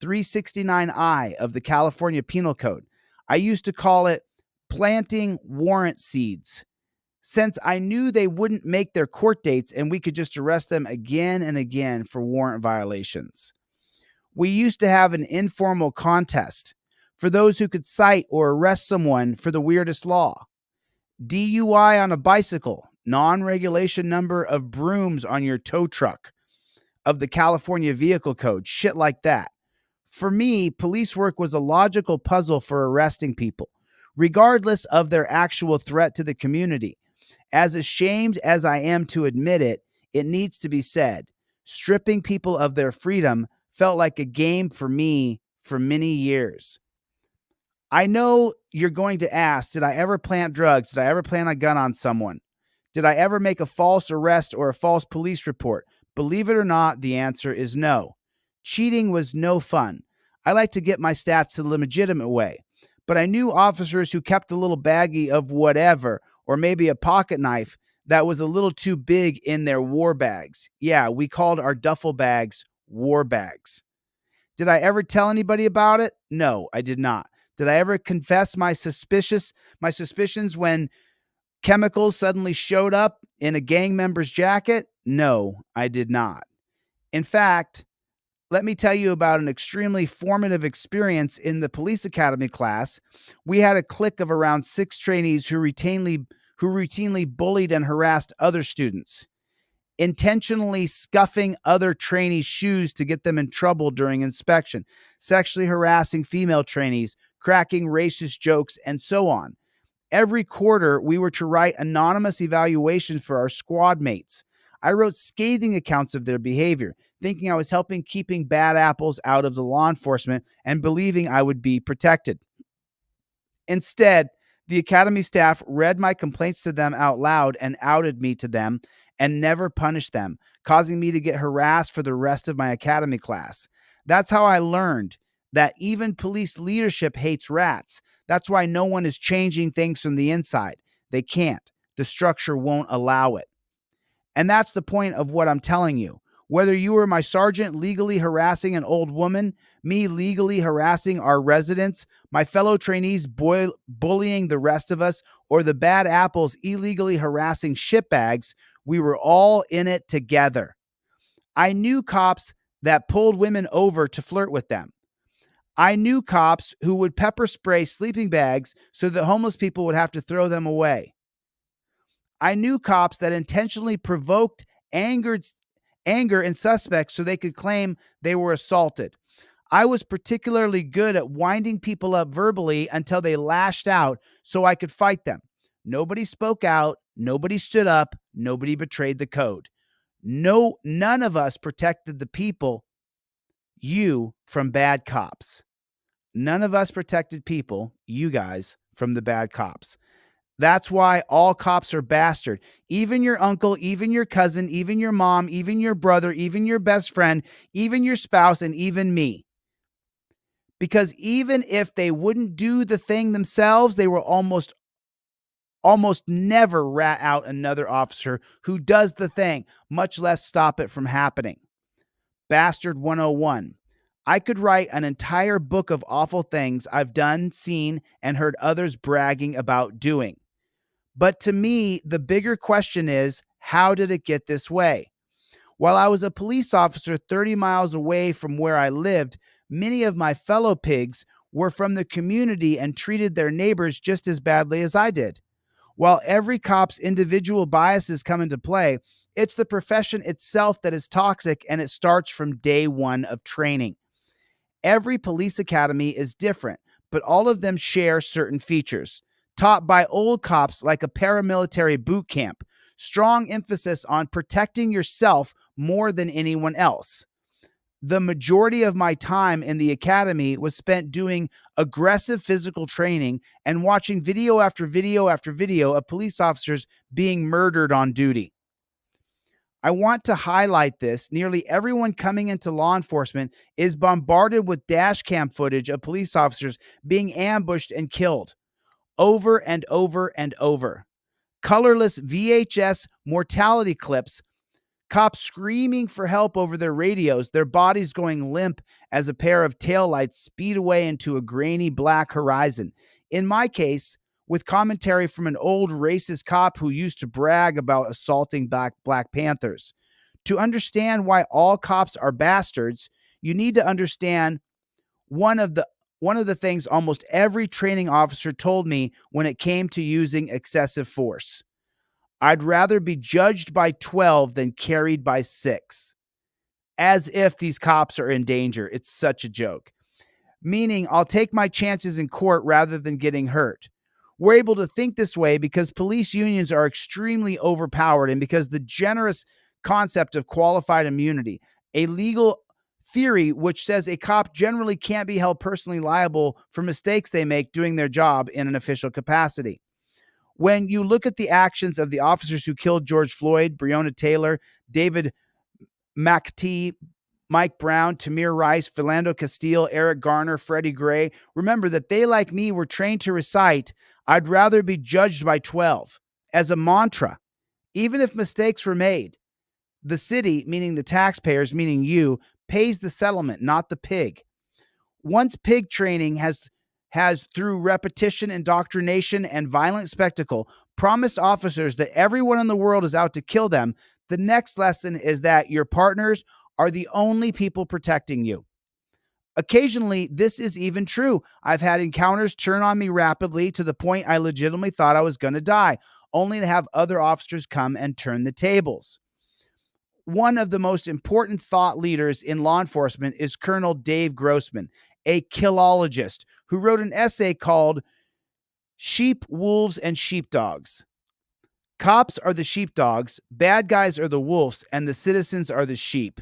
369I of the California Penal Code. I used to call it planting warrant seeds, since I knew they wouldn't make their court dates and we could just arrest them again and again for warrant violations. We used to have an informal contest for those who could cite or arrest someone for the weirdest law. DUI on a bicycle, non-regulation number of brooms on your tow truck of the California Vehicle Code, shit like that. For me, police work was a logical puzzle for arresting people, regardless of their actual threat to the community. As ashamed as I am to admit it, it needs to be said. Stripping people of their freedom felt like a game for me for many years. I know you're going to ask, did I ever plant drugs? Did I ever plant a gun on someone? Did I ever make a false arrest or a false police report? Believe it or not, the answer is no. Cheating was no fun. I like to get my stats the legitimate way. But I knew officers who kept a little baggie of whatever, or maybe a pocket knife that was a little too big in their war bags. Yeah, we called our duffel bags war bags. Did I ever tell anybody about it? No, I did not. Did I ever confess my suspicions when chemicals suddenly showed up in a gang member's jacket? No, I did not. In fact, let me tell you about an extremely formative experience in the police academy class. We had a clique of around 6 trainees who routinely bullied and harassed other students, intentionally scuffing other trainees' shoes to get them in trouble during inspection, sexually harassing female trainees, cracking racist jokes, and so on. Every quarter, we were to write anonymous evaluations for our squad mates. I wrote scathing accounts of their behavior, thinking I was helping keeping bad apples out of the law enforcement and believing I would be protected. Instead, the academy staff read my complaints to them out loud and outed me to them and never punished them, causing me to get harassed for the rest of my academy class. That's how I learned that even police leadership hates rats. That's why no one is changing things from the inside. They can't. The structure won't allow it. And that's the point of what I'm telling you. Whether you were my sergeant legally harassing an old woman, me legally harassing our residents, my fellow trainees bullying the rest of us, or the bad apples illegally harassing shitbags, we were all in it together. I knew cops that pulled women over to flirt with them. I knew cops who would pepper spray sleeping bags so that homeless people would have to throw them away. I knew cops that intentionally provoked anger in suspects so they could claim they were assaulted. I was particularly good at winding people up verbally until they lashed out so I could fight them. Nobody spoke out. Nobody stood up. Nobody betrayed the code. None of us protected the people, you, from bad cops. None of us protected people, you guys, from the bad cops. That's why all cops are bastard. Even your uncle, even your cousin, even your mom, even your brother, even your best friend, even your spouse, and even me. Because even if they wouldn't do the thing themselves, they will almost never rat out another officer who does the thing, much less stop it from happening. Bastard 101. I could write an entire book of awful things I've done, seen, and heard others bragging about doing. But to me, the bigger question is, how did it get this way? While I was a police officer 30 miles away from where I lived, many of my fellow pigs were from the community and treated their neighbors just as badly as I did. While every cop's individual biases come into play, it's the profession itself that is toxic, and it starts from day one of training. Every police academy is different, but all of them share certain features. Taught by old cops like a paramilitary boot camp, strong emphasis on protecting yourself more than anyone else. The majority of my time in the academy was spent doing aggressive physical training and watching video after video after video of police officers being murdered on duty. I want to highlight this. Nearly everyone coming into law enforcement is bombarded with dash cam footage of police officers being ambushed and killed over and over and over. Colorless VHS mortality clips, cops screaming for help over their radios, their bodies going limp as a pair of taillights speed away into a grainy black horizon. In my case, with commentary from an old racist cop who used to brag about assaulting Black Panthers. To understand why all cops are bastards, you need to understand one of the things almost every training officer told me when it came to using excessive force. I'd rather be judged by 12 than carried by 6. As if these cops are in danger. It's such a joke. Meaning, I'll take my chances in court rather than getting hurt. We're able to think this way because police unions are extremely overpowered and because the generous concept of qualified immunity, a legal theory which says a cop generally can't be held personally liable for mistakes they make doing their job in an official capacity. When you look at the actions of the officers who killed George Floyd, Breonna Taylor, David McAtee, Mike Brown, Tamir Rice, Philando Castile, Eric Garner, Freddie Gray, remember that they, like me, were trained to recite, "I'd rather be judged by 12," as a mantra, even if mistakes were made. The city, meaning the taxpayers, meaning you, pays the settlement, not the pig. Once pig training has through repetition, indoctrination, and violent spectacle, promised officers that everyone in the world is out to kill them, the next lesson is that your partners are the only people protecting you. Occasionally, this is even true. I've had encounters turn on me rapidly to the point I legitimately thought I was going to die, only to have other officers come and turn the tables. One of the most important thought leaders in law enforcement is Colonel Dave Grossman, a killologist who wrote an essay called Sheep, Wolves, and Sheepdogs. Cops are the sheepdogs, bad guys are the wolves, and the citizens are the sheep.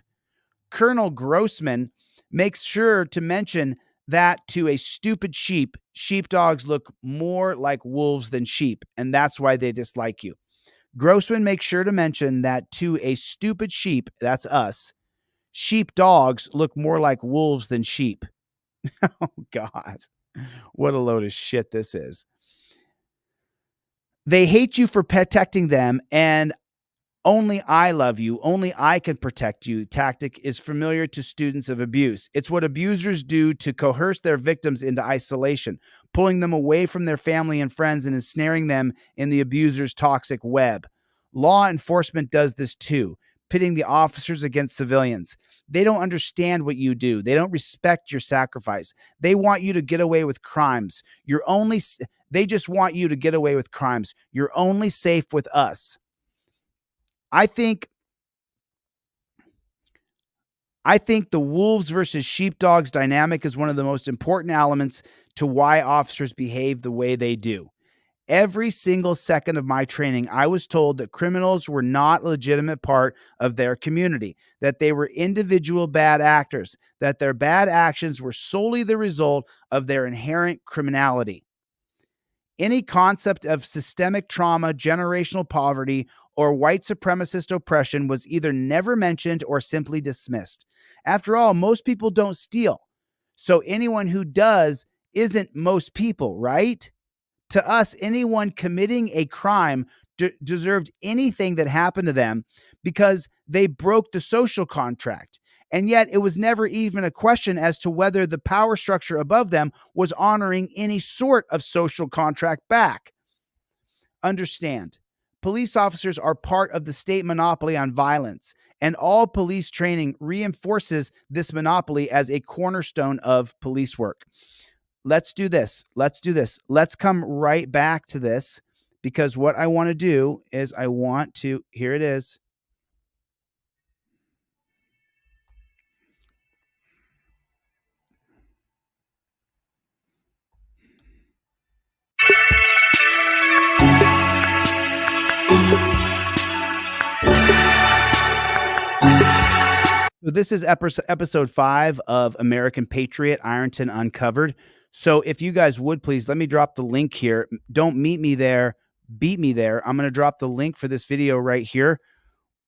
Colonel Grossman makes sure to mention that to a stupid sheep, sheepdogs look more like wolves than sheep, and that's why they dislike you. Grossman makes sure to mention that to a stupid sheep, that's us, sheepdogs look more like wolves than sheep. Oh, God. What a load of shit this is. They hate you for protecting them, and only I love you, only I can protect you tactic is familiar to students of abuse. It's what abusers do to coerce their victims into isolation, pulling them away from their family and friends and ensnaring them in the abuser's toxic web. Law enforcement does this too, pitting the officers against civilians. They don't understand what you do. They don't respect your sacrifice. They want you to get away with crimes. They just want you to get away with crimes. You're only safe with us. I think the wolves versus sheepdogs dynamic is one of the most important elements to why officers behave the way they do. Every single second of my training, I was told that criminals were not a legitimate part of their community, that they were individual bad actors, that their bad actions were solely the result of their inherent criminality. Any concept of systemic trauma, generational poverty, or white supremacist oppression was either never mentioned or simply dismissed. After all, most people don't steal. So anyone who does isn't most people, right? To us, anyone committing a crime deserved anything that happened to them because they broke the social contract. And yet it was never even a question as to whether the power structure above them was honoring any sort of social contract back. Understand, police officers are part of the state monopoly on violence, and all police training reinforces this monopoly as a cornerstone of police work. Let's do this. Let's do this. Let's come right back to this, because what I want to do is here it is. So this is episode 5 of American Patriot, Ironton Uncovered. So if you guys would please, let me drop the link here. Don't meet me there, beat me there. I'm going to drop the link for this video right here.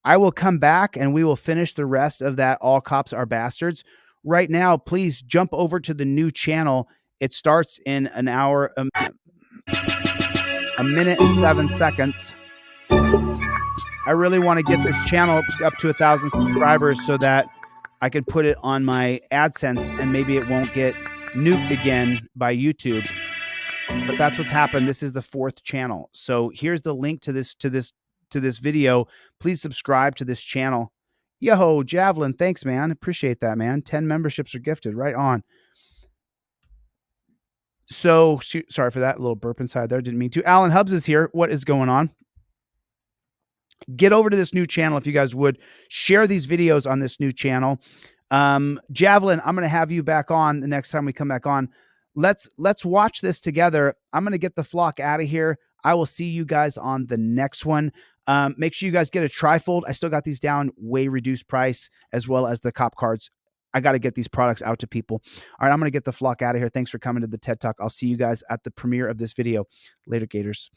I will come back and we will finish the rest of that All Cops Are Bastards. Right now, please jump over to the new channel. It starts in an hour, a minute and 7 seconds. I really want to get this channel up to 1,000 subscribers so that I can put it on my AdSense and maybe it won't get nuked again by YouTube. But that's what's happened. This is the 4th channel. So here's the link to this video. Please subscribe to this channel. Yo, Javelin, thanks, man. Appreciate that, man. 10 memberships are gifted. Right on. So sorry for that little burp inside there. Didn't mean to. Alan Hubbs is here. What is going on? Get over to this new channel if you guys would. Share these videos on this new channel. Javelin, I'm going to have you back on the next time we come back on. Let's watch this together. I'm going to get the flock out of here. I will see you guys on the next one. Make sure you guys get a trifold. I still got these down way reduced price, as well as the cop cards. I got to get these products out to people. All right, I'm going to get the flock out of here. Thanks for coming to the TED Talk. I'll see you guys at the premiere of this video. Later, Gators.